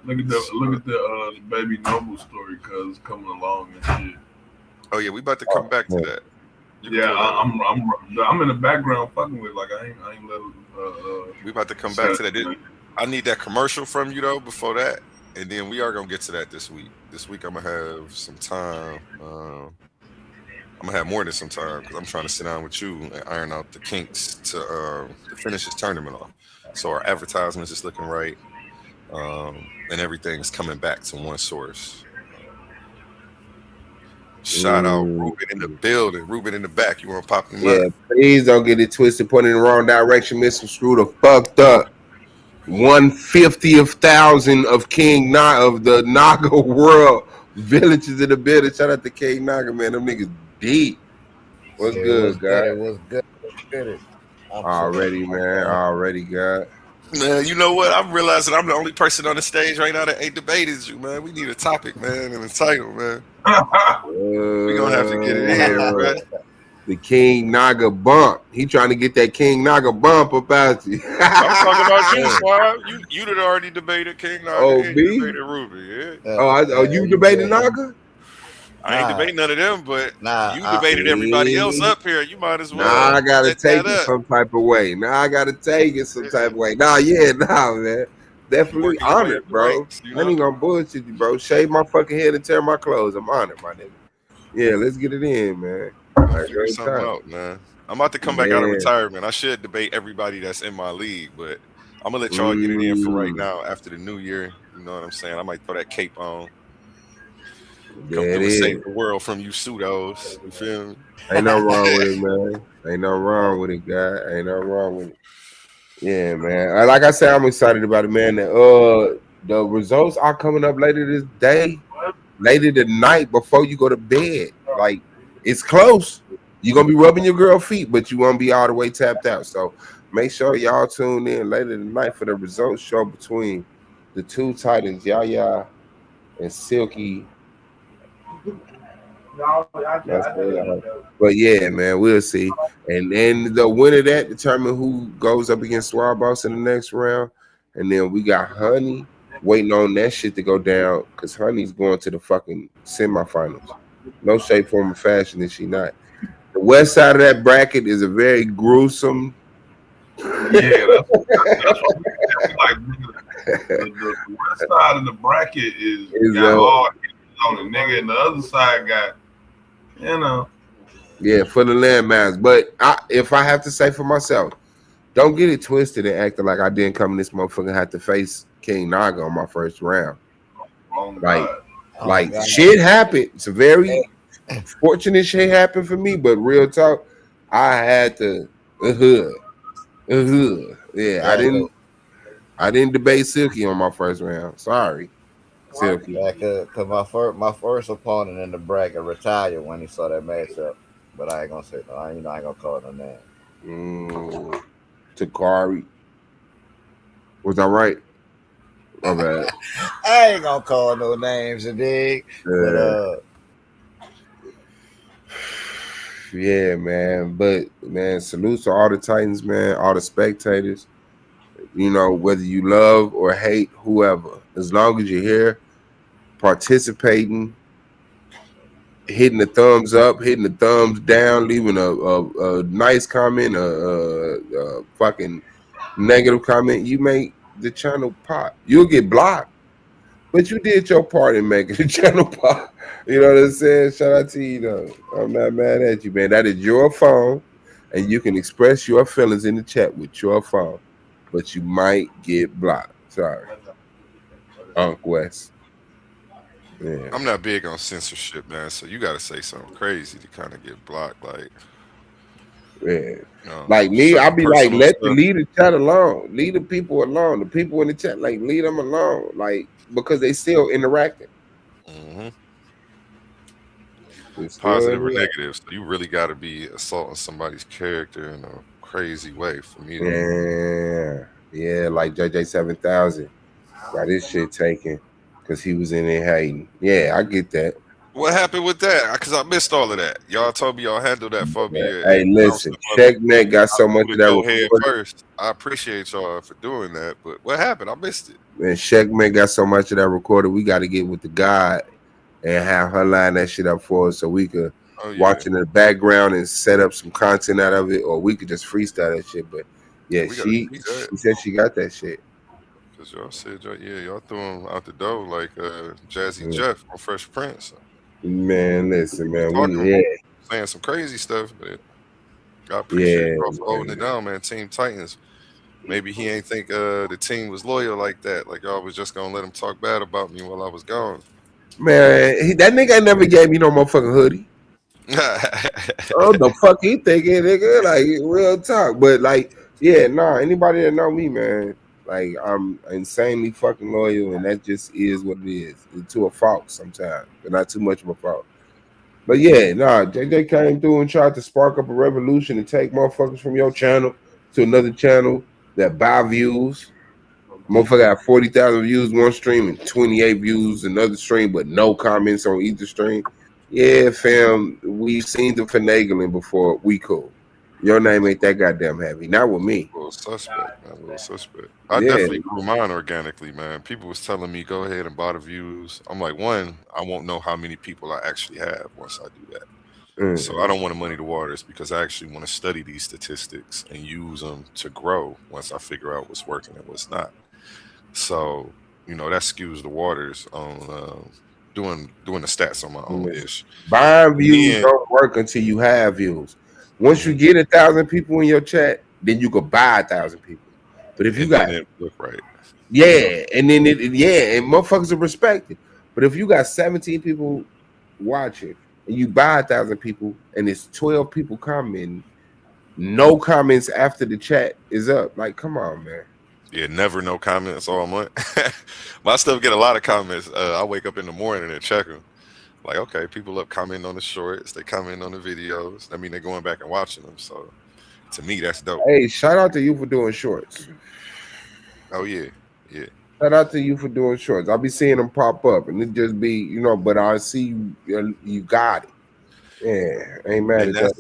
Look at the Baby Noble story, cause coming along and shit. Oh yeah, we about to come back to that. I'm in the background fucking with, like, I ain't let. We about to come back to that. I need that commercial from you though before that, and then we are gonna get to that this week. This week I'm gonna have some time. I'm gonna have more than some time because I'm trying to sit down with you and iron out the kinks to finish this tournament off. So our advertisements is looking right, and everything's coming back to one source. Shout out Ruben in the building. Ruben in the back. You want to pop him Yeah, up? please don't get it twisted. Put it in the wrong direction. Mr. Screw the fucked up. 1/50,000 of King Naga of the Naga world villages in the building. Shout out to King Naga, man. Them niggas deep. What's good, guys? What's good? Already, man. Already, God. Man, you know what? I'm realizing I'm the only person on the stage right now that ain't debated you, man. We need a topic, man, and a title, man. We're gonna have to get it in, man. The King Naga bump. He trying to get that King Naga bump up out you. I'm talking about you, Swab. You done already debated King Naga. Oh, and me? you debated Ruby, yeah. You debated Naga? I ain't debating none of them, but you debated everybody else up here. You might as well. I gotta take it up. some type of way. Man. Definitely honored, bro. I ain't gonna bullshit you, bro. Shave my fucking head and tear my clothes. I'm honored, my nigga. Yeah, let's get it in, man. Figure something out, man. I'm about to come back out of retirement. I should debate everybody that's in my league, but I'm gonna let y'all get it in for right now. After the new year, you know what I'm saying? I might throw that cape on. Come through and save the world from you pseudos. You feel me? Ain't no wrong with it, man. Ain't no wrong with it, guy. Ain't no wrong with it. Yeah, man. Like I said, I'm excited about it, man. The results are coming up later this day, later tonight before you go to bed. Like, it's close. You're gonna be rubbing your girl feet, but you won't be all the way tapped out. So make sure y'all tune in later tonight for the results show between the two Titans, Yaya and Silky. But yeah, man, we'll see. And then the winner of that determine who goes up against Swab Boss in the next round. And then we got Honey waiting on that shit to go down because Honey's going to the fucking semifinals. No shape, form, or fashion is she not. The west side of that bracket is a very gruesome. Yeah, that's like the west side of the bracket is got all on it, nigga, and the other side got, you know. Yeah, for the landmass. But if I have to say for myself, don't get it twisted and acting like I didn't come in this motherfucker and have to face King Naga on my first round. Like shit happened. It's a very fortunate shit happened for me, but real talk, I had to yeah, I didn't debate Silky on my first round. Sorry. Silky. Cause my first opponent in the bracket retired when he saw that matchup. But I ain't gonna say no. I ain't gonna call no name. Takari. Was I right? My bad. I ain't gonna call no names, dig. But yeah, man. But man, salute to all the Titans, man, all the spectators. You know, whether you love or hate whoever, as long as you're here participating, hitting the thumbs up, hitting the thumbs down, leaving a nice comment, a fucking negative comment, you make the channel pop. You'll get blocked, but you did your part in making the channel pop. You know what I'm saying? Shout out to you, though. I'm not mad at you, man. That is your phone, and you can express your feelings in the chat with your phone, but you might get blocked. Sorry. Unc West. Yeah. I'm not big on censorship, man. So you got to say something crazy to kind of get blocked. Like, like me, I'll be like, leave the chat alone, leave the people alone. The people in the chat, like, leave them alone, like, because they still interacting. Positive or negative. So you really got to be assaulting somebody's character in a crazy way for me to. Yeah, like JJ 7000 got his shit taken because he was in there hating. Yeah, I get that. What happened with that? Because I missed all of that. Y'all told me y'all handled that for me. Hey, listen, Checkmate got so much of that recorded. First, I appreciate y'all for doing that, but what happened? I missed it. Man, Checkmate got so much of that recorded. We got to get with the God and have her line that shit up for us so we could watch it in the background and set up some content out of it, or we could just freestyle that shit. But yeah, she said she got that shit. Because y'all said, y'all threw him out the door like Jazzy Jeff on Fresh Prince. Man, listen, man, saying some crazy stuff, but I appreciate y'all for holding it down, man. Team Titans. Maybe he ain't think the team was loyal like that. Like y'all was just gonna let him talk bad about me while I was gone. Man, that nigga never gave me no motherfucking hoodie. Oh, the fuck he thinking, nigga? Like, real talk. But like, anybody that know me, man, like, I'm insanely fucking loyal, and that just is what it is. It's to a fault sometimes, but not too much of a fault. But JJ came through and tried to spark up a revolution and take motherfuckers from your channel to another channel that buy views. Motherfucker got 40,000 views one stream and 28 views another stream, but no comments on either stream. Yeah, fam, we've seen the finagling before. We cool. Your name ain't that goddamn heavy. Not with me. A little suspect. I definitely grew mine organically, man. People was telling me, go ahead and buy the views. I'm like, one, I won't know how many people I actually have once I do that. So I don't want to muddy the waters because I actually want to study these statistics and use them to grow once I figure out what's working and what's not. So, that skews the waters on doing the stats on my own ish. Buying views don't work until you have views. Once you get 1,000 people in your chat, then you can buy 1,000 people. But if you got it look right, and then and motherfuckers are respected. But if you got 17 people watching and you buy 1,000 people and it's 12 people commenting, no comments after the chat is up. Like, come on, man. Yeah, never no comments all month. My stuff get a lot of comments. I wake up in the morning and check them. Like, okay, people up commenting on the shorts, they comment on the videos. I mean, they're going back and watching them. So, to me, that's dope. Hey, shout out to you for doing shorts. Oh yeah. Shout out to you for doing shorts. I'll be seeing them pop up, and it just be, but I see you got it. Yeah, ain't mad at that.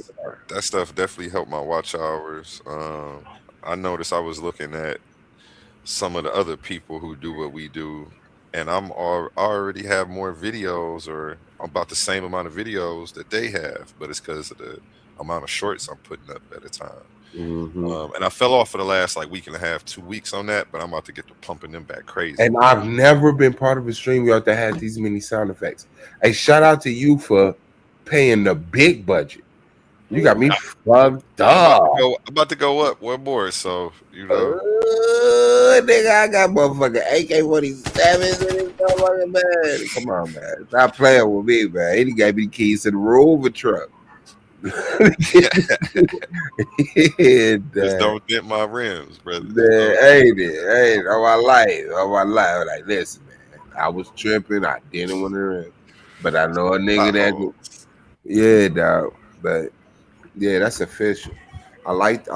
That stuff definitely helped my watch hours. I noticed I was looking at some of the other people who do what we do, and I already have more videos, or about the same amount of videos that they have, but it's because of the amount of shorts I'm putting up at a time. And I fell off for the last like week and a half, 2 weeks on that, but I'm about to get to pumping them back crazy. And I've never been part of a StreamYard that had these many sound effects. Hey, shout out to you for paying the big budget. You got me fucked up. I'm about to go up one more, so you know. Nigga, I got motherfucking AK-47s in this motherfucker, man. Come on, man. Stop playing with me, man. He gave me the keys to the Rover truck. Just don't dent my rims, brother. Ain't it? On my life. Like, listen, man. I was tripping. I didn't want to rim. But I know a nigga that. Yeah, dog. But yeah, that's official. I like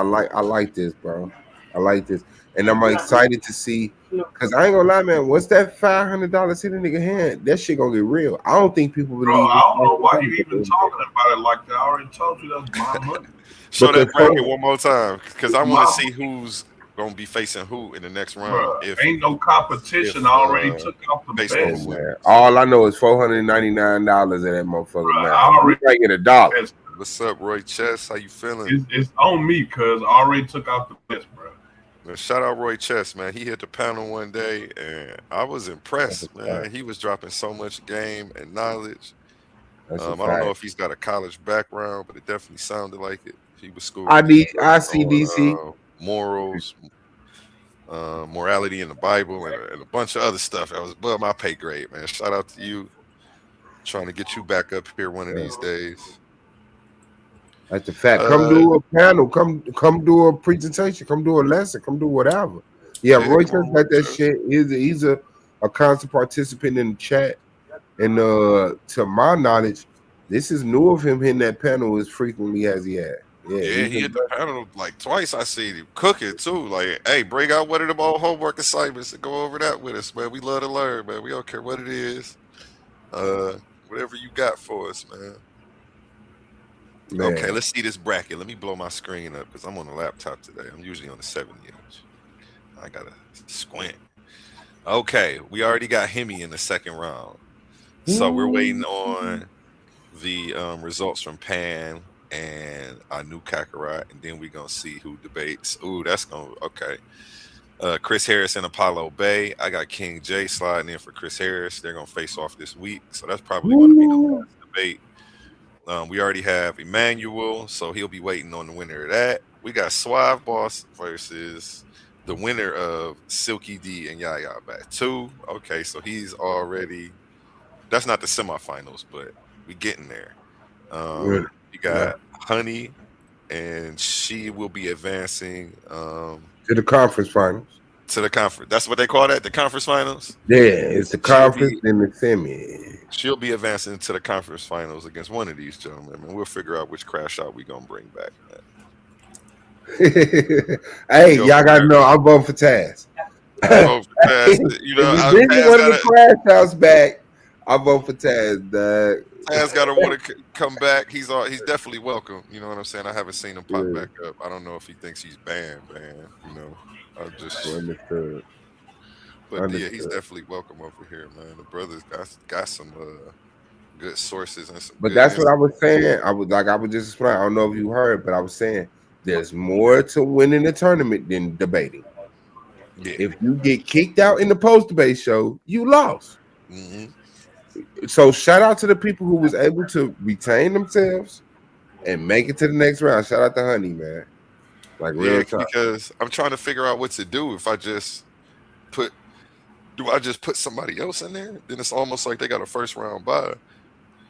this, bro. I like this. And I'm excited to see, because I ain't gonna lie, man. Once that $500 hit a nigga hand, that shit gonna get real. I don't think people believe. Bro, I don't know why you even talking about it like that. I already told you that's my money. Show that bracket one more time, because I want to see who's gonna be facing who in the next round. Bro, ain't no competition. I already took off the best. Man. All I know is $499 in that motherfucker. Bro, man. I already get $1. What's up, Roy Chess? How you feeling? It's on me, cuz I already took out the best, bro. Shout out Roy Chess, man. He hit the panel one day, and I was impressed, man. He was dropping so much game and knowledge. I don't know if he's got a college background, but it definitely sounded like it. He was schooled. I see DC. Morals, morality in the Bible, and a bunch of other stuff. That was above my pay grade, man. Shout out to you. Trying to get you back up here one of these days. That's the fact. Come do a panel. Come do a presentation. Come do a lesson. Come do whatever. Yeah, Roy just got that shit. He's a constant participant in the chat. And to my knowledge, this is new of him hitting that panel as frequently as he had. Yeah, he hit the panel like twice. I see him cooking too. Like, hey, bring out one of them old homework assignments and go over that with us, man. We love to learn, man. We don't care what it is. Whatever you got for us, man. Okay, let's see this bracket. Let me blow my screen up because I'm on the laptop today. I'm usually on the 70-inch. I gotta squint. Okay, we already got Hemi in the second round. So we're waiting on the results from Pan and Anu Kakarot, and then we're gonna see who debates. Ooh, that's gonna okay. Chris Harris and Apollo Bay. I got King J sliding in for Chris Harris. They're gonna face off this week, so that's probably gonna be the last debate. We already have Emmanuel, so he'll be waiting on the winner of that. We got Suave Boss versus the winner of Silky D and Yaya Batu. Okay, so he's already. That's not the semifinals, but we getting there. You got Honey, and she will be advancing to the conference finals. To the conference. That's what they call that, the conference finals? Yeah, it's the conference and the semi. She'll be advancing to the conference finals against one of these gentlemen, and we'll figure out which crash out we're going to bring back. Hey, y'all got to know, I'm voting for Taz. You know, if one of the crash outs back, I vote for Taz, dog. Taz got to want to come back. He's definitely welcome. You know what I'm saying? I haven't seen him pop back up. I don't know if he thinks he's banned, you know. I just understood. But yeah, he's definitely welcome over here, man. The brother's got some good sources and some. But that's what I was saying. I was just explaining. I don't know if you heard, but I was saying there's more to winning the tournament than debating. Yeah. If you get kicked out in the post-debate show, you lost. So shout out to the people who was able to retain themselves and make it to the next round. Shout out to Honey, man. Like real talk. Because I'm trying to figure out what to do if I just put somebody else in there? Then it's almost like they got a first round bye.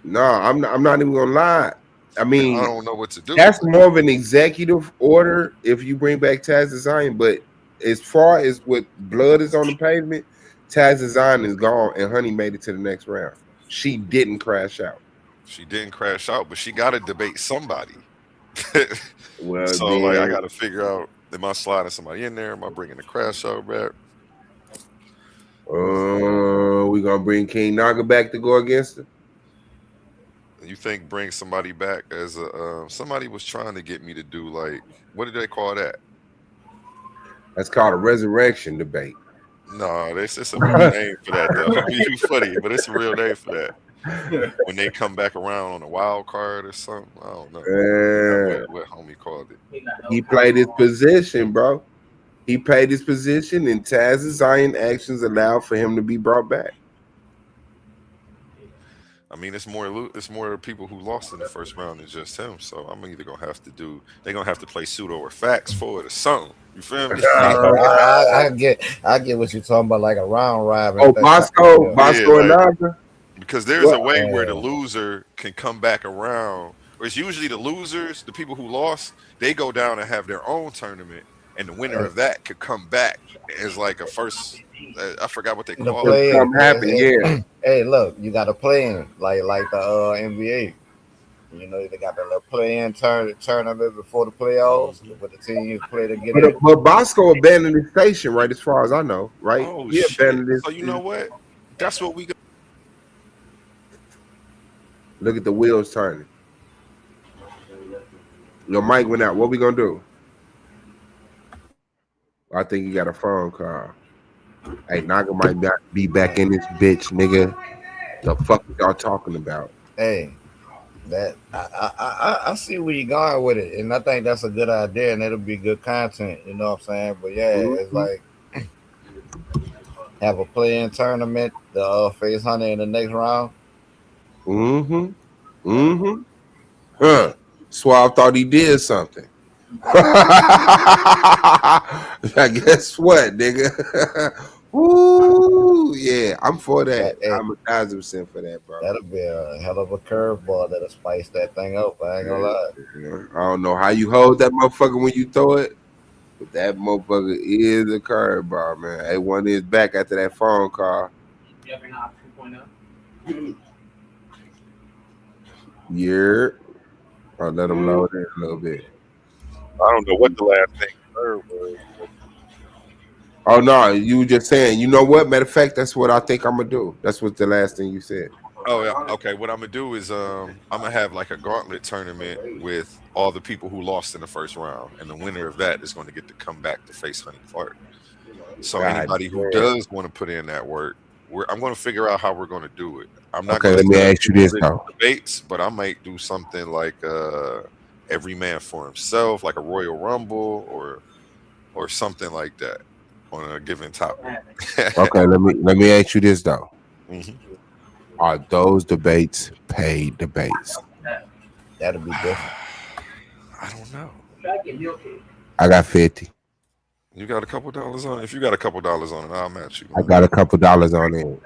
No, I'm not even gonna lie. I mean, I don't know what to do. That's more of an executive order if you bring back Taz Design. But as far as what blood is on the pavement, Taz Design is gone, and Honey made it to the next round. She didn't crash out. She didn't crash out, but she got to debate somebody. Well, so like I got to figure out: am I sliding somebody in there? Am I bringing the crash out back? We gonna bring King Naga back to go against her. You think bring somebody back as a somebody was trying to get me to do like what did they call that? That's called a resurrection debate. No, it's just a real name for that though. You funny, but it's a real name for that. When they come back around on a wild card or something, I don't know. What homie called it. He played his position, bro. He played his position, and Taz's Zion actions allowed for him to be brought back. I mean, it's more people who lost in the first round than just him. So I'm either gonna have to they're gonna have to play pseudo or facts for it or something. You feel me? I get what you're talking about, like a round robin. Oh, Bosco and Naga. Because there's a way where the loser can come back around. Or it's usually the losers, the people who lost, they go down and have their own tournament, and the winner of that could come back as like a first. I forgot what they call it. Yeah. Hey, look, you got to play in like the NBA. You know, they got that little play-in tournament before the playoffs with the teams play to get in. But Bosco abandoned the station, right? As far as I know, right? Oh, he abandoned shit. So you know what? That's what we got. Look at the wheels turning. Your mic went out. What we gonna do? I think you got a phone call. Hey, Naga might not be back in this bitch, nigga. The fuck y'all talking about? Hey, that I see where you're going with it, and I think that's a good idea, and it'll be good content. You know what I'm saying? But yeah, it's like have a play-in tournament. The face Hunter in the next round. Huh. Suave thought he did something. Guess what, nigga? Woo, yeah, I'm for that. Hey, I'm 1,000% for that, bro. That'll be a hell of a curveball that'll spice that thing up. I ain't gonna lie. I don't know how you hold that motherfucker when you throw it, but that motherfucker is a curveball, man. A1 is back after that phone call. Yeah. I'll let him load in a little bit. I don't know what the last thing was. Oh no, you were just saying, you know what? Matter of fact, that's what I think I'm gonna do. That's what the last thing you said. Oh yeah, okay. What I'm gonna do is I'm gonna have like a gauntlet tournament with all the people who lost in the first round, and the winner of that is going to get to come back to face Honey Clark. So anybody who does want to put in that work, I'm going to figure out how we're going to do it. I'm not Okay, let me ask you this though. Debates, but I might do something like every man for himself, like a Royal Rumble or something like that on a given topic. Okay, let me ask you this though. Mhm. Are those debates paid debates? That'll be different. I don't know. I got 50. You got a couple dollars on it? If you got a couple dollars on it, I'll match you. I got a couple dollars on it.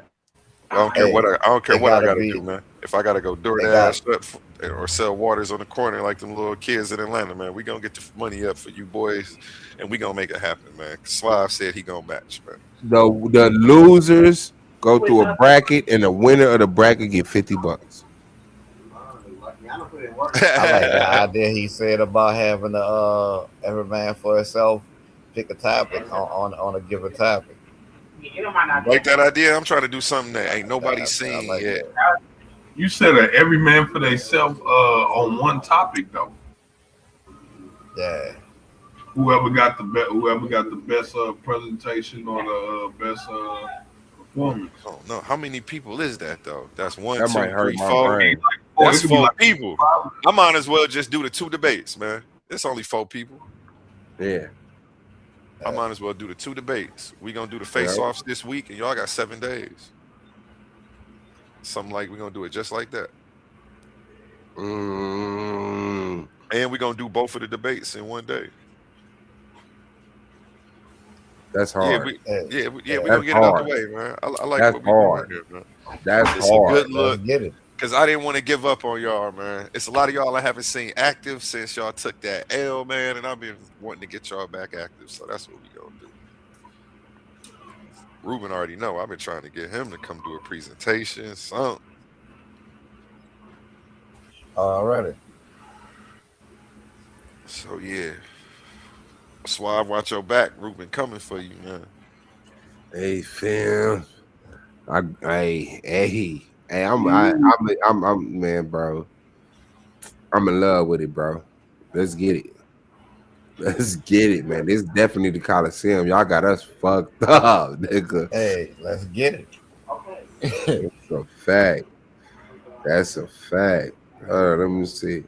I don't care what I don't care what I gotta be- do, man. If I gotta go DoorDash or sell waters on the corner like them little kids in Atlanta, man, we gonna get the money up for you boys, and we gonna make it happen, man. Suave said he gonna match, man. The losers go through a bracket, and the winner of the bracket get $50. I like the idea he said about having every man for himself pick a topic on a given topic. Like that idea? I'm trying to do something that ain't nobody seen yet. You said that every man for themselves on one topic though. Yeah. Whoever got the best presentation or the best performance. Oh no, how many people is that though? That's one, That two, might hurt three, my four. brain. That's it could be 4 like people. I might as well just do the 2 debates, man. It's only 4 people. Yeah. I might as well do the 2 debates. We gonna do the face-offs this week, and y'all got 7 days. Something like we're gonna do it just like that. And we're gonna do both of the debates in one day. That's hard. We're gonna get it out the way, man. I like That's what we're hard. doing here, man. That's It's hard. a good look. Get it. Because I didn't want to give up on y'all, man. It's a lot of y'all I haven't seen active since y'all took that L, man, and I've been wanting to get y'all back active, so that's what we gonna do. Ruben already know. I've been trying to get him to come do a presentation, something. Alrighty. So yeah. Suave, watch your back. Ruben coming for you, man. Hey, fam. I'm man, bro. I'm in love with it, bro. Let's get it. Let's get it, man. This is definitely the Coliseum. Y'all got us fucked up, nigga. Hey, let's get it. That's a fact. That's a fact. Let me see.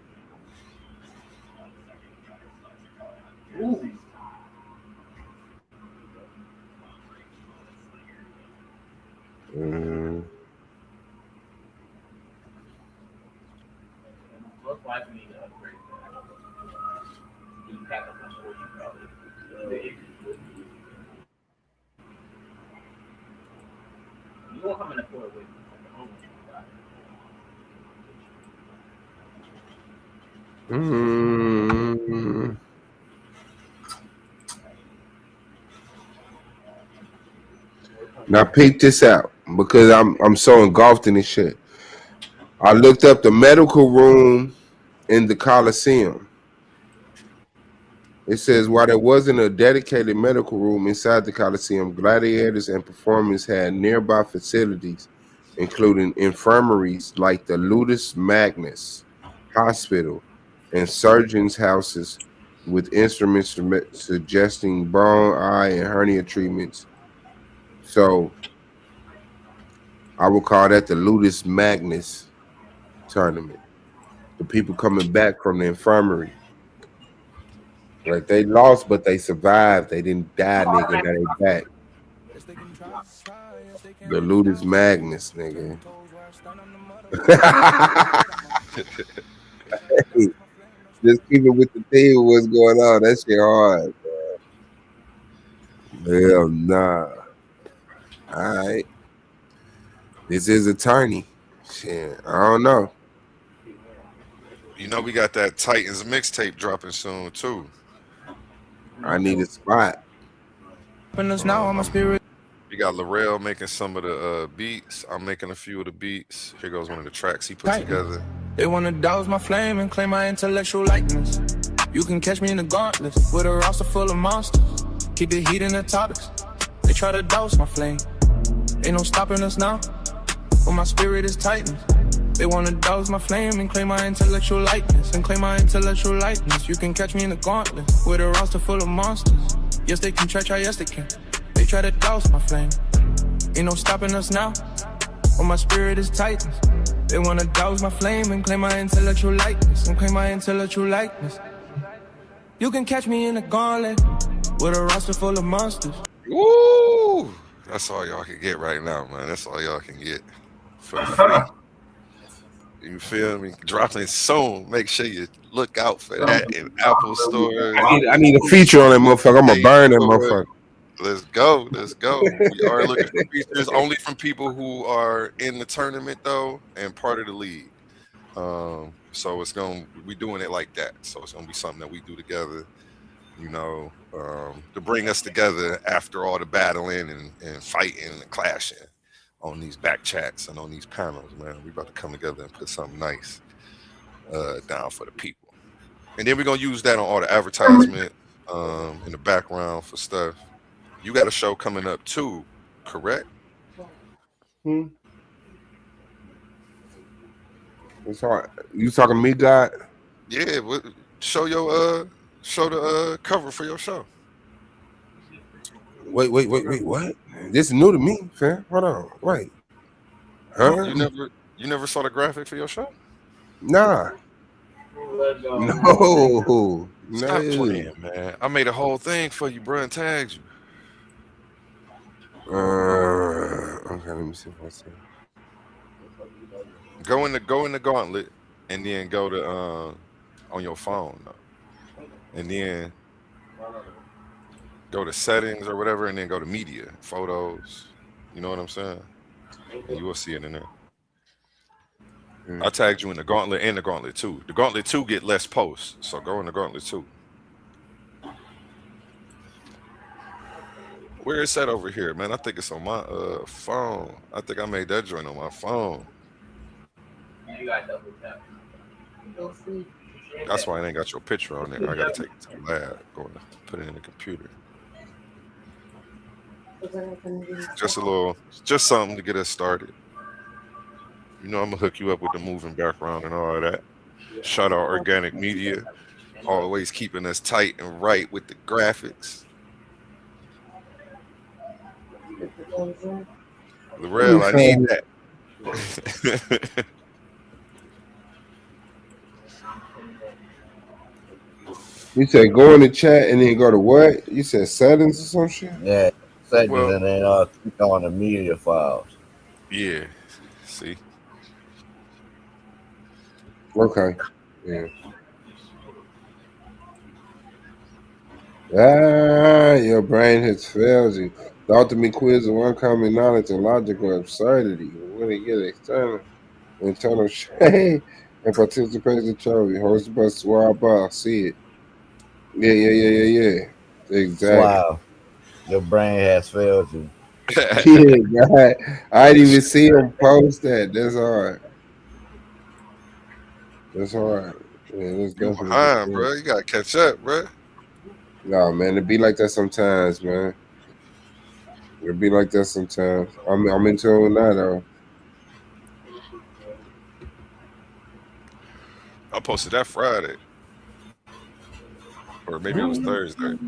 Now peep this out because I'm so engulfed in this shit. I looked up the medical room in the Coliseum. It says while there wasn't a dedicated medical room inside the Coliseum, gladiators and performers had nearby facilities, including infirmaries like the Ludus Magnus Hospital and surgeons' houses with instruments suggesting bone, eye, and hernia treatments. So I would call that the Ludus Magnus tournament. The people coming back from the infirmary. Like they lost, but they survived. They didn't die, nigga. Now they back. The Ludus Magnus, nigga. Hey, just keep it with the theme of what's going on. That shit hard, man. Hell nah. All right. This is attorney. Shit, I don't know. You know we got that Titans mixtape dropping soon too. I need a spot. Now on my spirit. We got Larrell making some of the beats. I'm making a few of the beats. Here goes one of the tracks he put together. They wanna douse my flame and claim my intellectual likeness. You can catch me in the gauntlet with a roster full of monsters. Keep the heat in the topics. They try to douse my flame. Ain't no stopping us now. When my spirit is tightened. They wanna douse my flame and claim my intellectual likeness. You can catch me in the gauntlet with a roster full of monsters. Yes, they can try, yes, they can. They try to douse my flame. Ain't no stopping us now. When my spirit is tightened. They wanna douse my flame and claim my intellectual likeness. You can catch me in the gauntlet with a roster full of monsters. Woo! That's all y'all can get right now, man. That's all y'all can get for free. You feel me? Dropping soon. Make sure you look out for that in Apple stores. I need a feature on that motherfucker. I'm gonna burn that motherfucker. Let's go. We are looking for features only from people who are in the tournament though and part of the league. So we're doing it like that. So it's gonna be something that we do together, you know, to bring us together after all the battling and fighting and clashing on these back chats and on these panels, man. We about to come together and put something nice down for the people. And then we're gonna use that on all the advertisement in the background for stuff. You got a show coming up too, correct? It's hard. You talking to me, God? Yeah, show the cover for your show. Wait, what? This is new to me, fam. Hold on, wait. Huh? You never saw the graphic for your show? Nah. No. Stop playing, man. I made a whole thing for you, bro, and tagged you. Okay, let me see if I see. Go in the gauntlet and then go to on your phone and then go to settings or whatever and then go to media, photos. You know what I'm saying? And you will see it in there. I tagged you in the gauntlet and the gauntlet 2. The gauntlet 2 get less posts, so go in the gauntlet 2. Where is that over here, man? I think it's on my phone. I think I made that joint on my phone. You got double tap. That's why I ain't got your picture on there. I gotta take it to the lab, go and put it in the computer. Just something to get us started. You know, I'm gonna hook you up with the moving background and all of that. Shout out Organic Media. always keeping us tight and right with the graphics. Larrell, I need that. You said go in the chat and then go to what? You said settings or some shit? Yeah, settings and then click on the media files. Yeah. See? Okay. Yeah. Your brain has failed you. The ultimate quiz of uncommon knowledge and logical absurdity. When you get external, internal shade, and participation trophy. Hosted by Swab Ball. See it. Yeah. Exactly. Wow. Your brain has failed you. Yeah, God. I didn't even see him post that. That's hard. That's hard. Yeah, that's definitely behind, bro. You gotta catch up, bro. No, man, it be like that sometimes, man. It be like that sometimes. I'm in tune now, though. I posted that Friday. Or maybe it was Thursday.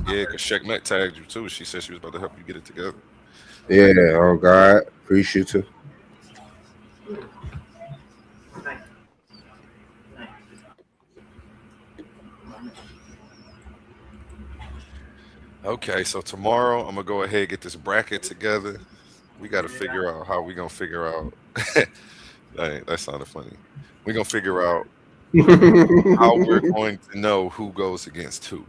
Yeah, because Shecknut tagged you too. She said she was about to help you get it together. Yeah, oh God. Appreciate you. Okay, so tomorrow I'm gonna go ahead and get this bracket together. We got to figure out how we gonna figure out. That sounded funny. We're gonna figure out how we're going to know who goes against who.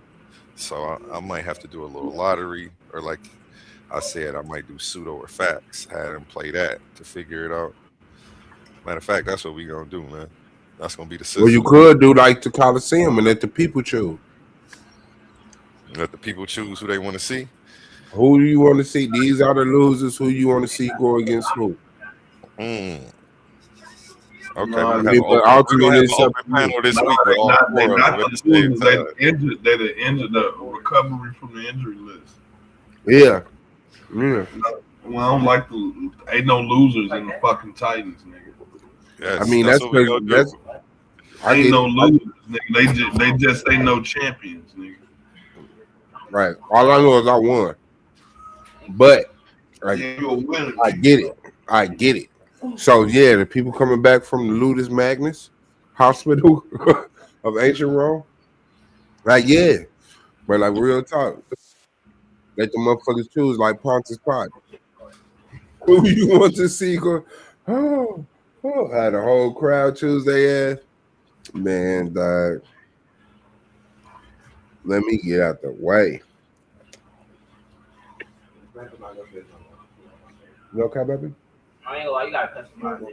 So I might have to do a little lottery, or like I said, I might do pseudo or facts. Have them play that to figure it out. Matter of fact, that's what we gonna do, man. That's gonna be the system. Well, you could do like the Coliseum and let the people choose. Let the people choose who they want to see. Who do you want to see? These are the losers. Who you want to see go against who? Okay, No, we're gonna have an open panel this week. They're not the losers. They're the injured, the recovery from the injury list. Yeah. Well, I don't like ain't no losers in the fucking Titans, nigga. Yes, I mean, that's ain't no losers, nigga. They just ain't no champions, nigga. Right. All I know is I won. But I get it. I get it. So yeah, the people coming back from the Ludus Magnus Hospital of ancient Rome. Like, yeah. But like real talk. Let the motherfuckers choose like Pontius Pilate. Who you want to see go? Oh, had the whole crowd choose their ass. Man, dog. Let me get out the way. You okay, baby? I ain't gonna lie, you gotta customize it.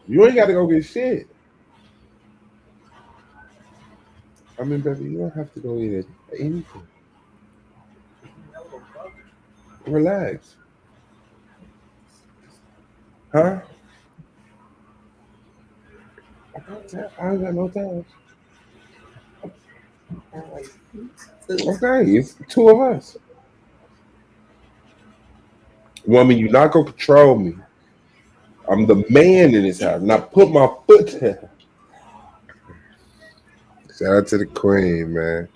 You ain't got to go get shit. I mean, baby, you don't have to go eat anything. Relax. Huh? I ain't got no time. Okay, it's two of us. Woman, you're not gonna control me. I'm the man in this house. Now put my foot down. Shout out to the queen, man.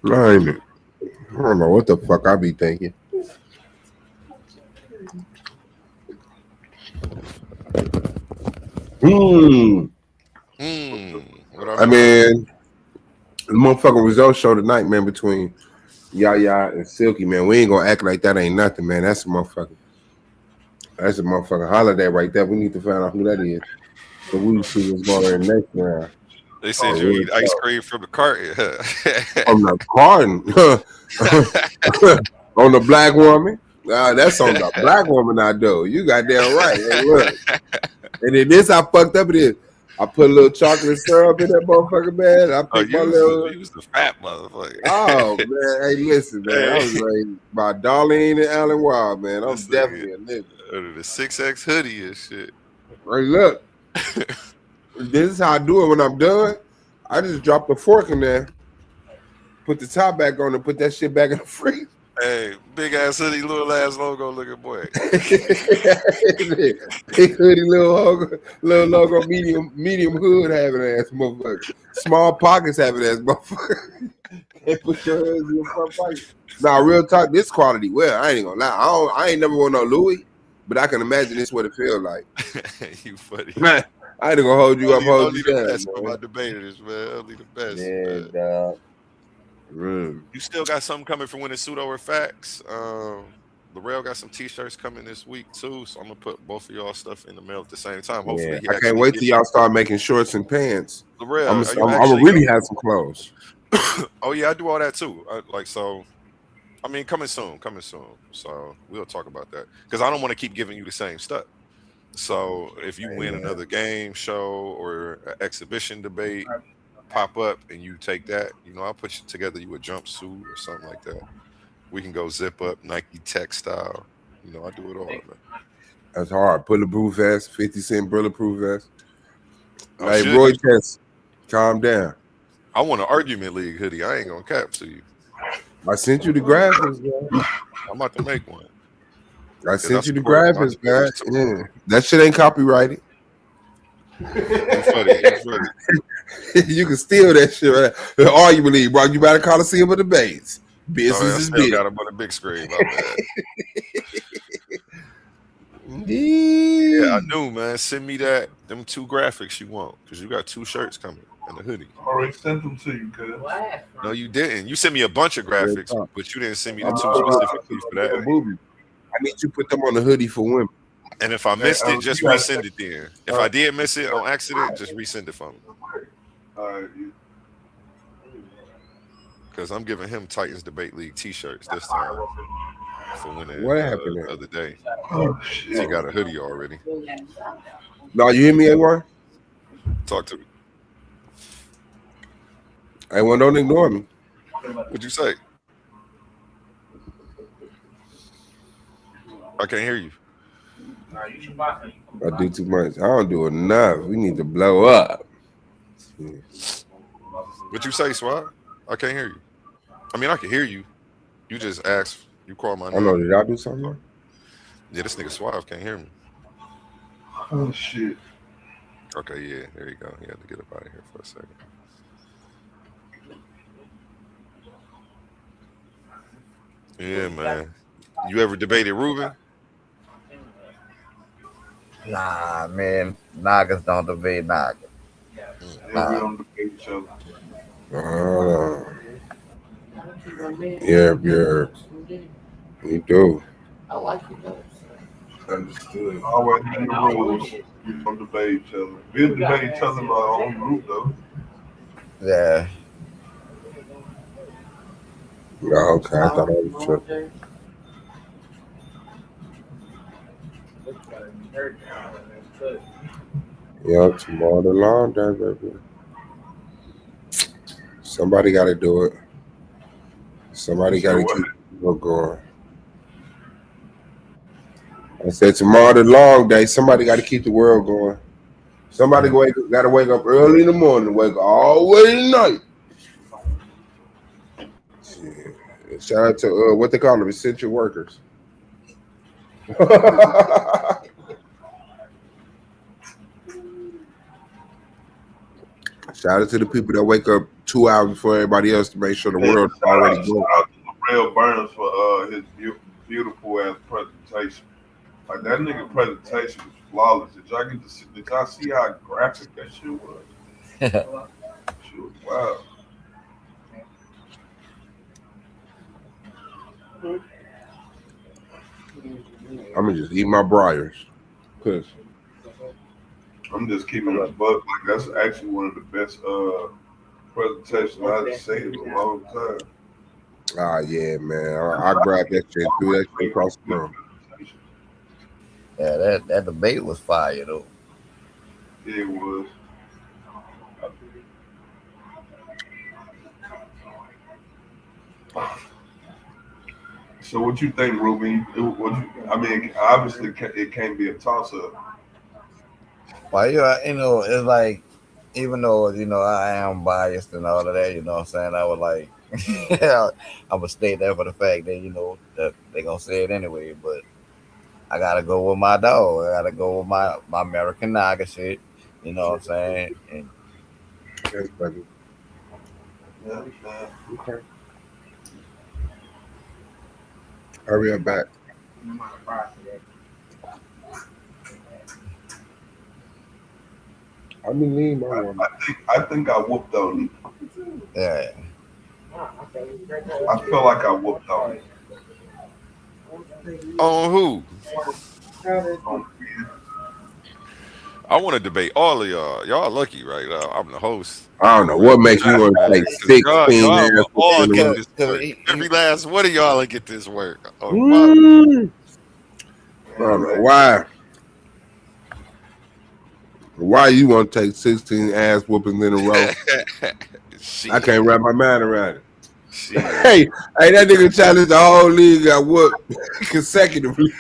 I don't know what the fuck I be thinking. I mean, the motherfucking results show tonight, man, between Yaya and Silky, man. We ain't gonna act like that ain't nothing, man. That's a motherfucking holiday right there. We need to find out who that is. So we will see what's going on next round. They said you eat ice cream from the carton. From the carton. On the black woman. That's on the black woman I do. You goddamn right. Hey, look. And then this I fucked up it is. I put a little chocolate syrup in that motherfucker, man. I put my little. You was the fat motherfucker. Oh man, hey, listen, man. I was raised by Darlene and Alan Wild, man. I'm definitely a nigga. The 6X hoodie and shit. Hey, look. This is how I do it when I'm done. I just drop the fork in there, put the top back on and put that shit back in the freezer. Hey, big ass hoodie, little ass logo looking boy. Big hoodie, little logo, medium hood having ass motherfucker. Small pockets having ass motherfucker. And put your hands in your front pocket. Nah, real talk, this quality. Well, I ain't gonna lie. I ain't never worn no Louis, but I can imagine this what it feel like. You funny. Man, I ain't gonna hold you up, hold you the down. best for my debaters, man. Only the best. Yeah, man. dog. You still got something coming for Winning Pseudo or Facts. Larrell got some t-shirts coming this week too, so I'm gonna put both of y'all stuff in the mail at the same time. Hopefully, Yeah, I can't wait till y'all start making shorts and pants. Larrell, I'm gonna really have some clothes. Oh yeah, I do all that too. I mean, coming soon. So we'll talk about that because I don't want to keep giving you the same stuff. So if you win another game show or an exhibition debate, pop up and you take that, I'll put together you a jumpsuit or something like that. We can go zip up Nike Tech style. I do it all, man. That's hard. Bulletproof vest, 50 cent bulletproof vest. Oh, Hey, shit. Roy Test, calm down. I want an argument league hoodie. I ain't gonna cap to you. I sent you the graphics, man. I'm about to make one. I sent you the graphics, man. Yeah. That shit ain't copyrighted. You can steal that shit, right? The argument league brought you by the Coliseum of Debates. Business is big. Got him on a big screen. My bad. Yeah, I knew, man. Send me them 2 graphics you want because you got 2 shirts coming and a hoodie. I already sent them to you, cuz. No, you didn't. You sent me a bunch of graphics, but you didn't send me the 2 specifically for that. I need you to put them on the hoodie for women. And if I missed it, just resend it then. If I did miss it on accident, just resend it for me. Because I'm giving him Titans Debate League t-shirts this time for winning What happened the other day. Oh, shit. He got a hoodie already. No, you hear me, A1? Talk to me. A1, don't ignore me. What'd you say? I can't hear you. I do too much. I don't do enough. We need to blow up. What'd you say, Swab? I can't hear you. I mean, I can hear you. You just asked. You called my name. I know. Did I do something? Yeah, this nigga Suave can't hear me. Oh, shit. Okay, yeah, there you go. He had to get up out of here for a second. Yeah, man. You ever debated Ruben? Nah, man. Nagas don't debate Nagas. We don't debate each other. Yeah. You do. I like it. Understood. Always in the rules. We don't debate each other. We'll debate each other in our own group, though. Yeah. Oh, okay, I thought I was tripping. Yep, tomorrow the long day, baby. Somebody got to do it. Somebody got to keep it going. I said tomorrow the long day. Somebody got to keep the world going. Somebody got to wake up early in the morning, wake up all the way at night. Shout out to what they call them, essential workers. Shout out to the people that wake up 2 hours before everybody else to make sure the world is already going. Shout out to Larrell Burns for his beautiful ass presentation. Like that nigga presentation was flawless. Did y'all see how graphic that shit was? Shit was wild. I'm gonna just eat my briars. Cause I'm just keeping it a buck. Like that's actually one of the best presentations I've seen in a long time. Yeah, man. I grabbed that shit, threw that shit across the room. Yeah, that debate was fire though. Yeah, it was. So what you think, Ruben? Obviously it can't be a toss-up. Well, it's like even though I am biased and all of that, you know what I'm saying, I would like I'm gonna stay there for the fact that that they gonna say it anyway. But I gotta go with my dog. I gotta go with my American Naga shit. You know what I'm saying? And Yes, buddy. Yeah. Okay. Hurry up back. I believe my one. I think I whooped on him. yeah, I feel like I whooped on him. On who? I want to debate all of y'all. Y'all lucky, right? I'm the host. I don't know what makes you want to take 16 Y'all all in a get row. this work. Every last one of y'all will get this work. Oh, I don't know why. Why you want to take 16 ass whoopings in a row? I can't wrap my mind around it. Hey, that nigga challenged the whole league. Got whooped consecutively.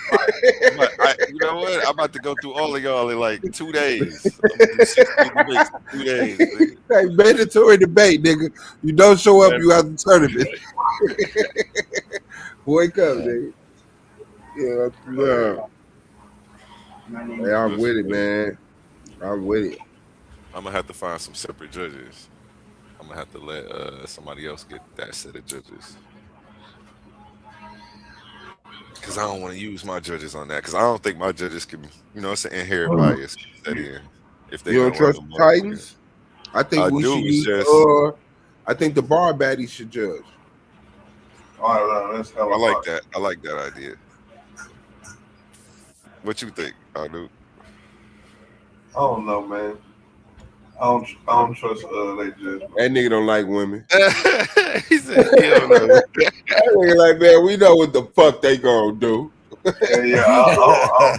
You know what? I'm about to go through all of y'all in like 2 days. I'm gonna do 16 debates in 2 days. Nigga. Hey, mandatory debate, nigga. You don't show up, you out the tournament. Wake up, nigga. Yeah. Hey, I'm with it, man. I'm with it. I'm gonna have to find some separate judges. I'm gonna have to let somebody else get that set of judges. Because I don't want to use my judges on that. Because I don't think my judges can, it's an inherent bias set in. If they You don't trust the Titans? I think we should use, I think the bar baddies should judge. All right, that's how I like that. I like that idea. What you think, Anu? I don't know, man. I don't trust they judgment. That nigga don't like women. He said he don't know. That nigga like, man, we know what the fuck they gonna do. I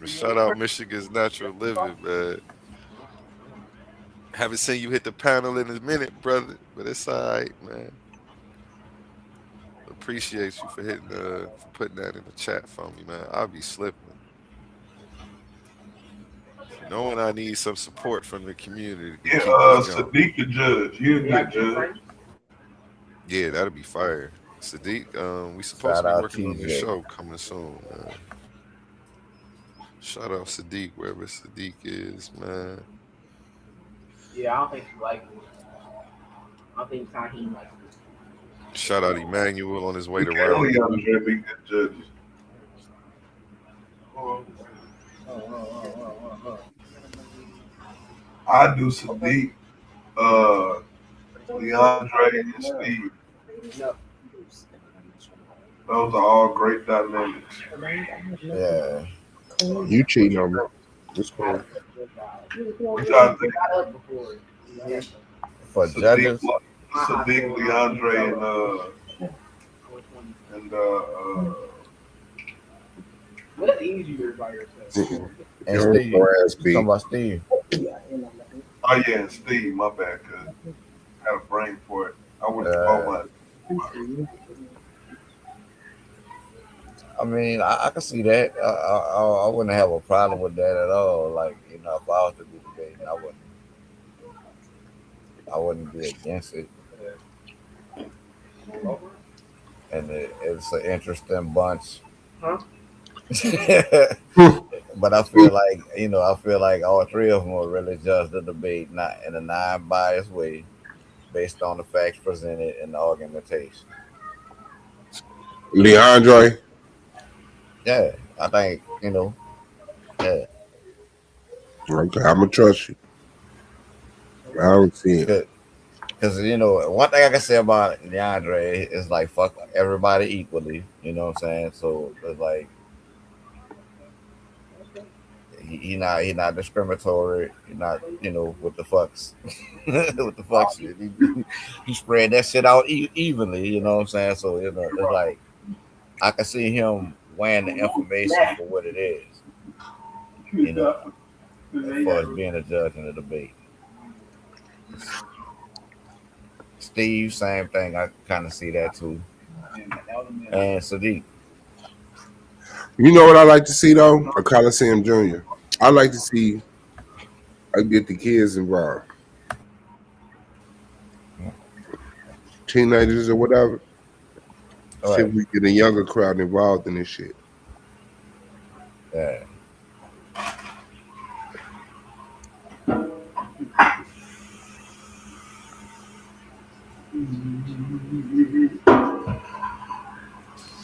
Shout out Michigan's Natural Living, man. Haven't seen you hit the panel in a minute, brother, but it's all right, man. Appreciate you for hitting for putting that in the chat for me, man. I'll be slipping. Knowing I need some support from the community. Yeah, Sadiq the judge. You're a good judge. Yeah, that'll be fire. Sadiq, we supposed to be working on this show coming soon, man. Shout out Sadiq, wherever Sadiq is, man. Yeah, I don't think he likes me. I don't think Tahim likes me. Shout out Emmanuel on his way to Only work. be good judges. I do Sadiq, DeAndre, and Steve. Those are all great dynamics. yeah. You cheating on me. It's cool. What y'all think? For judges, Sadiq, DeAndre, and What's easier by yourself? and Your Steve. ass beat. Talking about Steve. oh yeah, and Steve, my bad, cuz had a brain for it. I went to my I mean, I can see that. I wouldn't have a problem with that at all. Like, if I was to do debating, I wouldn't be against it. And it's an interesting bunch. Huh? But I feel like all three of them will really judge the debate not in a non-biased way, based on the facts presented and the argumentation. Leandre. Yeah, I think yeah. Okay, I'm gonna trust you. I don't see it. Because one thing I can say about DeAndre is like fuck everybody equally. You know what I'm saying? So it's like he not discriminatory. He not with the fucks with the fuck shit. He spread that shit out evenly. You know what I'm saying? So it's like I can see him weighing the information for what it is. As far as being a judge in a debate. Steve, same thing. I kind of see that too. And Sadiq. You know what I like to see though? A Coliseum Junior. I like to see I get the kids involved, teenagers or whatever. All See right. if we get a younger crowd involved in this shit. Yeah.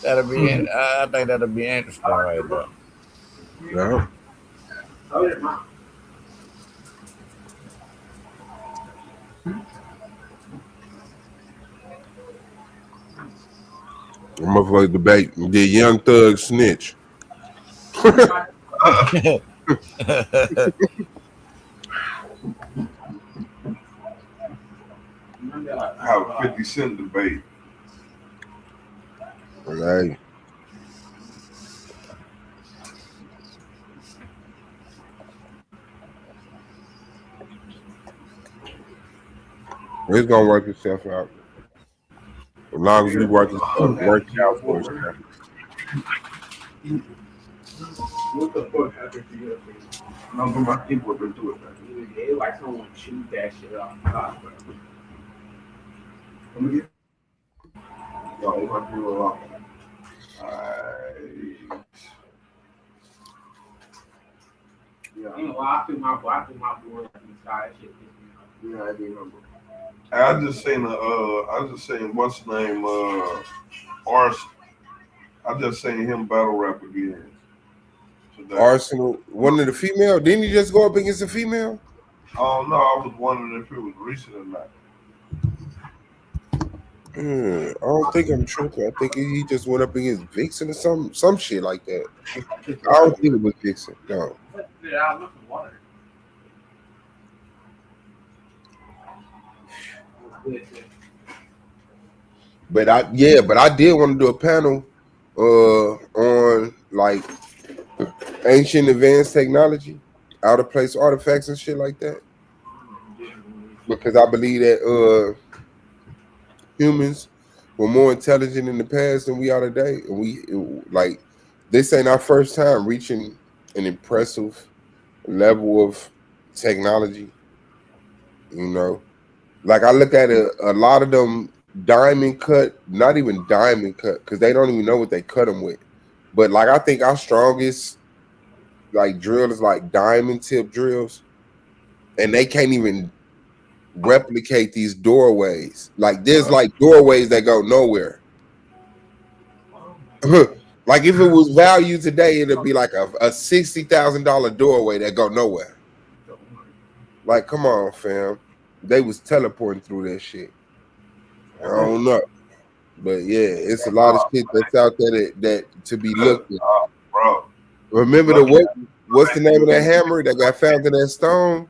That'll be. I think that'll be interesting right there. Yeah. Oh, yeah, mom. Motherfucker debate. Did Young Thug snitch? Have a 50 Cent debate. Hey. It's gonna work itself out. As long as we work it out for us. What the fuck happened to you? I'm gonna my people up into it, man. It like someone chewed that shit off. God, bro. Let me get. Yo, what I do along? Alright. Yeah, I know. I threw my board inside shit. Yeah, I do remember. I just seen what's his name, Arsenal. I just seen him battle rap again. Today. Arsenal, one of the female. Didn't he just go up against a female? Oh no, I was wondering if it was recent or not. I don't think I'm tripping. I think he just went up against Vixen or some shit like that. I don't think it was Vixen. No. Yeah, I'm looking for water. But I did want to do a panel on like ancient advanced technology, out of place artifacts and shit like that. Because I believe that humans were more intelligent in the past than we are today. And this ain't our first time reaching an impressive level of technology. You know, like I look at a lot of them diamond cut, not even diamond cut, because they don't even know what they cut them with. But like I think our strongest like drill is like diamond tip drills, and they can't even replicate these doorways. Like there's like doorways that go nowhere. Like if it was value today, it'd be like a $60,000 doorway that go nowhere. Like, come on, fam. They was teleporting through that shit. I don't know. But yeah, it's a lot of shit that's out there that to be looked at. Bro. Remember what's the name of that hammer that got found in that stone?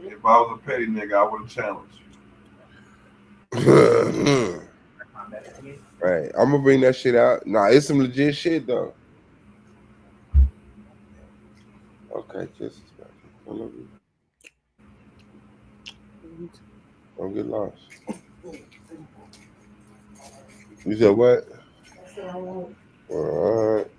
If I was a petty nigga, I would have challenged you. Right. I'm gonna bring that shit out. Nah, it's some legit shit though. Okay, just don't get lost. You said what? All right.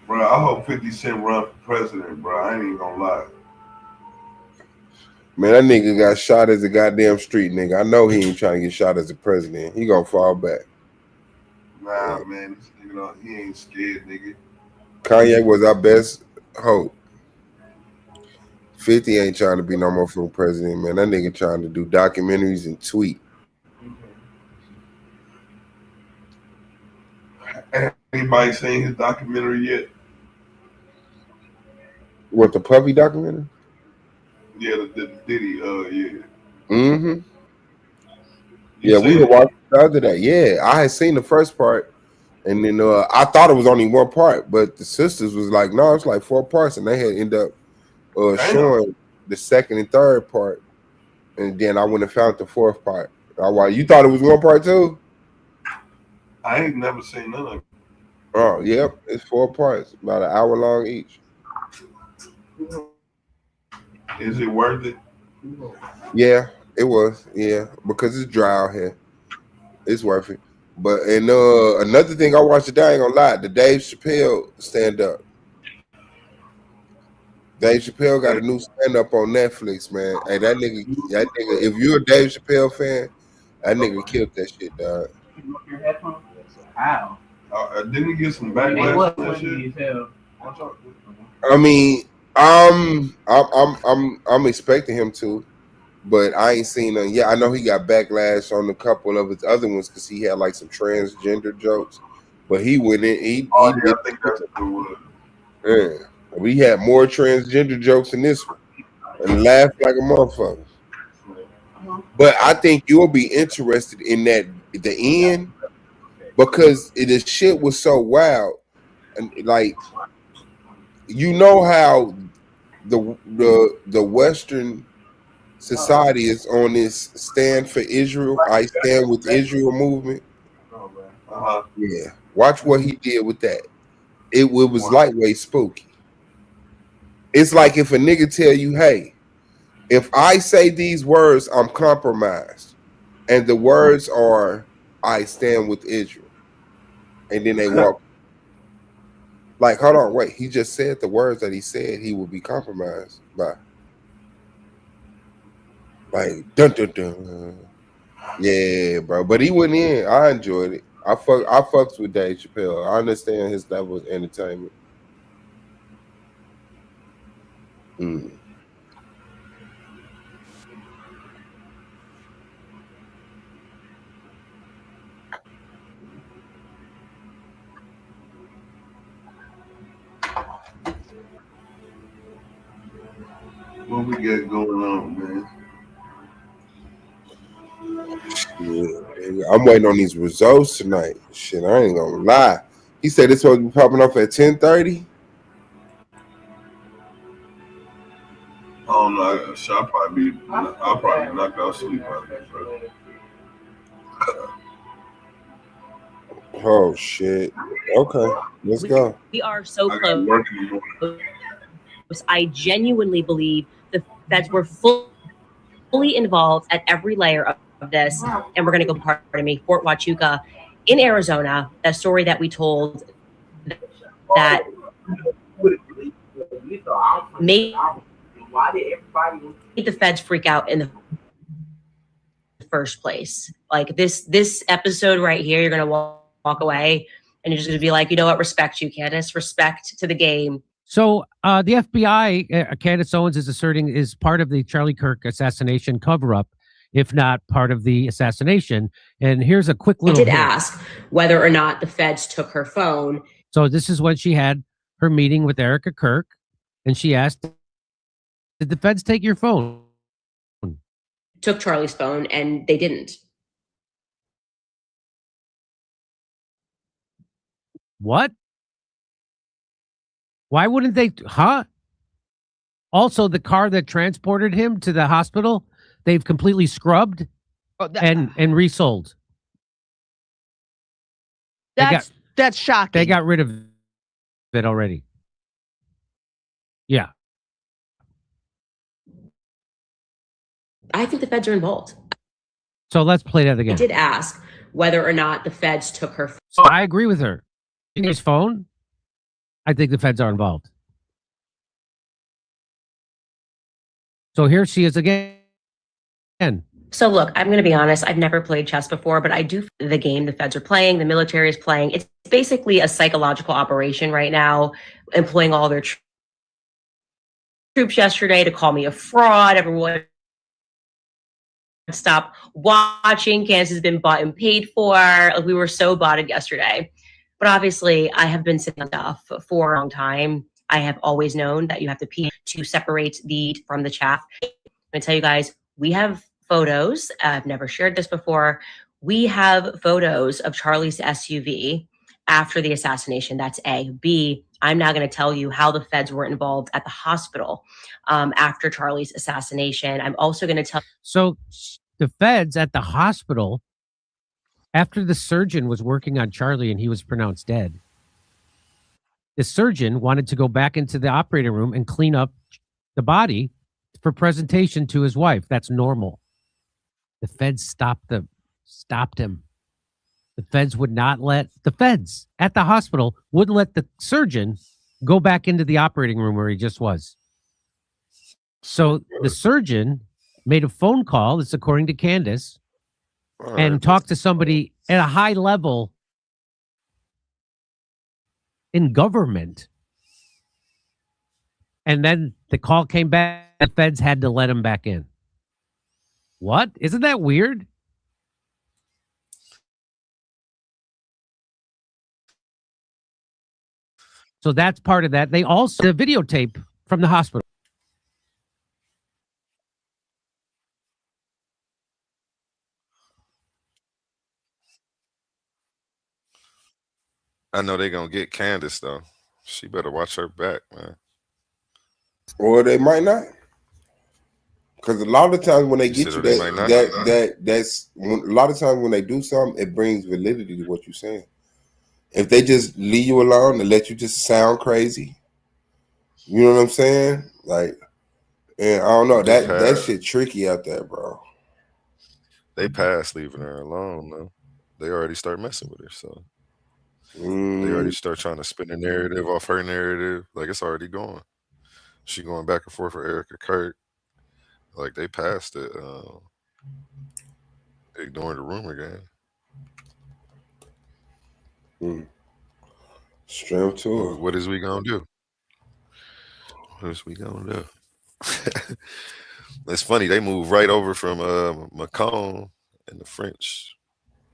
Bro, I hope 50 Cent run for president, bro. I ain't even gonna lie. Man, that nigga got shot as a goddamn street nigga. I know he ain't trying to get shot as a president. He gonna fall back. Nah, man, this nigga, he ain't scared, nigga. Kanye was our best hope. 50 ain't trying to be no more for president, man. That nigga trying to do documentaries and tweet. Anybody seen his documentary yet? What, the Puffy documentary? Yeah, the Diddy, yeah. Mm-hmm. Yeah, we were watching the other day. Yeah, I had seen the first part, and then I thought it was only one part, but the sisters was like, no, it's like 4 parts, and they had ended up showing the second and third part, and then I went and found the 4th part. You thought it was 1 part too? I ain't never seen none of it. Oh, yep, it's 4 parts, about an hour long each. Is it worth it? Yeah, it was. Yeah, because it's dry out here. It's worth it. But another thing I watched today, I ain't gonna lie, the Dave Chappelle stand up. Dave Chappelle got a new stand up on Netflix, man. Hey, that nigga, if you're a Dave Chappelle fan, that nigga killed that shit, dog. Your headphones? How? Didn't he get some backlash for that shit? I mean, I'm expecting him to, but I ain't seen none. Yeah, I know he got backlash on a couple of his other ones because he had like some transgender jokes, but he went in. I think that's cool. Yeah, we had more transgender jokes in this one, and laughed like a motherfucker. But I think you'll be interested in that at the end because the shit was so wild, and like you know how the Western society is on this stand for Israel, I stand with Israel movement. Yeah, watch what he did with that. It was lightweight spooky. It's like if a nigga tell you, hey, if I say these words, I'm compromised. And the words are, I stand with Israel. And then they walk. Like, hold on, wait. He just said the words that he said he would be compromised by. Like, dun dun dun. Yeah, bro. But he went in. I enjoyed it. I fucks with Dave Chappelle. I understand his level of entertainment. What we got going on, man? Yeah, I'm waiting on these results tonight. Shit, I ain't gonna lie. He said it's supposed to be popping up at 10:30. I don't know. I'll probably knock out sleep out there, bro. Oh shit. Okay, let's go. We are so close. I genuinely believe the feds were fully involved at every layer of this. And we're going to go, pardon me, Fort Huachuca in Arizona, a story that we told that made the feds freak out in the first place. Like this episode right here, you're going to walk away and you're just going to be like, you know what? Respect you, Candace. Respect to the game. So the FBI, Candace Owens is asserting, is part of the Charlie Kirk assassination cover-up, if not part of the assassination. And here's a quick little. I did ask whether or not the feds took her phone. So this is when she had her meeting with Erica Kirk, and she asked, "Did the feds take your phone?" Took Charlie's phone, and they didn't. What? Why wouldn't they? Huh? Also, the car that transported him to the hospital, they've completely scrubbed and resold. That's shocking. They got rid of it already. Yeah. I think the feds are involved. So let's play that again. I did ask whether or not the feds took her phone. So I agree with her. His phone, I think the feds are involved. So here she is again. So look, I'm going to be honest. I've never played chess before, but I do the game the feds are playing, the military is playing. It's basically a psychological operation right now, employing all their troops yesterday to call me a fraud. Everyone stop watching. Kansas has been bought and paid for. Like, we were so botted yesterday. But obviously, I have been saying stuff for a long time. I have always known that you have to pee to separate the wheat from the chaff. I'm going to tell you guys, we have photos. I've never shared this before. We have photos of Charlie's SUV after the assassination. That's A. B, I'm now going to tell you how the feds were involved at the hospital after Charlie's assassination. I'm also going to tell. So the feds at the hospital, after the surgeon was working on Charlie and he was pronounced dead, the surgeon wanted to go back into the operating room and clean up the body for presentation to his wife. That's normal. The feds stopped him. The The feds would not let the feds at the hospital wouldn't let the surgeon go back into the operating room where he just was. So the surgeon made a phone call, this is according to Candace, and talked to somebody at a high level in government. And then the call came back, the feds had to let him back in. What? Isn't that weird? So that's part of that. They also the videotape from the hospital. I know they're gonna get Candace though. She better watch her back, man. Or they might not. Because a lot of times when they get you, that's a lot of times when they do something, it brings validity to what you're saying. If they just leave you alone and let you just sound crazy, you know what I'm saying? Like, and I don't know, that shit tricky out there, bro. They passed leaving her alone though. They already start messing with her, so they already start trying to spin a narrative off her narrative. Like it's already going. She going back and forth for Erica Kurt. Like they passed it, ignoring the rumor game. Straight to it. What is we gonna do? What is we gonna do? It's funny, they moved right over from Macron and the French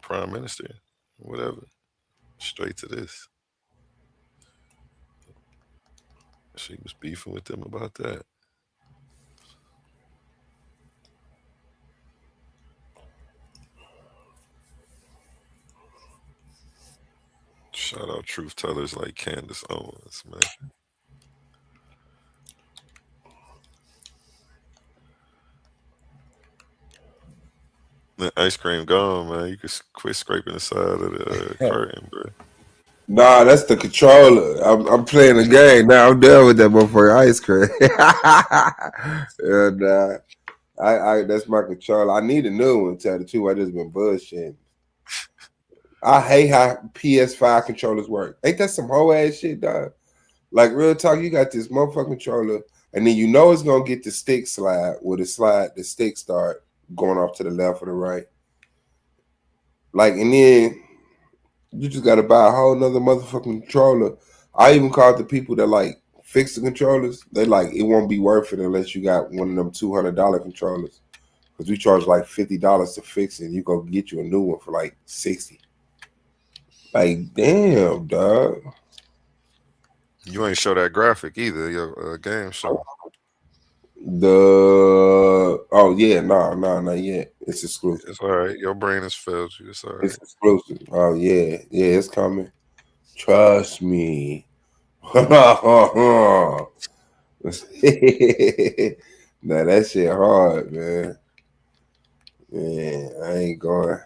Prime Minister, whatever, straight to this. She was beefing with them about that. Shout out truth tellers like Candace Owens, man. The ice cream gone, man. You can quit scraping the side of the carton, bro. Nah, that's the controller. I'm playing the game now. I'm done with that motherfucker ice cream. And I that's my controller. I need a new one. Tell the truth, I just been bullshitting. I hate how PS5 controllers work. Ain't that some whole ass shit, dog? Like real talk, you got this motherfucking controller, and then you know it's gonna get the stick slide where the stick start going off to the left or the right. Like, and then you just gotta buy a whole nother motherfucking controller. I even called the people that like fix the controllers. They like it won't be worth it unless you got one of them $200 controllers. Because we charge like $50 to fix it. You go get you a new one for like $60. Like, damn, dog. You ain't show that graphic either, your game show. Oh yeah, not yet. It's exclusive. It's all right. Your brain has failed you. It's all right. It's exclusive. Oh yeah, it's coming. Trust me. Nah, that shit hard, man. Man, I ain't going.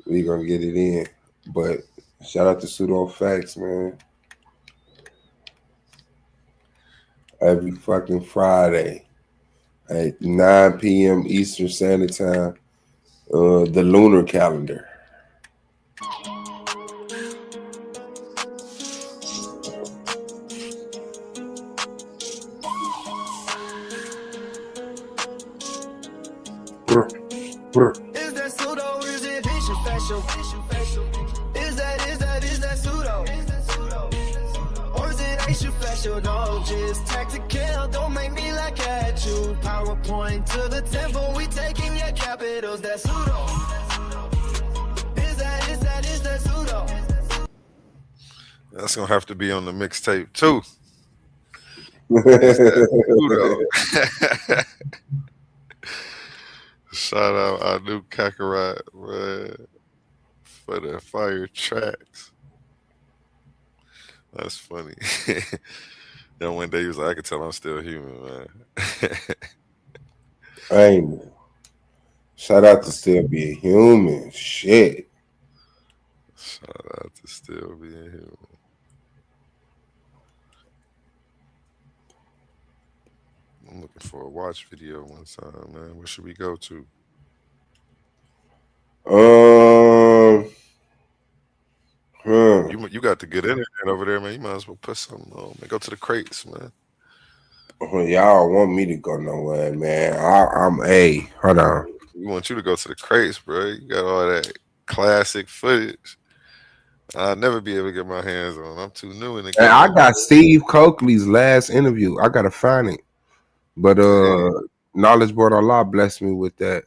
We gonna get it in. But shout out to Pseudo Facts, man. Every fucking Friday at 9 p.m. Eastern Standard Time, the lunar calendar. Is that pseudo or is it vision facial? Is that pseudo? Or is it Asian facial? No, just tactical. Don't make me look at you. PowerPoint to the temple. We taking your capitals. That pseudo. Is that pseudo? That's gonna have to be on the mixtape too. Is that pseudo? Shout out our new Kakarot, man, for the fire tracks. That's funny. Then one day he was like, I could tell I'm still human, man. Hey, shout out to still being human. Shit. Shout out to still being human. I'm looking for a watch video one time, man. Where should we go to? got the good internet over there, man. You might as well put something on. Man. Go to the crates, man. Y'all want me to go nowhere, man. Hold on. We want you to go to the crates, bro. You got all that classic footage. I'll never be able to get my hands on. I'm too new in the game. And I got Steve Coakley's last interview. I gotta find it. But Knowledge Board Allah blessed me with that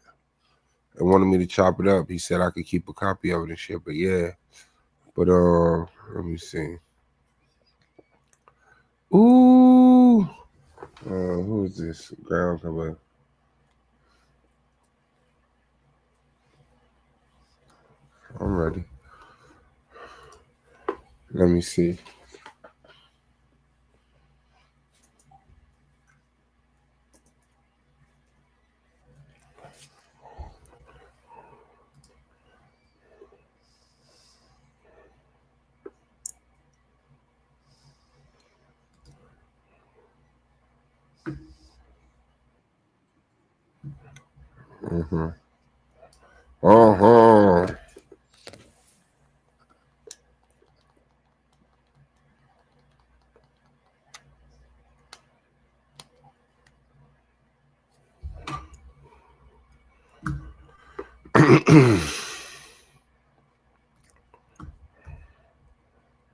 and wanted me to chop it up. He said I could keep a copy of it and shit. But yeah. But let me see. Ooh. Who is this? Ground cover. I'm ready. Let me see. Mm-hmm. Uh-huh.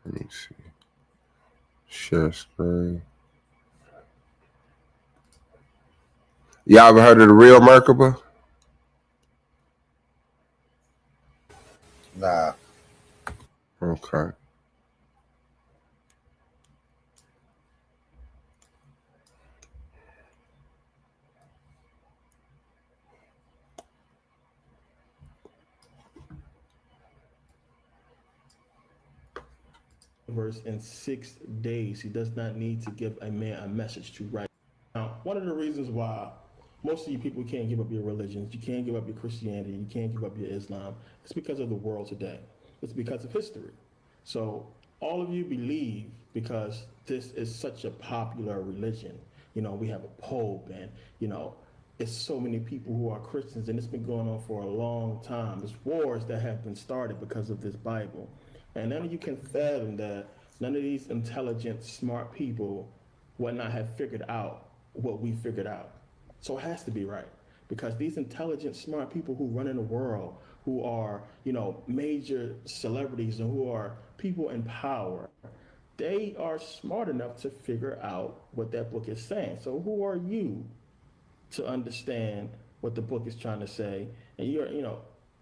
Let me see. Share screen. Y'all ever heard of the real Merkaba? Nah. Okay. Verse in 6 days. He does not need to give a man a message to write. Now, one of the reasons why most of you people can't give up your religions, you can't give up your Christianity, you can't give up your Islam, it's because of the world today. It's because of history. So all of you believe because this is such a popular religion. You know, we have a pope and, you know, it's so many people who are Christians and it's been going on for a long time. There's wars that have been started because of this Bible. And none of you can fathom that none of these intelligent, smart people would not have figured out what we figured out. So it has to be right. Because these intelligent, smart people who run in the world, who are, you know, major celebrities and who are people in power, they are smart enough to figure out what that book is saying. So who are you to understand what the book is trying to say? And you're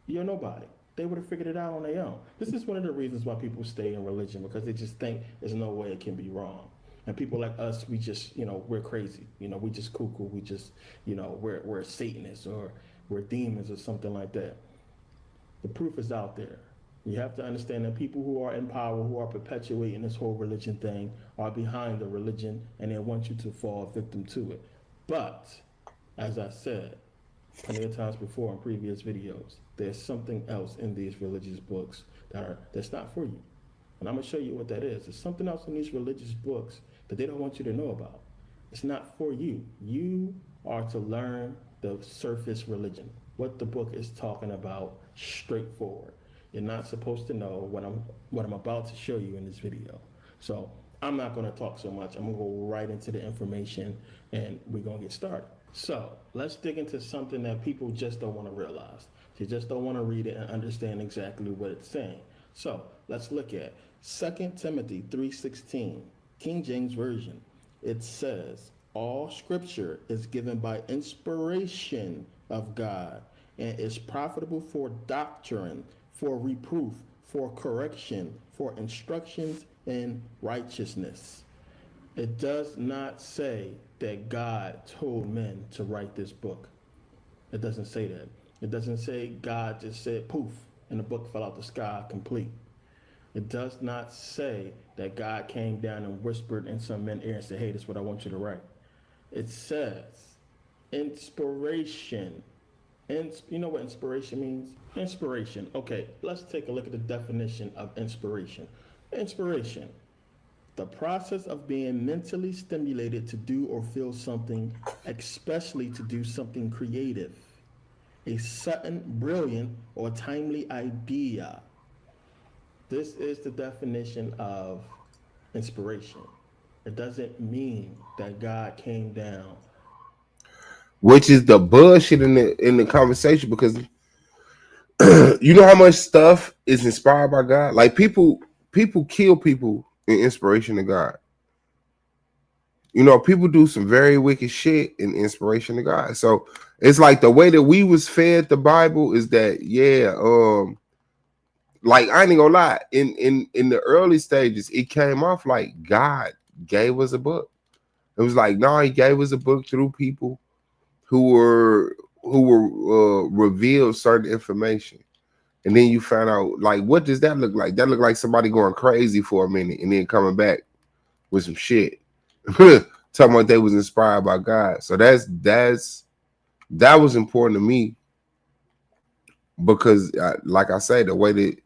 nobody. They would have figured it out on their own. This is one of the reasons why people stay in religion, because they just think there's no way it can be wrong. And people like us, we just, we're crazy. We just cuckoo. We just, we're Satanists or we're demons or something like that. The proof is out there. You have to understand that people who are in power, who are perpetuating this whole religion thing, are behind the religion and they want you to fall victim to it. But, as I said plenty of times before in previous videos, there's something else in these religious books that's not for you. And I'm going to show you what that is. There's something else in these religious books that they don't want you to know about. It's not for you. You are to learn the surface religion, what the book is talking about, straightforward. You're not supposed to know what I'm about to show you in this video. So I'm not going to talk so much. I'm going to go right into the information and we're going to get started. So let's dig into something that people just don't want to realize. They just don't want to read it and understand exactly what it's saying. So let's look at 2 Timothy 3:16, King James Version. It says, all scripture is given by inspiration of God and is profitable for doctrine, for reproof, for correction, for instructions in righteousness. It does not say that God told men to write this book. It doesn't say that. It doesn't say God just said poof and the book fell out the sky complete. It does not say that God came down and whispered in some men's ear and said, hey, this is what I want you to write. It says inspiration. And you know what inspiration means? Inspiration. Okay, let's take a look at the definition of inspiration. Inspiration, the process of being mentally stimulated to do or feel something, especially to do something creative. A sudden, brilliant, or timely idea. This is the definition of inspiration. It doesn't mean that God came down. Which is the bullshit in the conversation, because you know how much stuff is inspired by God? Like people kill people in inspiration of God. You know, people do some very wicked shit in inspiration of God. So it's like the way that we was fed the Bible is that, like I ain't gonna lie, in the early stages, it came off like God gave us a book. It was like, no, he gave us a book through people who were revealed certain information. And then you found out, like, what does that look like? That looked like somebody going crazy for a minute and then coming back with some shit. Talking about they was inspired by God. So that was important to me, because like I say, the way that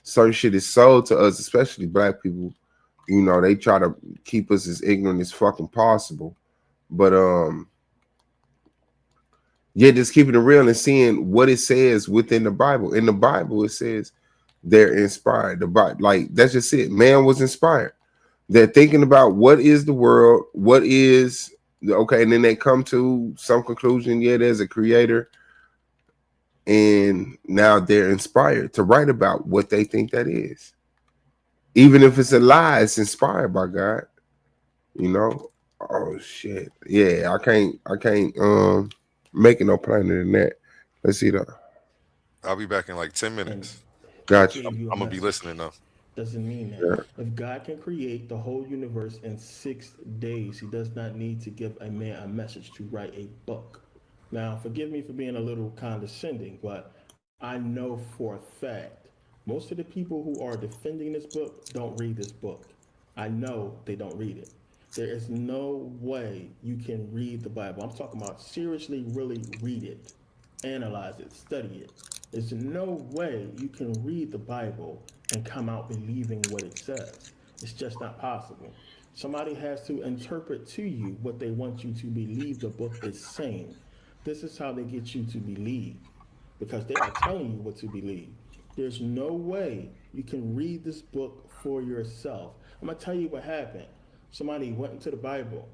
certain shit is sold to us, especially black people, you know, they try to keep us as ignorant as fucking possible. But yeah, just keeping it real and seeing what it says within the Bible. In the Bible, it says they're inspired. The Bible, like, that's just it. Man was inspired. They're thinking about what is the world, what is okay, and then they come to some conclusion. Yeah, there's a creator, and now they're inspired to write about what they think that is. Even if it's a lie, it's inspired by God. You know? Oh shit. Yeah, I can't make it no plainer than that. Let's see that. I'll be back in like 10 minutes. Gotcha. I'm gonna be listening though. Doesn't mean that. If God can create the whole universe in 6 days, he does not need to give a man a message to write a book. Now, forgive me for being a little condescending, but I know for a fact most of the people who are defending this book don't read this book. I know they don't read it. There is no way you can read the Bible. I'm talking about seriously, really read it, analyze it, study it. There's no way you can read the Bible and come out believing what it says. It's just not possible. Somebody has to interpret to you what they want you to believe the book is saying. This is how they get you to believe, because they are telling you what to believe. There's no way you can read this book for yourself. I'm gonna tell you what happened. Somebody went into the Bible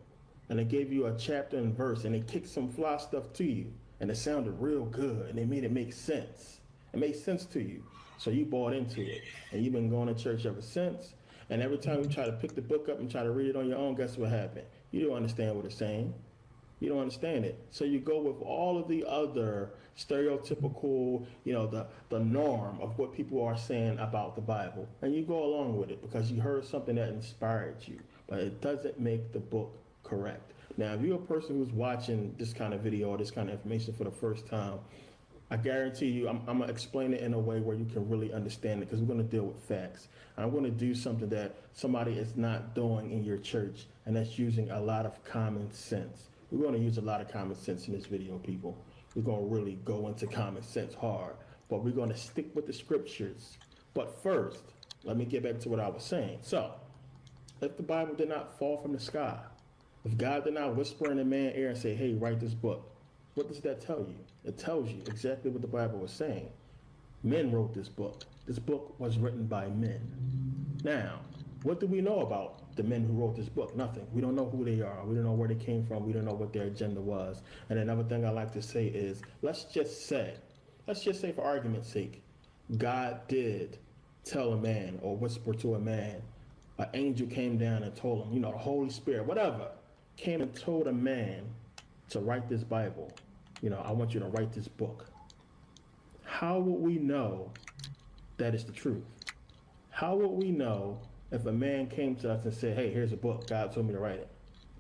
and they gave you a chapter and verse and they kicked some fly stuff to you and it sounded real good and they made it make sense. It made sense to you. So you bought into it and you've been going to church ever since. And every time you try to pick the book up and try to read it on your own, guess what happened? You don't understand what it's saying. You don't understand it. So you go with all of the other stereotypical, you know, the norm of what people are saying about the Bible. And you go along with it because you heard something that inspired you. But it doesn't make the book correct. Now, if you're a person who's watching this kind of video or this kind of information for the first time, I guarantee you, I'm going to explain it in a way where you can really understand it, because we're going to deal with facts. I'm going to do something that somebody is not doing in your church, and that's using a lot of common sense. We're going to use a lot of common sense in this video, people. We're going to really go into common sense hard, but we're going to stick with the scriptures. But first, let me get back to what I was saying. So, if the Bible did not fall from the sky, if God did not whisper in a man's ear and say, hey, write this book, what does that tell you? It tells you exactly what the Bible was saying. Men wrote this book. This book was written by men. Now, what do we know about the men who wrote this book? Nothing. We don't know who they are. We don't know where they came from. We don't know what their agenda was. And another thing I like to say is, let's just say for argument's sake, God did tell a man or whisper to a man, an angel came down and told him, you know, the Holy Spirit, whatever, came and told a man to write this Bible. You know, I want you to write this book. How would we know that it's the truth? How would we know if a man came to us and said, hey, here's a book, God told me to write it?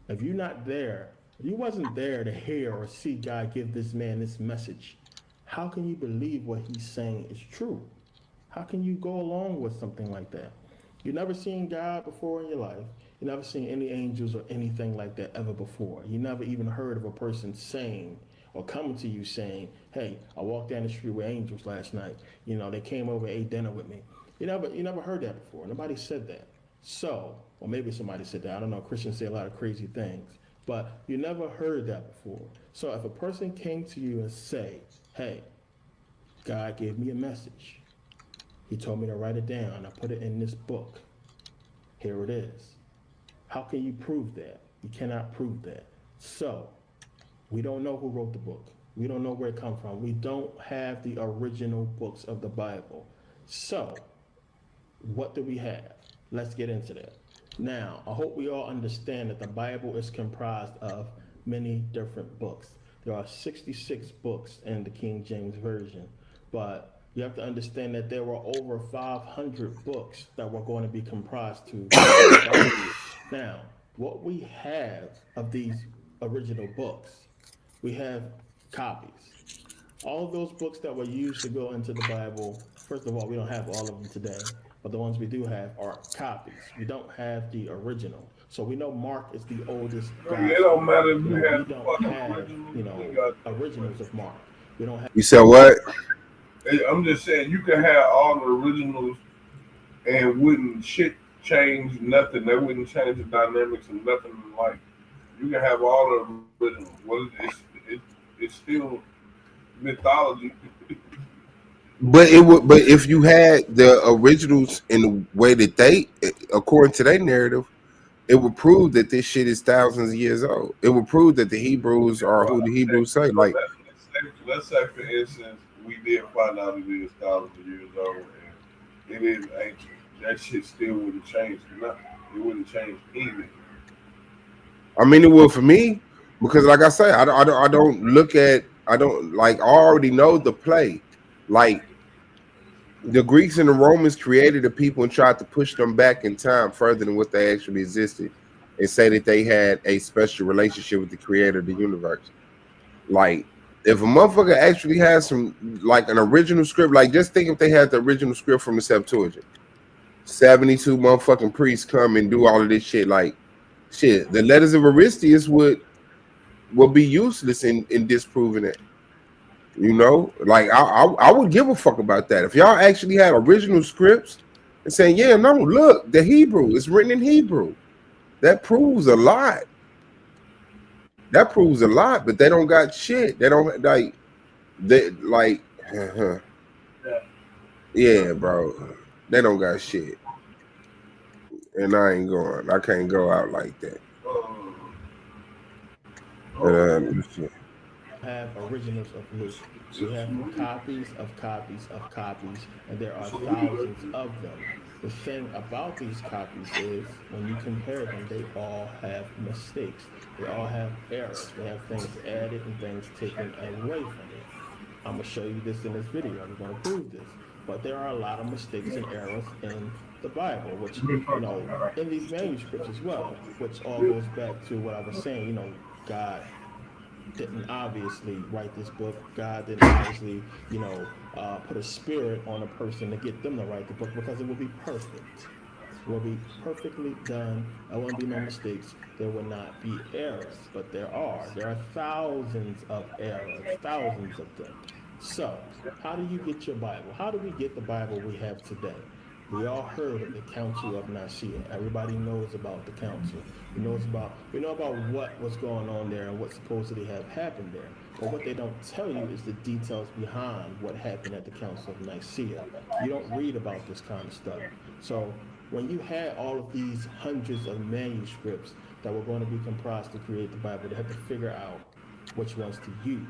If you're not there, if you wasn't there to hear or see God give this man this message, how can you believe what he's saying is true? How can you go along with something like that? You've never seen God before in your life. You've never seen any angels or anything like that ever before. You never even heard of a person saying or coming to you saying, hey, I walked down the street with angels last night. You know, they came over and ate dinner with me. You never heard that before. Nobody said that. So, or maybe somebody said that. I don't know. Christians say a lot of crazy things. But you never heard that before. So if a person came to you and say, hey, God gave me a message. He told me to write it down. I put it in this book. Here it is. How can you prove that? You cannot prove that. So, we don't know who wrote the book. We don't know where it comes from. We don't have the original books of the Bible. So, what do we have? Let's get into that. Now, I hope we all understand that the Bible is comprised of many different books. There are 66 books in the King James Version, but you have to understand that there were over 500 books that were going to be comprised to the Bible. Now, what we have of these original books, we have copies. All of those books that were used to go into the Bible, first of all, we don't have all of them today, but the ones we do have are copies. We don't have the original. So we know Mark is the oldest gospel. It don't matter if you We have don't have, originals of Mark. We don't have. You said what? I'm just saying, you can have all the originals and wouldn't shit change nothing. That wouldn't change the dynamics of nothing in life. You can have all the originals. Well, it's still mythology. But it would. But if you had the originals in the way that they, according to their narrative, it would prove that this shit is thousands of years old. It would prove that the Hebrews are who the Hebrews say. Like, let's say, for instance, we did find out it is thousands of years old, and it is ancient. That shit still wouldn't change nothing. It wouldn't change anything. I mean, it would for me because, like I say, I don't look at. I don't like. I already know the play. Like, the Greeks and the Romans created the people and tried to push them back in time further than what they actually existed, and say that they had a special relationship with the creator of the universe. Like, if a motherfucker actually has some, like, an original script, like, just think if they had the original script from the Septuagint. 72 motherfucking priests come and do all of this shit. Like, shit, the letters of Aristeas would be useless in disproving it. You know, like I would give a fuck about that. If y'all actually had original scripts and saying, yeah, no, look, the Hebrew, it's written in Hebrew. That proves a lot. That proves a lot, but they don't got shit. They don't yeah, bro. They don't got shit. And I ain't going. I can't go out like that. Have originals of Luke. We have copies of copies of copies, and there are thousands of them. The thing about these copies is when you compare them, they all have mistakes. They all have errors. They have things added and things taken away from it. I'm going to show you this in this video. I'm going to prove this. But there are a lot of mistakes and errors in the Bible, which, in these manuscripts as well, which all goes back to what I was saying, God didn't obviously write this book. God didn't obviously, put a spirit on a person to get them to write the book because it would be perfect. It will be perfectly done. There won't be no mistakes. There will not be errors, but there are. There are thousands of errors, thousands of them. So, how do you get your Bible? How do we get the Bible we have today? We all heard of the Council of Nicaea. Everybody knows about the council. We know about what was going on there and what supposedly have happened there. But what they don't tell you is the details behind what happened at the Council of Nicaea. You don't read about this kind of stuff. So when you had all of these hundreds of manuscripts that were going to be comprised to create the Bible, they had to figure out which ones to use.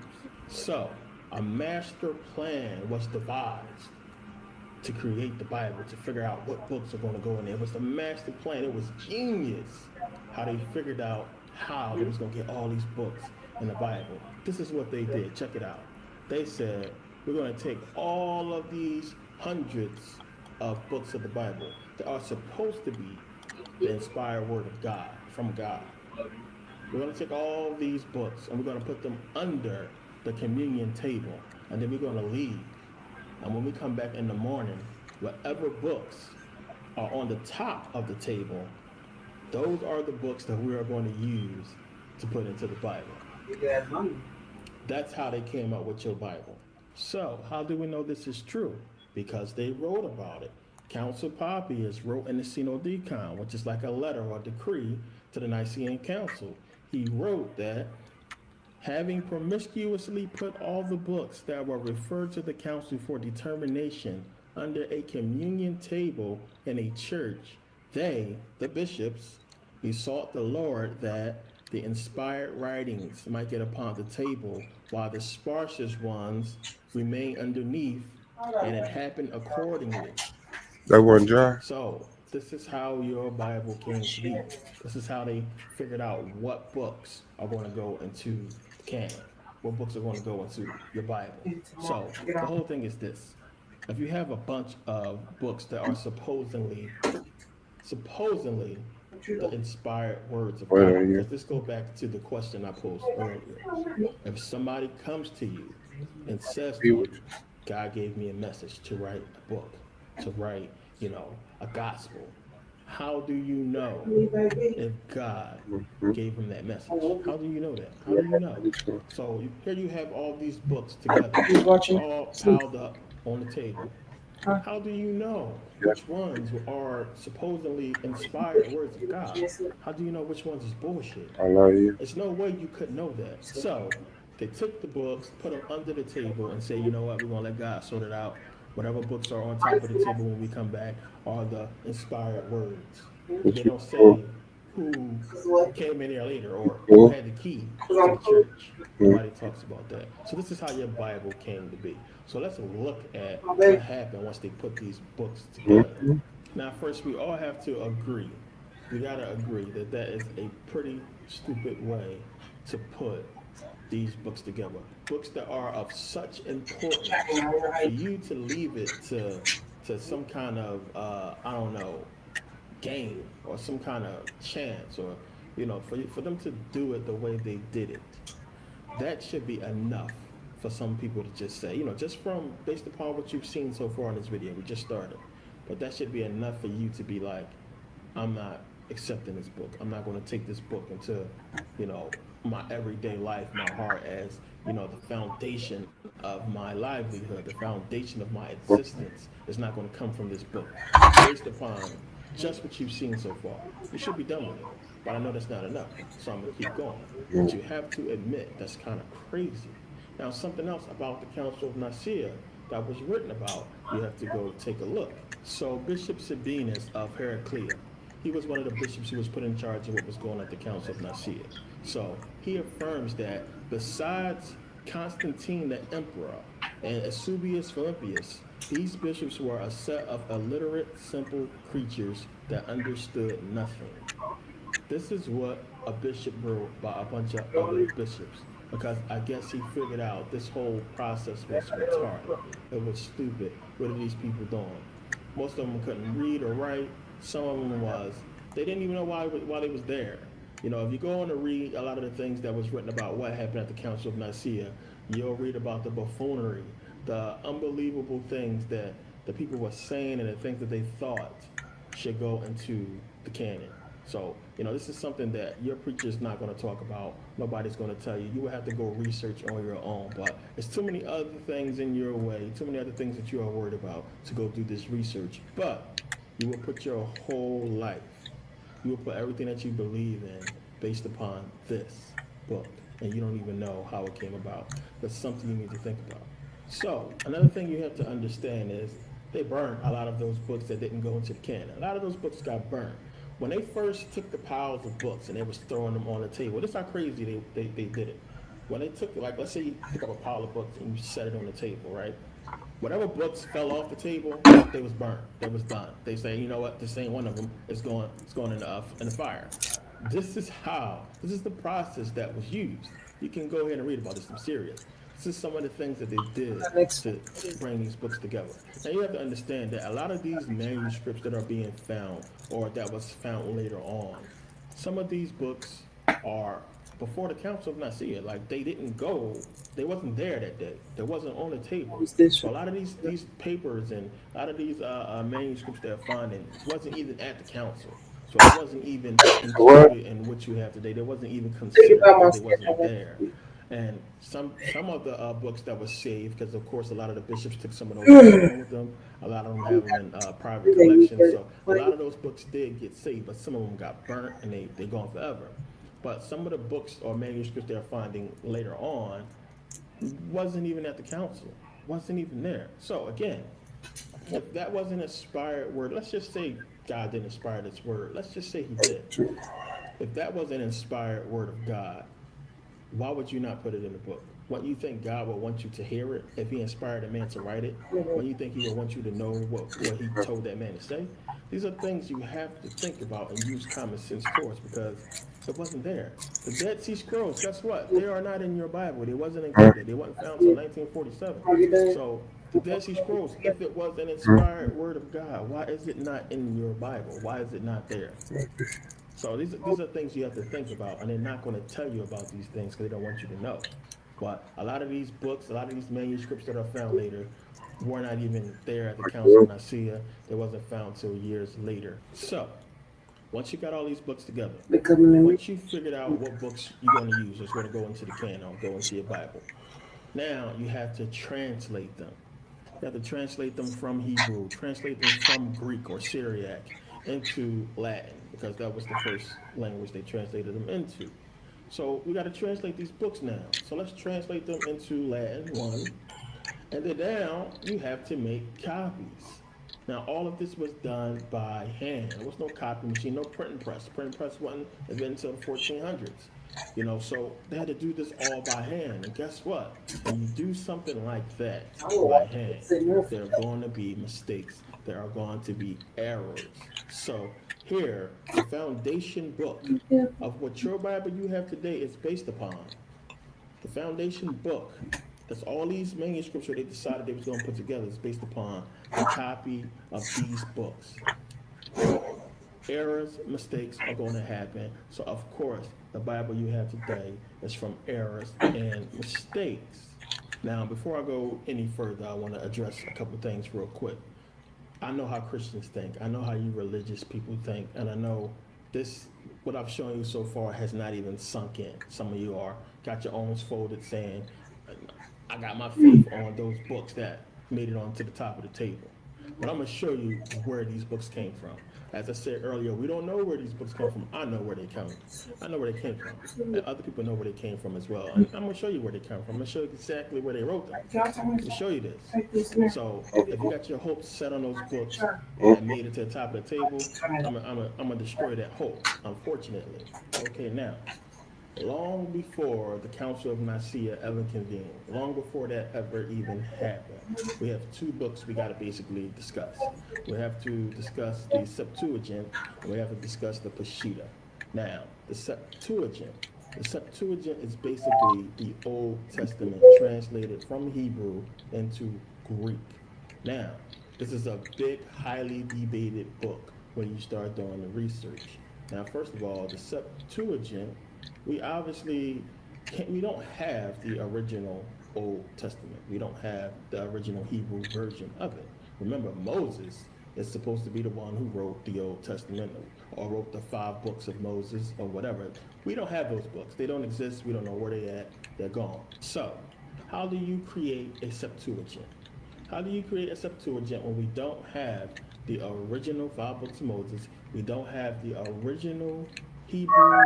So a master plan was devised to create the Bible, to figure out what books are going to go in there. It was the master plan. It was genius how they figured out how they was going to get all these books in the Bible. This is what they did. Check it out. They said, we're going to take all of these hundreds of books of the Bible that are supposed to be the inspired word of God, from God. We're going to take all these books and we're going to put them under the communion table, and then we're going to leave. And when we come back in the morning, whatever books are on the top of the table, those are the books that we are going to use to put into the Bible. That's how they came up with your Bible. So how do we know this is true? Because they wrote about it. Council Papias wrote in the Synodicon, which is like a letter or decree to the Nicene Council. He wrote that, having promiscuously put all the books that were referred to the council for determination under a communion table in a church, they, the bishops, besought the Lord that the inspired writings might get upon the table, while the sparsest ones remain underneath, and it happened accordingly. That wasn't dry. So this is how your Bible came to be. This is how they figured out what books are going to go into the canon, what books are going to go into your Bible. So the whole thing is this: if you have a bunch of books that are supposedly the inspired words of God, because this goes back to the question I posed earlier. If somebody comes to you and says to you, God gave me a message to write a book, to write, a gospel, how do you know if God gave him that message? How do you know that? How do you know? So here you have all these books together, all piled up on the table. How do you know which ones are supposedly inspired words of God? How do you know which ones is bullshit? I love you. There's no way you could know that. So they took the books, put them under the table, and say, you know what, we're going to let God sort it out. Whatever books are on top of the table when we come back are the inspired words. They don't say who came in there later or who had the key to the church. Nobody talks about that. So this is how your Bible came to be. So let's look at what happened once they put these books together. Now, first, we all have to agree. We got to agree that that is a pretty stupid way to put these books together. Books that are of such importance, for you to leave it to some kind of, game or some kind of chance, or, for them to do it the way they did it. That should be enough for some people to just say, just based upon what you've seen so far in this video, we just started. But that should be enough for you to be like, I'm not accepting this book. I'm not going to take this book into, my everyday life, my heart as, the foundation of my livelihood, the foundation of my existence is not going to come from this book. Based upon just what you've seen so far, you should be done with it. But I know that's not enough, so I'm going to keep going. But you have to admit that's kind of crazy. Now, something else about the Council of Nicaea that was written about, you have to go take a look. So Bishop Sabinus of Heraclea, he was one of the bishops who was put in charge of what was going on at the Council of Nicaea. So he affirms that besides Constantine the Emperor and Eusebius Philippius, these bishops were a set of illiterate, simple creatures that understood nothing. This is what a bishop wrote by a bunch of other bishops, because I guess he figured out this whole process was retarded. It was stupid. What are these people doing? Most of them couldn't read or write. Some of them they didn't even know why they was there. If you go on to read a lot of the things that was written about what happened at the Council of Nicaea, you'll read about the buffoonery, the unbelievable things that the people were saying and the things that they thought should go into the canon. So, this is something that your preacher's not going to talk about. Nobody's going to tell you. You will have to go research on your own. But there's too many other things in your way, too many other things that you are worried about to go do this research. But you will put your whole life, you will put everything that you believe in based upon this book. And you don't even know how it came about. That's something you need to think about. So, another thing you have to understand is they burned a lot of those books that didn't go into the canon. A lot of those books got burned. When they first took the piles of books and they was throwing them on the table, this is how crazy they did it. When they took, let's say you pick up a pile of books and you set it on the table, right? Whatever books fell off the table, they was burned. They was done. They say, you know what, this ain't one of them. It's going in the fire. This is the process that was used. You can go ahead and read about this. I'm serious. This is some of the things that they did to bring these books together. Now you have to understand that a lot of these manuscripts that are being found, or that was found later on, some of these books are before the Council of Nicaea. They wasn't there that day. They wasn't on the table. So a lot of these papers and a lot of these manuscripts they're finding wasn't even at the council. So it wasn't even included in what you have today. They wasn't even considered. They wasn't there. And some of the books that were saved, because of course a lot of the bishops took some of those with them. A lot of them have them in private collections. So a lot of those books did get saved, but some of them got burnt and they're gone forever. But some of the books or manuscripts they're finding later on wasn't even at the council, wasn't even there. So again, If that wasn't an inspired word, let's just say God didn't inspire this word. Let's just say he did. If that was an inspired word of God, why would you not put it in the book? What you think God would want you to hear it if he inspired a man to write it? What you think he would want you to know what he told that man to say? These are things you have to think about and use common sense towards because it wasn't there. The Dead Sea Scrolls, guess what? They are not in your Bible. They wasn't included. They wasn't found until 1947. So the Dead Sea Scrolls, if it was an inspired word of God, why is it not in your Bible? Why is it not there? So these are things you have to think about, and they're not going to tell you about these things because they don't want you to know. But a lot of these books, a lot of these manuscripts that are found later were not even there at the Council of Nicaea. They wasn't found till years later. So once you got all these books together, once you figured out what books you're going to use, that's going to go into the canon, go into your Bible. Now you have to translate them. You have to translate them from Hebrew, translate them from Greek or Syriac into Latin, because that was the first language they translated them into. So we got to translate these books now. So let's translate them into Latin, one. And then now you have to make copies. Now all of this was done by hand. There was no copy machine, no printing press. Printing press wasn't invented until the 1400s. You know, so they had to do this all by hand. And guess what? When you do something like that by hand, there are going to be mistakes. There are going to be errors. So here, the foundation book of what your Bible you have today is based upon. The foundation book, that's all these manuscripts that they decided they was going to put together is based upon a copy of these books. Errors, mistakes are going to happen. So of course, the Bible you have today is from errors and mistakes. Now, before I go any further, I want to address a couple things real quick. I know how Christians think. I know how you religious people think. And I know this, what I've shown you so far has not even sunk in. Some of you got your arms folded saying, I got my faith on those books that made it onto the top of the table. But I'm going to show you where these books came from. As I said earlier, we don't know where these books come from. I know where they come. I know where they came from. And other people know where they came from as well. And I'm going to show you where they come from. I'm going to show you exactly where they wrote them. I'm going to show you this. So if you got your hopes set on those books that made it to the top of the table, I'm going to destroy that hope, unfortunately. Okay, now, long before the Council of Nicaea ever convened, long before that ever even happened, we have two books we got to basically discuss. We have to discuss the Septuagint, and we have to discuss the Peshitta. Now, the Septuagint is basically the Old Testament translated from Hebrew into Greek. Now, this is a big, highly debated book when you start doing the research. Now, first of all, the Septuagint, we don't have the original Old Testament. We don't have the original Hebrew version of it. Remember, Moses is supposed to be the one who wrote the Old Testament or wrote the 5 books of Moses or whatever. We don't have those books. They don't exist. We don't know where they're at. They're gone. So how do you create a Septuagint? How do you create a Septuagint when we don't have the original 5 books of Moses? We don't have the original Hebrew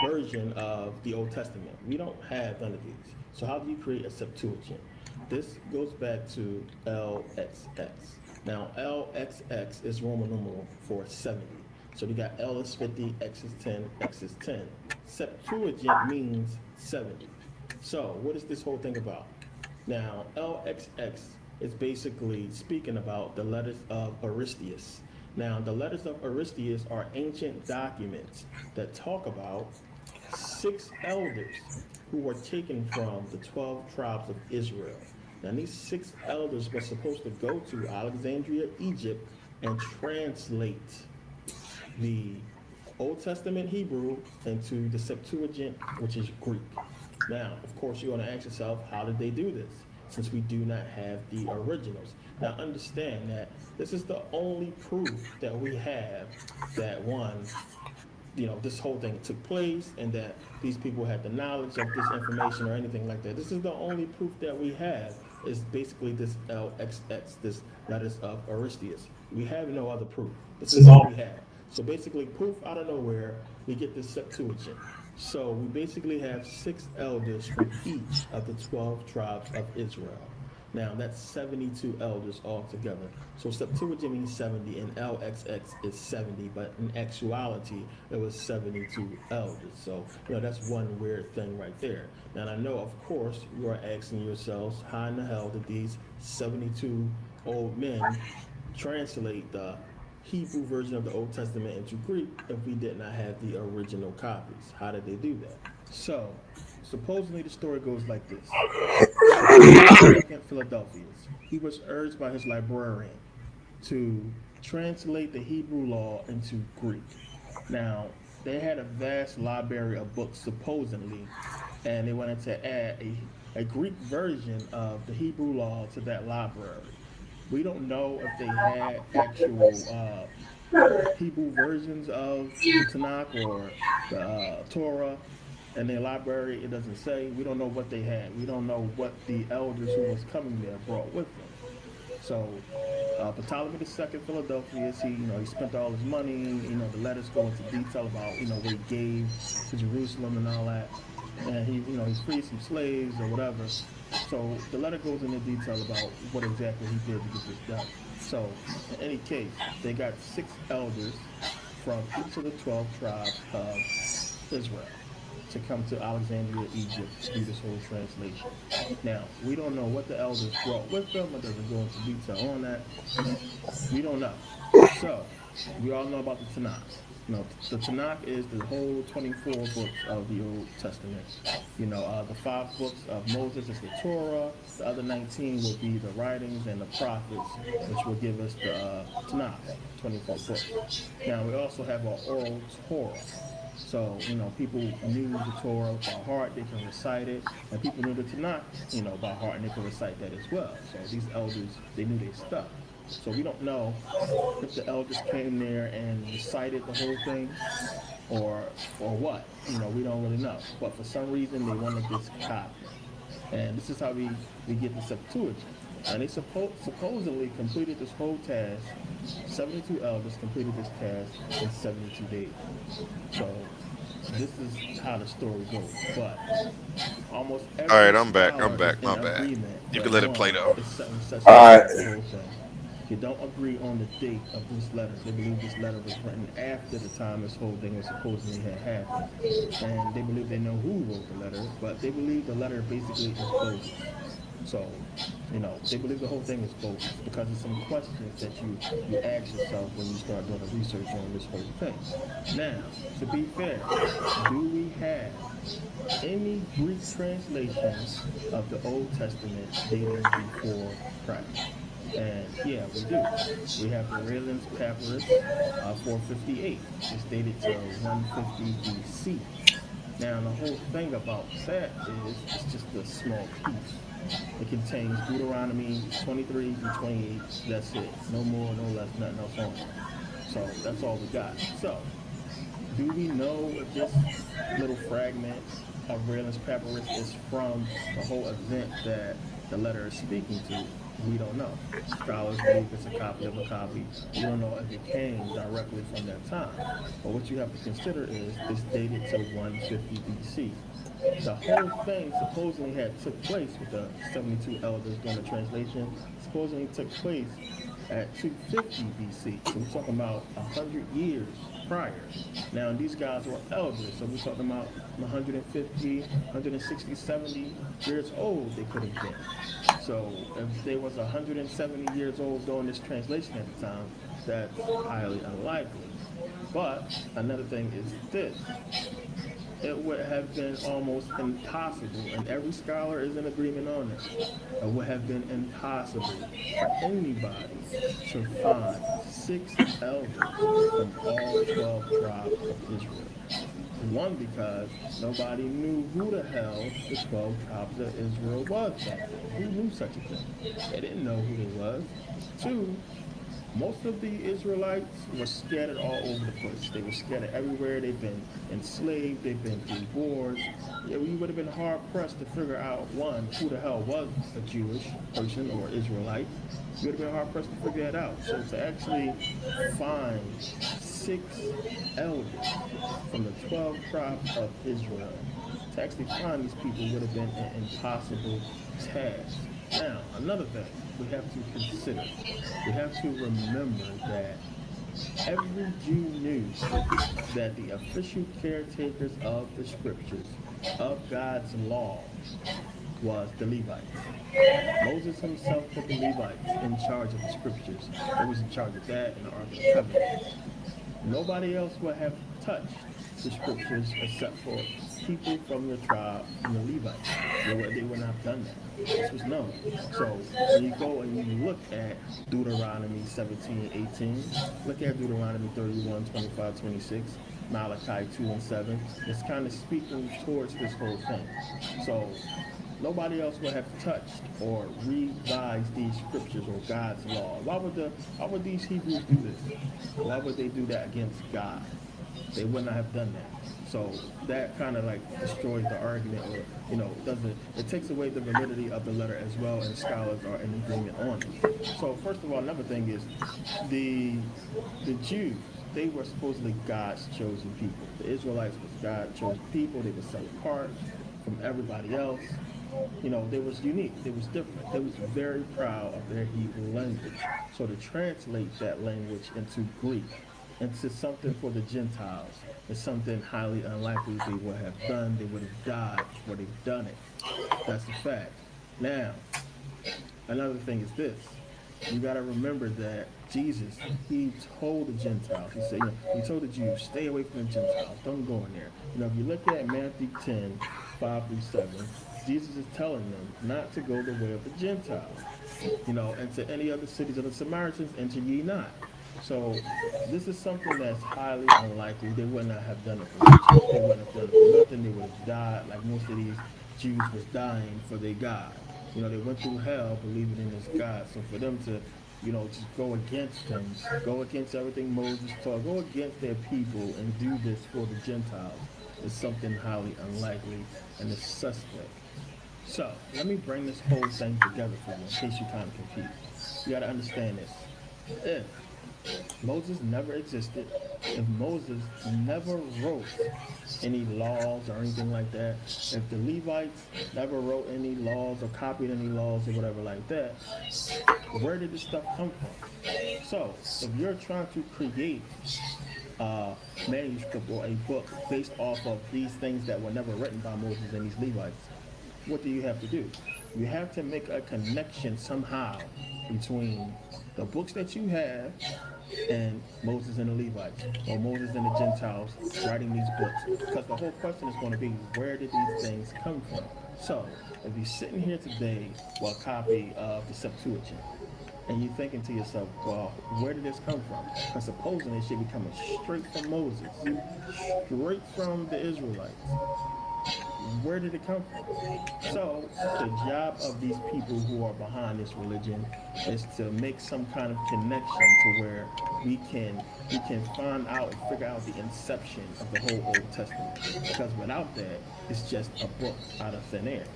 version of the Old Testament. We don't have none of these. So how do you create a Septuagint? This goes back to LXX. Now, LXX is Roman numeral for 70. So you got L is 50, X is 10, X is 10. Septuagint means 70. So what is this whole thing about? Now, LXX is basically speaking about the letters of Aristeas. Now, the letters of Aristeas are ancient documents that talk about 6 elders who were taken from the 12 tribes of Israel. Now, these 6 elders were supposed to go to Alexandria, Egypt, and translate the Old Testament Hebrew into the Septuagint, which is Greek. Now, of course, you're going to ask yourself, how did they do this? Since we do not have the originals. Now, understand that this is the only proof that we have that this whole thing took place and that these people had the knowledge of this information or anything like that. This is the only proof that we have is basically this LXX, this letters of Aristeas. We have no other proof. This is all we have. So basically, proof out of nowhere, we get this Septuagint. So we basically have 6 elders from each of the 12 tribes of Israel. Now that's 72 elders altogether. So Septuagint means 70 and LXX is 70, but in actuality, it was 72 elders. So, that's one weird thing right there. Now, I know, of course, you are asking yourselves, how in the hell did these 72 old men translate the Hebrew version of the Old Testament into Greek if we did not have the original copies? How did they do that? So, supposedly the story goes like this. Philadelphia, he was urged by his librarian to translate the Hebrew law into Greek. Now, they had a vast library of books, supposedly, and they wanted to add a Greek version of the Hebrew law to that library. We don't know if they had actual Hebrew versions of the Tanakh or the Torah in their library. It doesn't say. We don't know what they had. We don't know what the elders who was coming there brought with them. So Ptolemy II, Philadelphia, he spent all his money. The letters go into detail about what he gave to Jerusalem and all that, and he freed some slaves or whatever. So the letter goes into detail about what exactly he did to get this done. So in any case, they got 6 elders from each of the 12 tribes of Israel to come to Alexandria, Egypt, to do this whole translation. Now, we don't know what the elders brought with them. It doesn't go into detail on that. We don't know. So, we all know about the Tanakh. The Tanakh is the whole 24 books of the Old Testament. The 5 books of Moses is the Torah. The other 19 will be the writings and the prophets, which will give us the Tanakh, 24 books. Now, we also have our oral Torah. So, people knew the Torah by heart, they can recite it, and people knew the Tanakh, by heart, and they can recite that as well. So these elders, they knew their stuff. So we don't know if the elders came there and recited the whole thing or what. We don't really know. But for some reason, they wanted this copy. And this is how we get the Septuagint. And they supposedly completed this whole task. 72 elders completed this task in 72 days. So this is how the story goes. But almost every All right, I'm back. My bad. You can let it play though. All right. They don't agree on the date of this letter. They believe this letter was written after the time this whole thing was supposedly had happened. And they believe they know who wrote the letter, but they believe the letter basically is bogus. So, they believe the whole thing is bogus because of some questions that you ask yourself when you start doing the research on this whole thing. Now, to be fair, do we have any Greek translations of the Old Testament dating before Christ? And yeah, we do. We have the Raylan's Papyrus 458. It's dated to 150 BC. Now, the whole thing about that is it's just a small piece. It contains Deuteronomy 23 through 28. That's it. No more, no less, nothing else on it. So that's all we got. So, do we know if this little fragment of Raylan's Papyrus is from the whole event that the letter is speaking to? We don't know. Scholars believe it's a copy of a copy. We don't know if it came directly from that time. But what you have to consider is it's dated to 150 BC. The whole thing supposedly took place with the 72 elders doing the translation. Supposedly took place at 250 BC. So we're talking about 100 years prior. Now, these guys were elders, so we're talking about 150, 160, 70 years old they could have been. So if they was 170 years old doing this translation at the time, that's highly unlikely. But another thing is this. It would have been almost impossible, and every scholar is in agreement on this. It would have been impossible for anybody to find 6 elders from all 12 tribes of Israel. One, because nobody knew who the hell the 12 tribes of Israel was back then. Who knew such a thing? They didn't know who they was. 2, most of the Israelites were scattered all over the place. They were scattered everywhere. They've been enslaved. They've been through wars. Yeah, we would have been hard-pressed to figure out, one, who the hell was a Jewish person or Israelite. We would have been hard-pressed to figure that out. So to actually find 6 elders from the 12 tribes of Israel, to actually find these people would have been an impossible task. Now, another thing we have to consider, we have to remember that every Jew knew that the official caretakers of the scriptures, of God's law, was the Levites. Moses himself put the Levites in charge of the scriptures. They was in charge of that and the Ark of the Covenant. Nobody else would have touched the scriptures except for people from your tribe and the Levites. They would not have done that. This was known. So when you go and you look at Deuteronomy 17:18, look at Deuteronomy 31, 25, 26, Malachi 2 and 7, it's kind of speaking towards this whole thing. So nobody else would have touched or revised these scriptures or God's law. Why would these Hebrews do this? Why would they do that against God? They would not have done that. So that kind of like destroys the argument, or it takes away the validity of the letter as well, and scholars are in agreement on it. So first of all, another thing is the Jews, they were supposedly God's chosen people. The Israelites was God's chosen people. They were set apart from everybody else. They was unique. They was different. They was very proud of their Hebrew language. So to translate that language into Greek, into something for the Gentiles, is something highly unlikely they would have done. They would have died before they've done it. That's the fact. Now, another thing is this. You got to remember that Jesus, he told the Gentiles, he said, he told the Jews, stay away from the Gentiles. Don't go in there. If you look at Matthew 10, 5 through 7, Jesus is telling them not to go the way of the Gentiles. And to any other cities of the Samaritans, enter ye not. So this is something that's highly unlikely. They would not have done it for riches. They wouldn't have done it for nothing. They would have died like most of these Jews was dying for their God. They went through hell believing in this God. So for them to, just go against them, go against everything Moses taught, go against their people and do this for the Gentiles is something highly unlikely and is suspect. So let me bring this whole thing together for you in case you're kind of confused. You got to understand this. If Moses never existed, if Moses never wrote any laws or anything like that, if the Levites never wrote any laws or copied any laws or whatever like that, where did this stuff come from? So if you're trying to create a manuscript or a book based off of these things that were never written by Moses and these Levites, what do you have to do? You have to make a connection somehow between the books that you have and Moses and the Levites, or Moses and the Gentiles writing these books. Because the whole question is going to be, where did these things come from? So, if you're sitting here today with a copy of the Septuagint, and you're thinking to yourself, well, where did this come from? Because supposedly it should be coming straight from Moses, straight from the Israelites. Where did it come from? So the job of these people who are behind this religion is to make some kind of connection to where we can find out and figure out the inception of the whole Old Testament. Because without that, it's just a book out of thin air.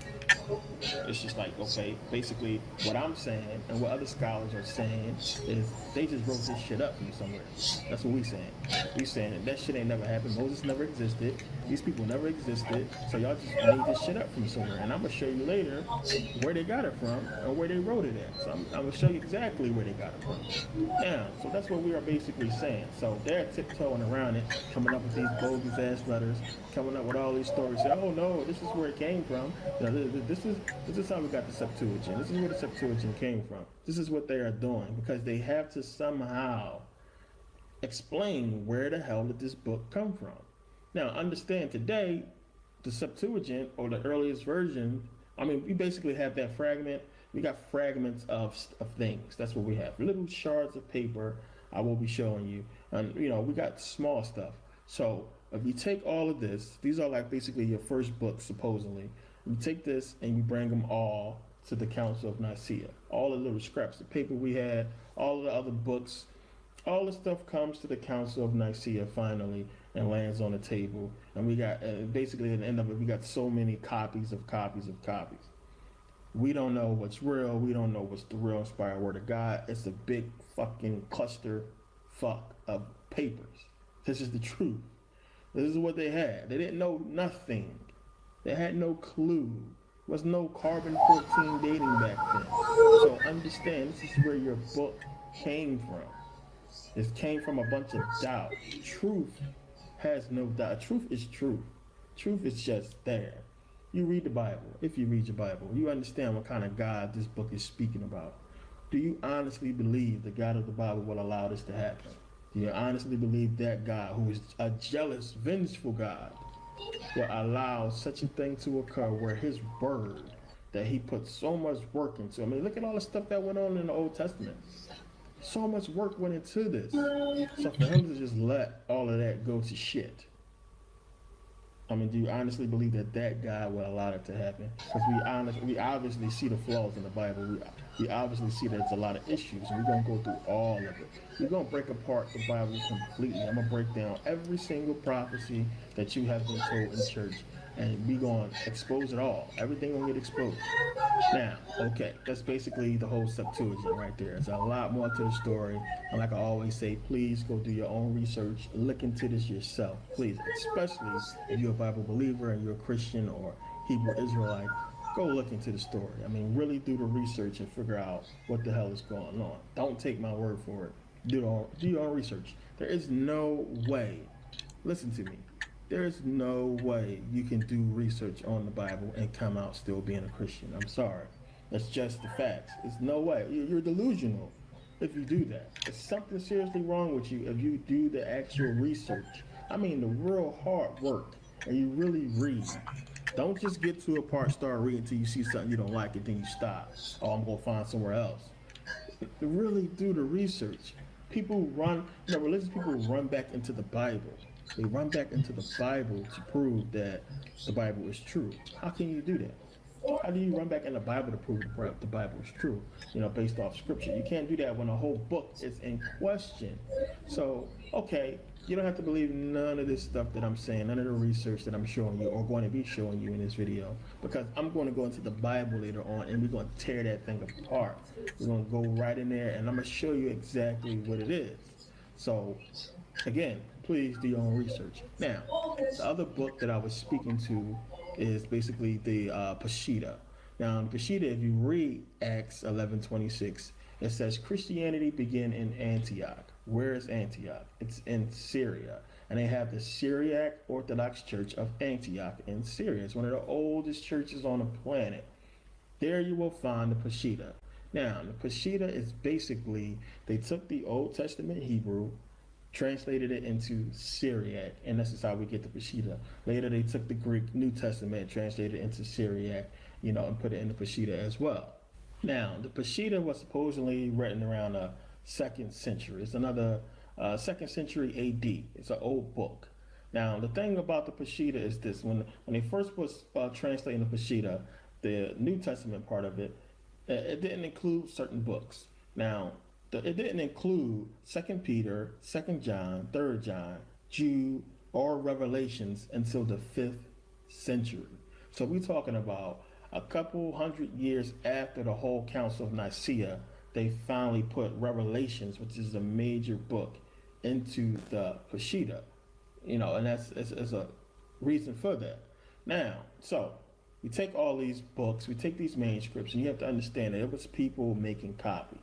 It's just like, okay, basically what I'm saying and what other scholars are saying is they just wrote this shit up from somewhere. That's what we saying. We saying that shit ain't never happened. Moses never existed. These people never existed. So y'all just made this shit up from somewhere. And I'm going to show you later where they got it from and where they wrote it at. So I'm going to show you exactly where they got it from. Now, so that's what we are basically saying. So they're tiptoeing around it, coming up with these bogus ass letters, coming up with all these stories. Say, oh no, this is where it came from. This is how we got the Septuagint. This is where the Septuagint came from. This is what they are doing because they have to somehow explain where the hell did this book come from. Now, understand today, the Septuagint or the earliest version, we basically have that fragment. We got fragments of things. That's what we have. Little shards of paper I will be showing you. And, we got small stuff. So if you take all of this, these are like basically your first books, supposedly. You take this and you bring them all to the Council of Nicaea. All the little scraps of paper we had, all of the other books, all the stuff comes to the Council of Nicaea finally and lands on the table. And we got, basically at the end of it, we got so many copies of copies of copies. We don't know what's real. We don't know what's the real inspired word of God. It's a big fucking cluster fuck of papers. This is the truth. This is what they had. They didn't know nothing. They had no clue was no carbon-14 dating back then. So understand, this is where your book came from. It came from a bunch of doubt. Truth has no doubt. Truth is truth. Truth is just there. You read the Bible. If you read your Bible, you understand what kind of God this book is speaking about. Do you honestly believe the God of the Bible will allow this to happen? Do you honestly believe that God, who is a jealous, vengeful God, will allow such a thing to occur where his word that he put so much work into? I mean, look at all the stuff that went on in the Old Testament. So much work went into this. So for him to just let all of that go to shit, I mean, do you honestly believe that that God will allow it to happen? Because we obviously see the flaws in the Bible. We obviously see that it's a lot of issues, and we're going to go through all of it. We're going to break apart the Bible completely. I'm going to break down every single prophecy that you have been told in church, and we're going to expose it all. Everything will get exposed. Now, okay, that's basically the whole Septuagint right there. There's a lot more to the story. And like I always say, please go do your own research. Look into this yourself, please. Especially if you're a Bible believer and you're a Christian or Hebrew Israelite, go look into the story. I mean, really do the research and figure out what the hell is going on. Don't take my word for it. Do your own research. There is no way, listen to me, there is no way you can do research on the Bible and come out still being a Christian. I'm sorry. That's just the facts. There's no way. You're delusional if you do that. There's something seriously wrong with you if you do the actual research. I mean, the real hard work, and you really read. Don't just get to a part, start reading until you see something you don't like, and then you stop. Oh, I'm going to find somewhere else. Really do the research. People run, religious people run back into the Bible. They run back into the Bible to prove that the Bible is true. How can you do that? How do you run back in the Bible to prove the Bible is true, based off scripture? You can't do that when a whole book is in question. So, okay, you don't have to believe none of this stuff that I'm saying, none of the research that I'm showing you or going to be showing you in this video, because I'm going to go into the Bible later on and we're going to tear that thing apart. We're going to go right in there and I'm going to show you exactly what it is. So, again, please do your own research. Now, the other book that I was speaking to is basically the Peshitta. Now, in Peshitta, if you read Acts 11:26, it says Christianity began in Antioch. Where is Antioch? It's in Syria. And they have the Syriac Orthodox Church of Antioch in Syria. It's one of the oldest churches on the planet. There you will find the Peshitta. Now, the Peshitta is basically, they took the Old Testament Hebrew, translated it into Syriac, and this is how we get the Peshitta. Later, they took the Greek New Testament, translated it into Syriac, and put it in the Peshitta as well. Now, the Peshitta was supposedly written around the 2nd century. It's another 2nd century AD. It's an old book. Now, the thing about the Peshitta is this: when they first was translating the Peshitta, the New Testament part of it, it didn't include certain books. Now, it didn't include 2 Peter, 2 John, 3 John, Jude, or Revelations until the 5th century. So we're talking about a couple hundred years after the whole Council of Nicaea, they finally put Revelations, which is a major book, into the Peshitta. And that's a reason for that. Now, so we take all these books, we take these manuscripts, and you have to understand that it was people making copies.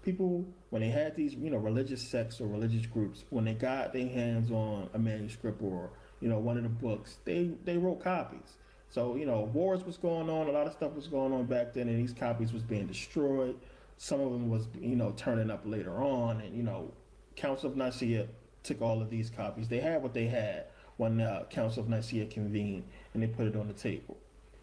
People, when they had these, religious sects or religious groups, when they got their hands on a manuscript or, one of the books, they wrote copies. So, wars was going on, a lot of stuff was going on back then, and these copies was being destroyed. Some of them was, turning up later on, and, Council of Nicaea took all of these copies. They had what they had when the Council of Nicaea convened, and they put it on the table.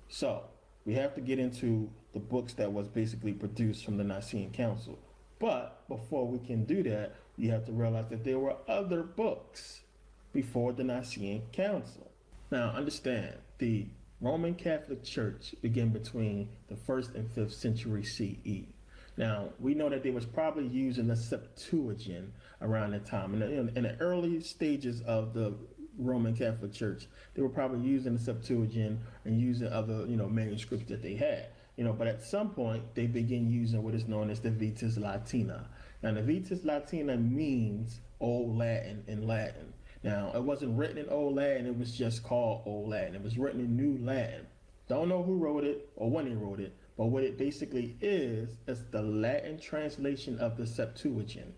So, we have to get into the books that was basically produced from the Nicene Council. But before we can do that, you have to realize that there were other books before the Nicene Council. Now, understand, the Roman Catholic Church began between the 1st and 5th century CE. Now, we know that they was probably using the Septuagint around that time. In the early stages of the Roman Catholic Church, they were probably using the Septuagint and using other, manuscripts that they had. But at some point, they begin using what is known as the Vetus Latina. Now, the Vetus Latina means Old Latin in Latin. Now, it wasn't written in Old Latin, it was just called Old Latin. It was written in New Latin. Don't know who wrote it or when he wrote it, but what it basically is the Latin translation of the Septuagint,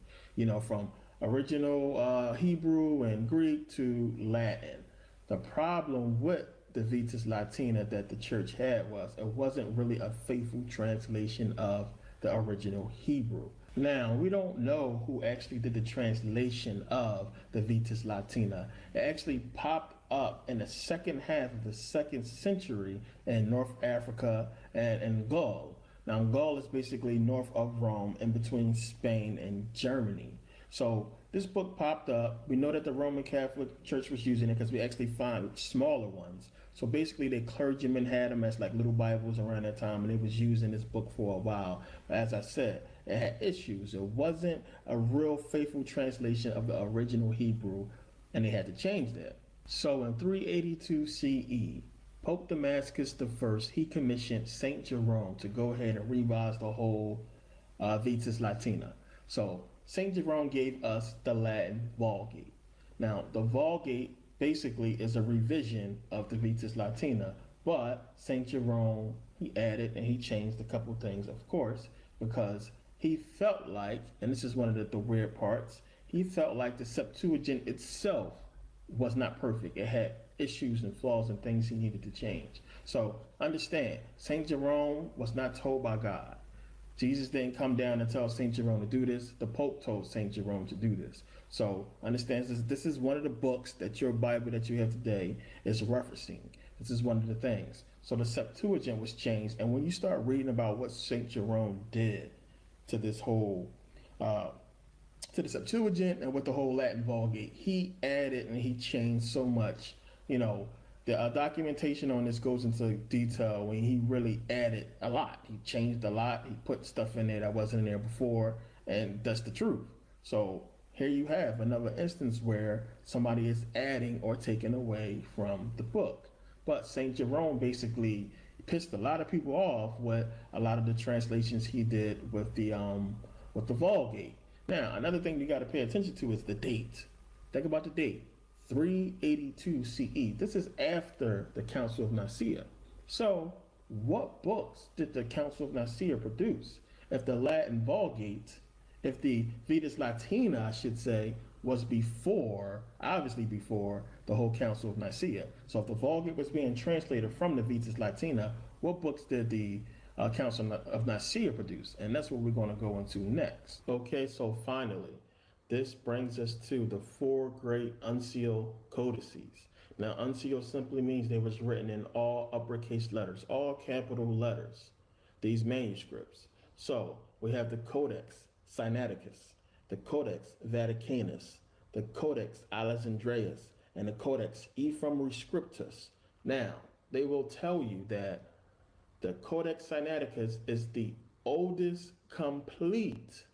from original Hebrew and Greek to Latin. The problem with the Vetus Latina that the church had was it wasn't really a faithful translation of the original Hebrew. Now, we don't know who actually did the translation of the Vetus Latina. It actually popped up in the second half of the 2nd century in North Africa and Gaul. Now, Gaul is basically north of Rome, in between Spain and Germany. So this book popped up. We know that the Roman Catholic Church was using it because we actually find smaller ones. So basically, the clergymen had them as like little Bibles around that time, and they was using this book for a while. But as I said, it had issues. It wasn't a real faithful translation of the original Hebrew, and they had to change that. So in 382 CE, Pope Damascus I, he commissioned Saint Jerome to go ahead and revise the whole Vetus Latina. So Saint Jerome gave us the Latin Vulgate. Now, the Vulgate basically is a revision of the Vetus Latina, but Saint Jerome, he added and he changed a couple things, of course, because he felt like, and this is one of the weird parts, he felt like the Septuagint itself was not perfect. It had issues and flaws and things he needed to change. So understand, Saint Jerome was not told by God. Jesus didn't come down and tell Saint Jerome to do this. The Pope told Saint Jerome to do this. So understand, this is one of the books that your Bible that you have today is referencing. This is one of the things. So the Septuagint was changed, and when you start reading about what Saint Jerome did to this whole to the Septuagint and with the whole Latin Vulgate, he added and he changed so much. The documentation on this goes into detail when he really added a lot. He changed a lot. He put stuff in there that wasn't in there before, and that's the truth. So here you have another instance where somebody is adding or taking away from the book. But St. Jerome basically pissed a lot of people off with a lot of the translations he did with the Vulgate. Now, another thing you got to pay attention to is the date. Think about the date. 382 CE. This is after the Council of Nicaea. So, what books did the Council of Nicaea produce? If the Latin Vulgate, if the Vetus Latina, I should say, was obviously before the whole Council of Nicaea. So, if the Vulgate was being translated from the Vetus Latina, what books did the Council of Nicaea produce? And that's what we're going to go into next. Okay, so finally, this brings us to the 4 great unsealed codices. Now, unsealed simply means they was written in all uppercase letters, all capital letters, these manuscripts. So we have the Codex Sinaiticus, the Codex Vaticanus, the Codex Alexandrinus, and the Codex Ephraem Rescriptus. Now, they will tell you that the Codex Sinaiticus is the oldest complete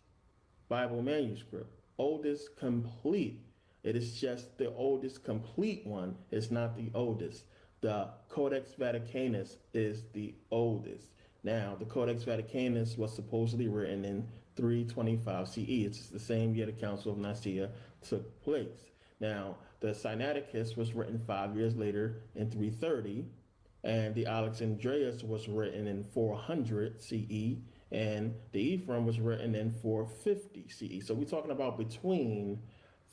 Bible manuscript. Oldest complete. It is just the oldest complete one. It's not the oldest. The Codex Vaticanus is the oldest. Now, the Codex Vaticanus was supposedly written in 325 CE. It's the same year the Council of Nicaea took place. Now, the Sinaiticus was written 5 years later in 330, and the Alexandrinus was written in 400 CE, and the Ephraem was written in 450 CE. So we're talking about between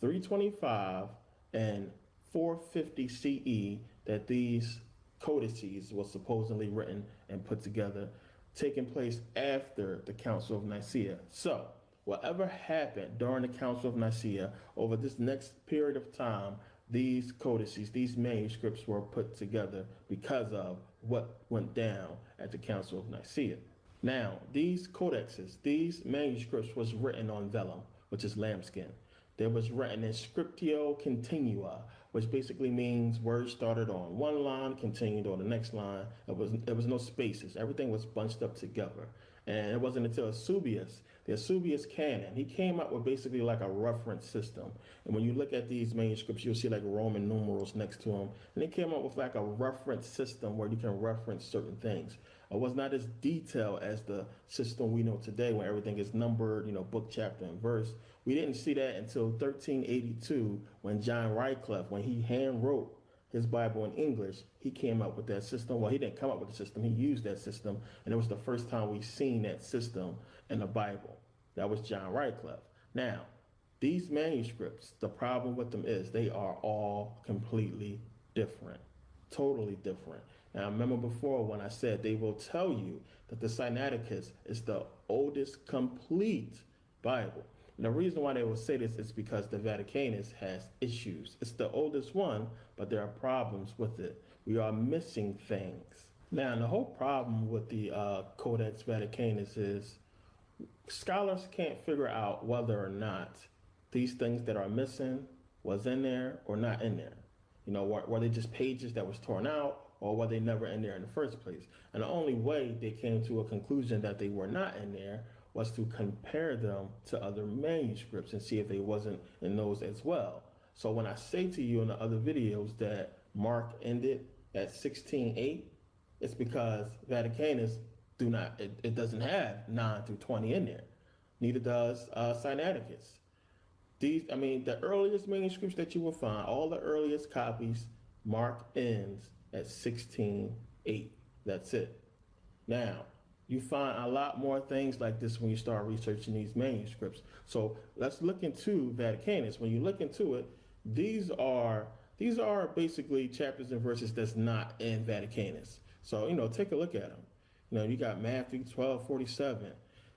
325 and 450 CE that these codices were supposedly written and put together, taking place after the Council of Nicaea. So whatever happened during the Council of Nicaea, over this next period of time, these codices, these manuscripts were put together because of what went down at the Council of Nicaea. Now, these codexes, these manuscripts was written on vellum, which is lambskin. They was written in scriptio continua, which basically means words started on one line, continued on the next line. There was no spaces. Everything was bunched up together. And it wasn't until Eusebius, the Eusebius canon, he came up with basically like a reference system. And when you look at these manuscripts, you'll see like Roman numerals next to them. And they came up with like a reference system where you can reference certain things. It was not as detailed as the system we know today, where everything is numbered, book, chapter, and verse. We didn't see that until 1382 when John Wycliffe, when he hand wrote his Bible in English, he came up with that system. Well, he didn't come up with the system. He used that system, and it was the first time we've seen that system in the Bible. That was John Wycliffe. Now, these manuscripts, the problem with them is they are all completely different, totally different. Now, remember before when I said they will tell you that the Sinaiticus is the oldest complete Bible. And the reason why they will say this is because the Vaticanus has issues. It's the oldest one, but there are problems with it. We are missing things. Now, the whole problem with the Codex Vaticanus is scholars can't figure out whether or not these things that are missing was in there or not in there. You know, were they just pages that was torn out, or were they never in there in the first place? And the only way they came to a conclusion that they were not in there was to compare them to other manuscripts and see if they wasn't in those as well. So when I say to you in the other videos that Mark ended at 16:8, it's because Vaticanus it doesn't have 9 through 20 in there. Neither does Sinaiticus. The earliest manuscripts that you will find, all the earliest copies, Mark ends at 16:8. That's it. Now, you find a lot more things like this when you start researching these manuscripts. So let's look into Vaticanus. When you look into it, these are basically chapters and verses that's not in Vaticanus. So, take a look at them. You got Matthew 12:47.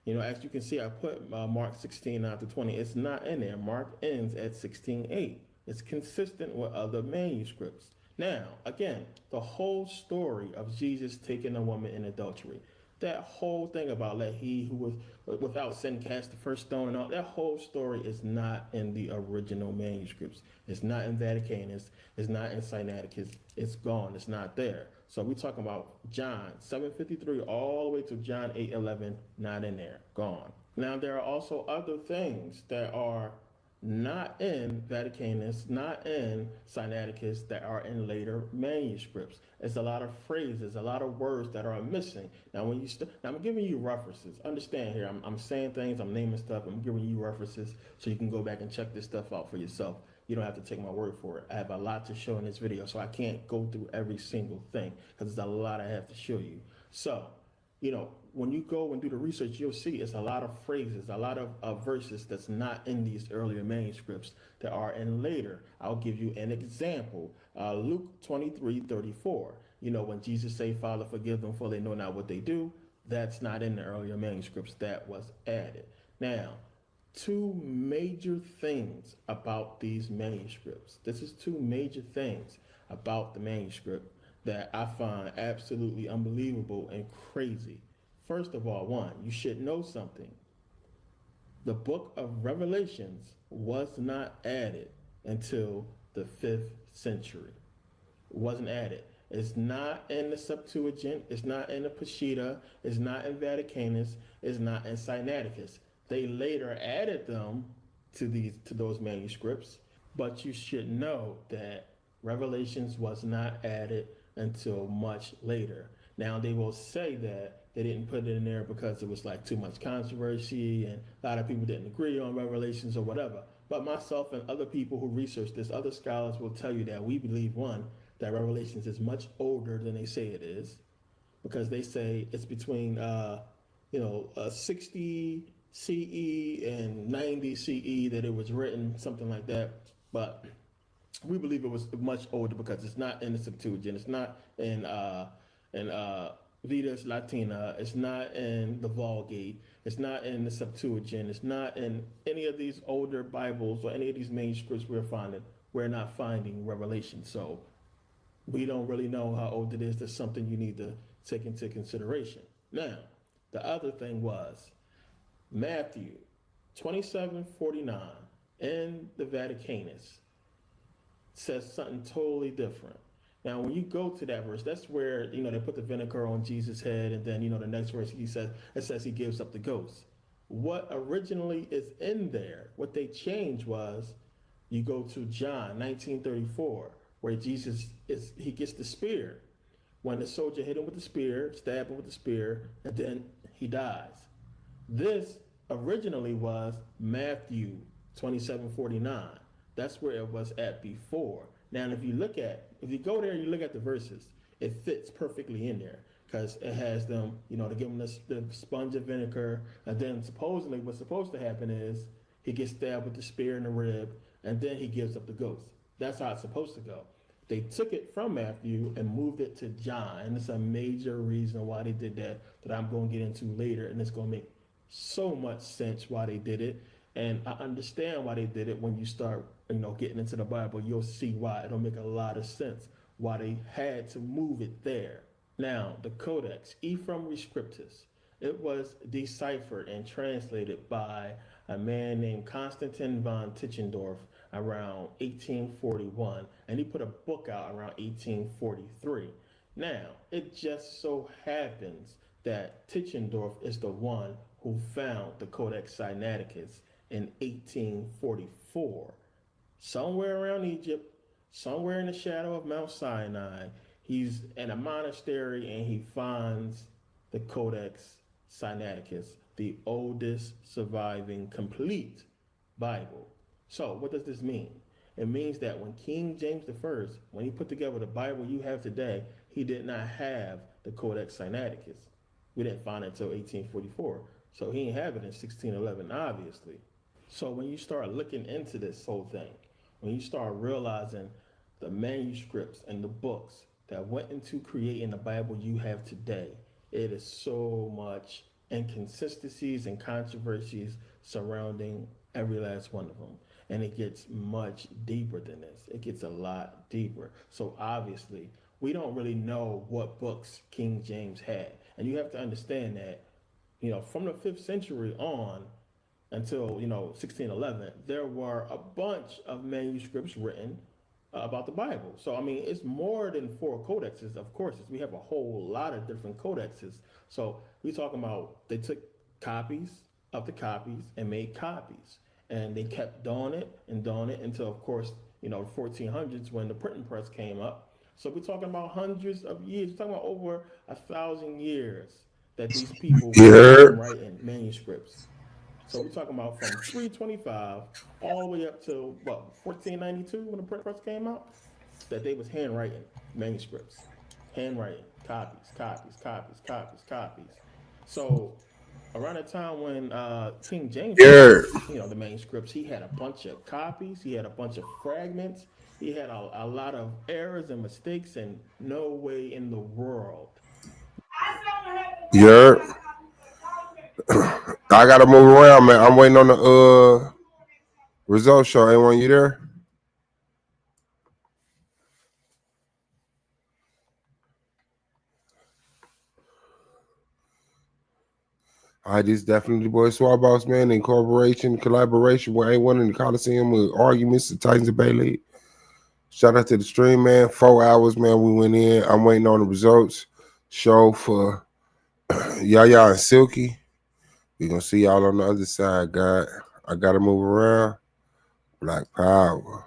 As you can see, I put Mark 16:9 to 20. It's not in there. Mark ends at 16:8. It's consistent with other manuscripts. Now, again, the whole story of Jesus taking a woman in adultery, that whole thing about let he who was without sin cast the first stone and all, that whole story is not in the original manuscripts. It's not in Vaticanus. It's not in Sinaiticus. It's gone. It's not there. So we're talking about John 7:53 all the way to John 8:11, not in there, gone. Now, there are also other things that are not in Vaticanus, not in Sinaiticus, that are in later manuscripts. It's a lot of phrases, a lot of words that are missing. Now, when now I'm giving you references. Understand here, I'm saying things, I'm naming stuff, I'm giving you references so you can go back and check this stuff out for yourself. You don't have to take my word for it. I have a lot to show in this video, so I can't go through every single thing because there's a lot I have to show you. So, when you go and do the research, you'll see it's a lot of phrases, a lot of verses that's not in these earlier manuscripts that are in later. I'll give you an example. Luke 23:34. When Jesus say, "Father, forgive them, for they know not what they do," that's not in the earlier manuscripts. That was added. Now, two major things about these manuscripts. This is two major things about the manuscript that I find absolutely unbelievable and crazy. First of all, one, you should know something. The book of Revelations was not added until the 5th century. It wasn't added. It's not in the Septuagint. It's not in the Peshitta. It's not in Vaticanus. It's not in Sinaiticus. They later added them to those manuscripts, but you should know that Revelations was not added until much later. Now, they will say that they didn't put it in there because it was like too much controversy and a lot of people didn't agree on Revelations or whatever. But myself and other people who research this, other scholars will tell you that we believe, one, that Revelations is much older than they say it is, because they say it's between 60 CE and 90 CE that it was written, something like that. But we believe it was much older because it's not in the Septuagint. It's not in Vetus Latina. It's not in the Vulgate. It's not in the Septuagint. It's not in any of these older Bibles or any of these manuscripts we're finding. We're not finding Revelation. So we don't really know how old it is. That's something you need to take into consideration. Now, the other thing was Matthew 27:49 in the Vaticanus says something totally different. Now, when you go to that verse, that's where, they put the vinegar on Jesus' head, and then, the next verse it says he gives up the ghost. What originally is in there, what they changed was, you go to John 19:34, where Jesus he gets the spear. When the soldier hit him with the spear, stabbed him with the spear, and then he dies. This originally was Matthew 27:49. That's where it was at before. Now, if you go there and you look at the verses, it fits perfectly in there because it has them, to give them the sponge of vinegar. And then supposedly what's supposed to happen is he gets stabbed with the spear in the rib, and then he gives up the ghost. That's how it's supposed to go. They took it from Matthew and moved it to John. And it's a major reason why they did that I'm going to get into later. And it's going to make so much sense why they did it. And I understand why they did it. When you start, getting into the Bible, you'll see why. It'll make a lot of sense why they had to move it there. Now, the Codex, Ephraim Rescriptus, it was deciphered and translated by a man named Constantine von Tischendorf around 1841, and he put a book out around 1843. Now, it just so happens that Tischendorf is the one who found the Codex Sinaiticus in 1844. Somewhere around Egypt, somewhere in the shadow of Mount Sinai, he's in a monastery and he finds the Codex Sinaiticus, the oldest surviving complete Bible. So what does this mean? It means that when King James I, when he put together the Bible you have today, he did not have the Codex Sinaiticus. We didn't find it until 1844. So he didn't have it in 1611, obviously. So when you start looking into this whole thing, when you start realizing the manuscripts and the books that went into creating the Bible you have today, it is so much inconsistencies and controversies surrounding every last one of them. And it gets much deeper than this. It gets a lot deeper. So obviously, we don't really know what books King James had. And you have to understand that, from the 5th century on until, 1611, there were a bunch of manuscripts written about the Bible. So, it's more than 4 codexes, of course. We have a whole lot of different codexes. So we're talking about they took copies of the copies and made copies. And they kept doing it until, of course, the 1400s when the printing press came up. So we're talking about hundreds of years. We're talking about over 1,000 years that these people were writing manuscripts. So we're talking about from 325 all the way up to, 1492 when the print press came out, that they was handwriting manuscripts. Handwriting, copies. So around the time when King James, the manuscripts, he had a bunch of copies, he had a bunch of fragments, he had a lot of errors and mistakes, and no way in the world. I gotta move around, man. I'm waiting on the results show. Anyone, you there? All right, this is definitely the boy Swab Boss, man. Incorporation, collaboration with A1 in the Coliseum with arguments, the Titans of Bay League. Shout out to the stream, man. 4 hours, man. We went in. I'm waiting on the results show for Yaya and Silky. We're gonna see y'all on the other side, God. I gotta move around. Black Power.